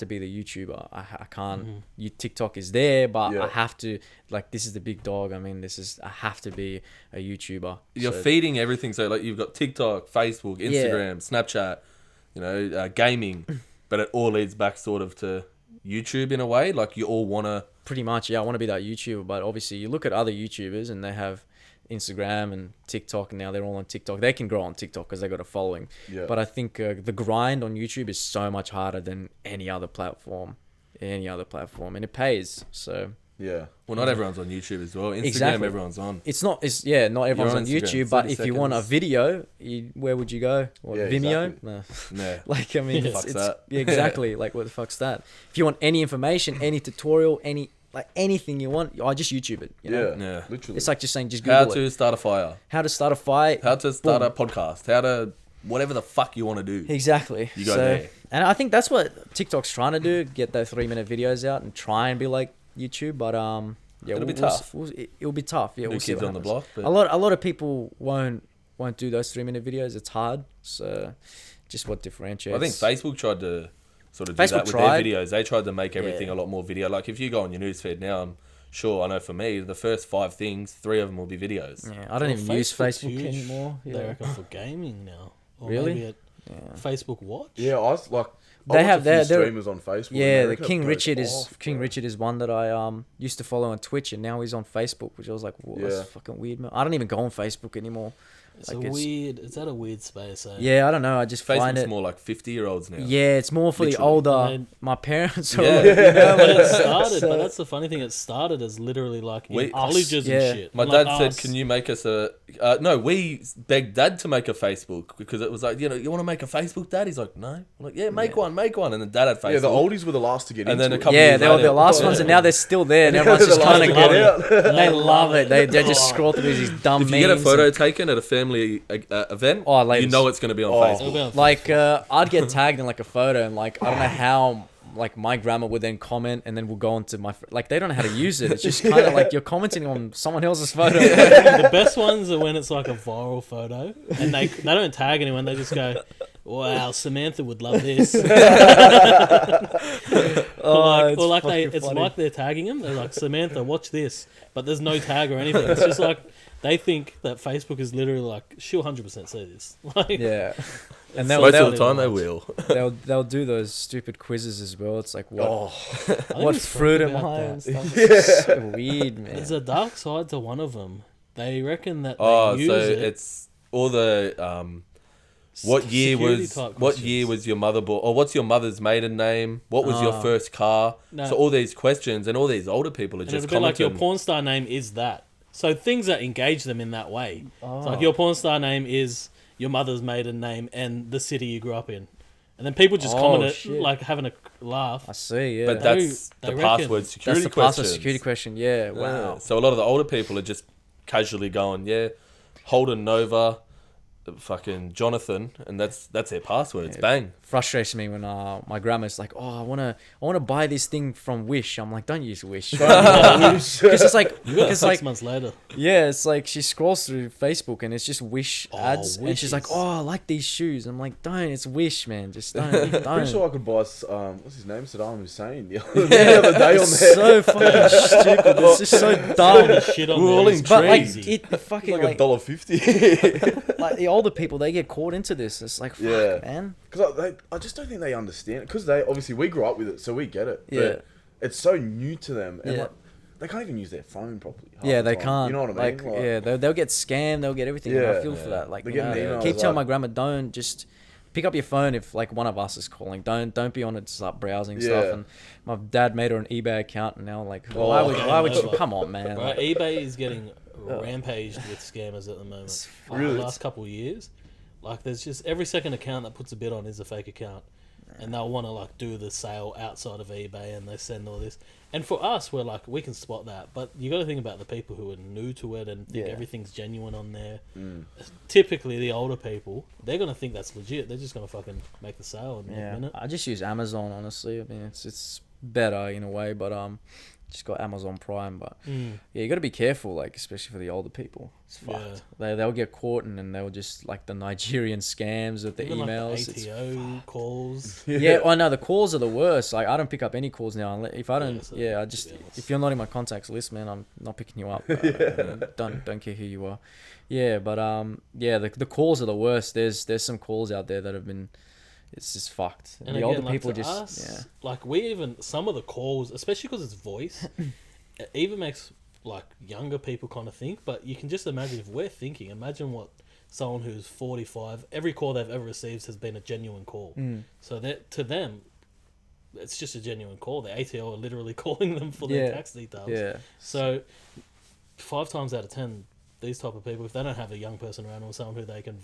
be the YouTuber. I can't. You TikTok is there, but Yeah. I have to. Like this is the big dog. I mean, I have to be a YouTuber. You're So- feeding everything. So like you've got TikTok, Facebook, Instagram, Snapchat, gaming, but it all leads back sort of to YouTube in a way. Like you all want to. Pretty much, yeah. I want to be that YouTuber, but obviously, you look at other YouTubers and they have Instagram and TikTok, and now they're all on TikTok. They can grow on TikTok because they got a following. Yeah. But I think the grind on YouTube is so much harder than any other platform, and it pays. So Yeah. Well, not everyone's on YouTube as well. Instagram, Exactly. everyone's on. it's not not everyone's on on Instagram, YouTube. But 30 if you want a seconds. video, where would you go? What, Yeah, Vimeo? exactly. No. Yeah. Like I mean, Fuck's it's that. yeah, exactly. Like what the fuck's that? If you want any information, any tutorial, anything you want, I just YouTube it. You know? Yeah. Yeah. Literally. It's like just saying, just How Google it. to start a fire. How to start a fight. How to start Boom. a podcast. How to whatever the fuck you want to do. Exactly. You go there. And I think that's what TikTok's trying to do: get those 3-minute videos out and try and be like YouTube. But yeah, It'll be tough. It'll be tough. Yeah, New we'll see kids what on the happens. block. But A lot of people won't do those 3-minute videos. It's hard. So just what differentiates. I think Facebook tried to sort of do Facebook that with tried. their videos. They tried to make everything Yeah. a lot more video. Like if you go on your newsfeed now, I'm sure, I know for me, the first 5 things, 3 of them will be videos. Yeah, I don't even use Facebook's Facebook huge, anymore. They Yeah. reckon for gaming now. Or Really? maybe Facebook Watch. Yeah, I was like. They I watch have a few their- streamers on Facebook. and Yeah, they the reckon it King goes Richard off, is one that I used to follow on Twitch, and now he's on Facebook, which I was like, whoa, Yeah. that's fucking weird, man. I don't even go on Facebook anymore. It's Like, a weird. It's at a weird space. Eh? Yeah, I don't know. I just find Facebook's it. more like 50-year-olds now. Yeah, it's more for the Literally. older. And- My parents are Yeah. like, you know, But it started. So- but that's the funny thing. It started as literally like in We- colleges yeah. and shit. My And dad like said, us. "Can you make us a?" No, we begged Dad to make a Facebook because it was like, you want to make a Facebook, Dad? He's like, "No." I'm like, "Yeah, make one." And then Dad had Facebook. Yeah, the oldies were the last to get And into then a it. couple yeah, years they were later- the last ones, and now they're still there, and everyone's They're just the kind of last to getting get it. out. They love it. They just scroll through these dumb If you get a memes photo and- taken at a family event, Oh, you latest. know it's going to be on Oh. Facebook. It'll be on like I'd get tagged in like a photo, and like I don't know how like my grandma would then comment, and then we'll go on to like they don't know how to use it. It's just kind of like you're commenting on someone else's photo. The best ones are when it's like a viral photo and they don't tag anyone. They just go, "Wow, Samantha would love this." Or like it's like they're tagging them. They're like, "Samantha, watch this," but there's no tag or anything. It's just like they think that Facebook is literally like, she'll 100% see this. Like, Yeah. And Most of the time they will. they'll do those stupid quizzes as well. It's like what I what think fruit it's am about I that. and stuff. It's so weird, man. There's a dark side to one of them. They reckon that they Oh, use so it. it's all the what year was your mother born, or what's your mother's maiden name? What was your first car? No. So all these questions, and all these older people are And just it'll be like your commenting. porn star name is that. So things that engage them in that way. Oh. It's like your porn star name is your mother's maiden name and the city you grew up in. And then people just comment it, shit. like having a laugh. I see, yeah. But that's They the reckon- password That's security the password questions. security question. Yeah, wow. Yeah. So a lot of the older people are just casually going, yeah, Holden Nova, fucking Jonathan, and that's their password. It's bang. Frustrates me when my grandma's like, "Oh, I wanna buy this thing from Wish." I'm like, "Don't use Wish." Because it's like, You got it because 6 like, months later. yeah, it's like she scrolls through Facebook and it's just Wish Oh, ads, and she's like, Wishes. "Oh, I like these shoes." I'm like, "Don't, it's Wish, man. Just don't." Pretty don't. sure I could buy, what's his name? Saddam Hussein. The other day on there. It's so fucking stupid. It's just so All dumb. the shit on We're there all is But like, crazy. it fucking Like like, $1.50. like the older people, they get caught into this. It's like, fuck, Yeah. man. Because I just don't think they understand it. Because they obviously we grew up with it, so we get it. But Yeah. it's so new to them, and Yeah. like, they can't even use their phone properly. half Yeah, the they time. can't. You know what I mean? Like, yeah, they'll get scammed. They'll get everything. And I Yeah. feel for that. Like, They you get know, emails keep telling like- my grandma, don't just pick up your phone if like one of us is calling. Don't be on it, start browsing stuff. Yeah. And my dad made her an eBay account, and now like, Oh, why would you? over. Come on, man. Right, Like, eBay is getting rampaged with scammers at the moment. It's Like, Really? the last couple of years, like there's just every second account that puts a bid on is a fake account, and they'll want to like do the sale outside of eBay, and they send all this. And for us, we're like, we can spot that, but you got to think about the people who are new to it and think Yeah. everything's genuine on there. Mm. Typically, the older people, they're gonna think that's legit. They're just gonna fucking make the sale in a yeah, minute. I just use Amazon honestly. I mean, it's better in a way, but just got Amazon Prime. But Mm. yeah, you got to be careful, like especially for the older people. It's Yeah. fucked. They'll get caught, and then they'll just like the Nigerian scams with the Even emails. like It's the ATO calls. Yeah, I know the calls are the worst. Like I don't pick up any calls now. If I don't, so, yeah, I to just be honest. if you're not in my contacts list, man, I'm not picking you up. Don't care who you are. Yeah, but yeah, the calls are the worst. There's some calls out there that have been, it's just fucked. And the again, older like people to just us, like we even some of the calls, especially because it's voice, it even makes like younger people kind of think. But you can just imagine if we're thinking. Imagine what someone who's 45, every call they've ever received has been a genuine call. So that to them, it's just a genuine call. The ATO are literally calling them for their Yeah. tax details. yeah. So 5 times out of 10, these type of people, if they don't have a young person around or someone who they can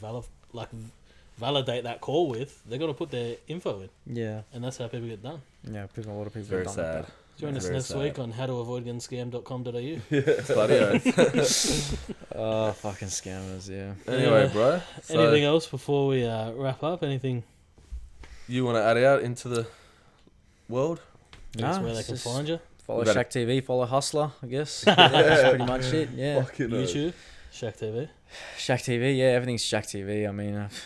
validate that call with, they're gonna put their info in, Yeah, and that's how people get done. yeah. A lot of people. Very have done sad. that. Join us Very next sad. week on howtoavoidgettingscammed.com.au. It's bloody oath. Oh, fucking scammers. Yeah. Anyway, Yeah. bro. So Anything else before we wrap up? Anything you want to add out into the world? else Nah, where they it's can just find you? Follow We better- Shaq TV. Follow Hustler. I guess. That's pretty much it. Yeah. Fucking hell. YouTube, Shaq TV. Shaq TV. Yeah, everything's Shaq TV. I mean, I've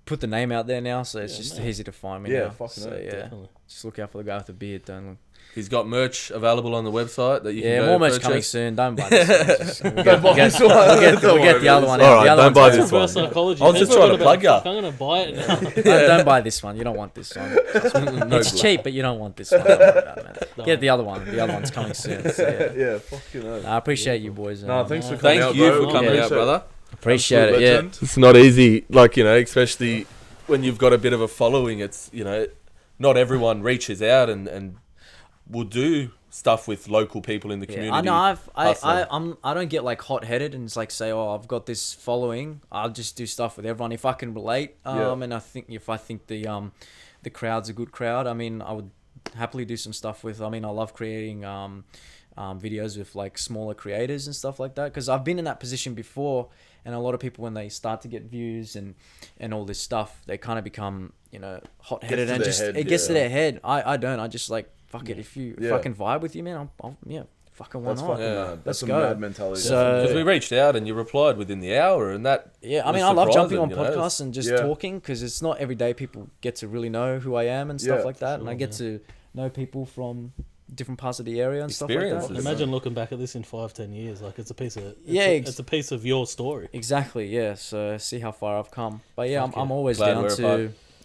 put the name out there now, so it's Yeah, just man. easy to find me. Yeah, now. fucking so, hell, yeah. Definitely. Just look out for the guy with the beard. Don't look. He's got merch available on the website that you Yeah, can go more merch purchase. coming soon. Don't buy this one. Just- we'll Don't get, buy we'll get, this one. we'll get, Don't we'll get worry the about other this one one. out. Alright, The other don't one's buy out. this one. Reverse psychology. I was just People trying to are plug gonna ya. be like, I'm gonna buy it now. Don't buy this one. You don't want this one. No It's blood. cheap, but you don't want this one. Don't worry about it, man. No. Get the other one. The other one's coming soon. So, yeah. Yeah, fucking hell. I appreciate you boys. No, thanks for coming Thank out, you bro. for coming Yeah. out, brother. Appreciate it. Absolute Yeah. legend. It's not easy, like, you know, especially when you've got a bit of a following. It's, you know, not everyone reaches out and will do stuff with local people in the community. I know. hustling. I don't get like hot headed and it's like say, oh, I've got this following. I'll just do stuff with everyone if I can relate. Yeah. And I think if I think the crowd's a good crowd, I mean, I would happily do some stuff with. I mean, I love creating videos with like smaller creators and stuff like that, because I've been in that position before, and a lot of people, when they start to get views and all this stuff, they kind of become, you know, hot-headed, and just it gets to their head. I don't. I just like, fuck it. If you fucking vibe with you, man, I'll fucking why That's not? fucking mad. That's Let's a go. mad mentality. So- Because we reached out and you replied within the hour, and that Yeah, I mean, was I love jumping on surprising, you know. podcasts and just Yeah. talking, because it's not every day people get to really know who I am and stuff Yeah, like that, and I get to know people from different parts of the area and stuff like that. Experiences. Imagine looking back at this in 5-10 years. Like, it's a piece of it's a piece of your story. Exactly, yeah. So see how far I've come. But yeah, I'm always Glad down we're to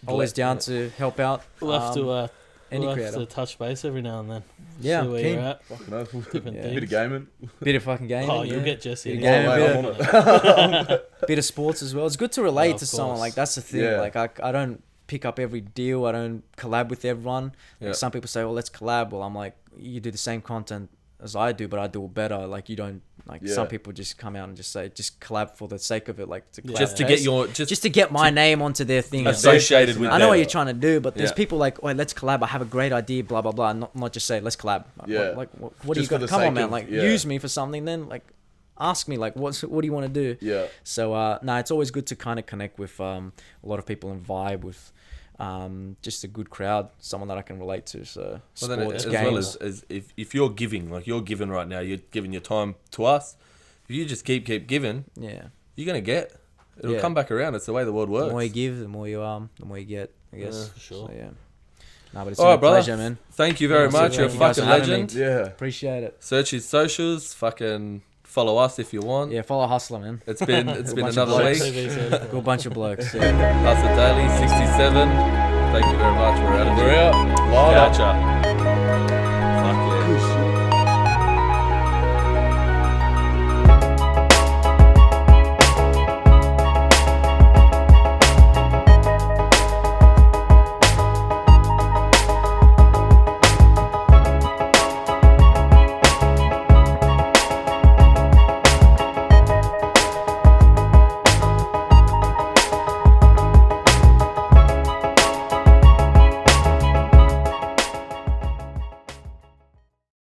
apart. to help out. We'll have to any we'll have creator. to touch base every now and then. Yeah, See where keen. you're at. Fucking hell. Different Yeah. Bit of things. gaming. Bit of fucking gaming. Oh, you'll yeah. get Jesse. Bit of in. gaming, Oh, bit mate, of- I'm bit of sports as well. It's good to relate of to someone. course. Like, that's the thing. Yeah. Like, I don't pick up every deal. I don't collab with everyone. Yeah. Like, some people say, well, let's collab. Well, I'm like, you do the same content as I do, but I do it better. Like, you don't, like, Yeah. some people just come out and just say, just collab for the sake of it. Like, to collab just to taste. get your just to get my name onto their thing. associated with I know them. what you're trying to do, but there's Yeah. people like, oh, let's collab. I have a great idea, blah blah blah. Not just say let's collab. Yeah. Like what do you Just for got? the Come on, sake man. of- Like yeah. use me for something. Then like ask me like what do you want to do? Yeah. So no, it's always good to kind of connect with a lot of people and vibe with just a good crowd, someone that I can relate to. So Well, then sports, as games. well as if you're giving, like you're giving right now, you're giving your time to us. If you just keep giving, yeah. you're gonna get. It'll Yeah. come back around. It's the way the world works. The more you give, the more you get. I guess. Yeah, for sure. So, yeah. No, but it's All been right, a brother. pleasure, man. Thank you very Yeah, much. so You're a thank you guys fucking for having me. legend. Yeah. Appreciate it. Search his socials. Fucking follow us if you want. Yeah, follow Hustler, man. It's been Bunch of another blokes. week. TV said- Good bunch of blokes. Yeah. Hustler Daily 67. Thank you very much. We're out of We're here. out. Later. Catch ya.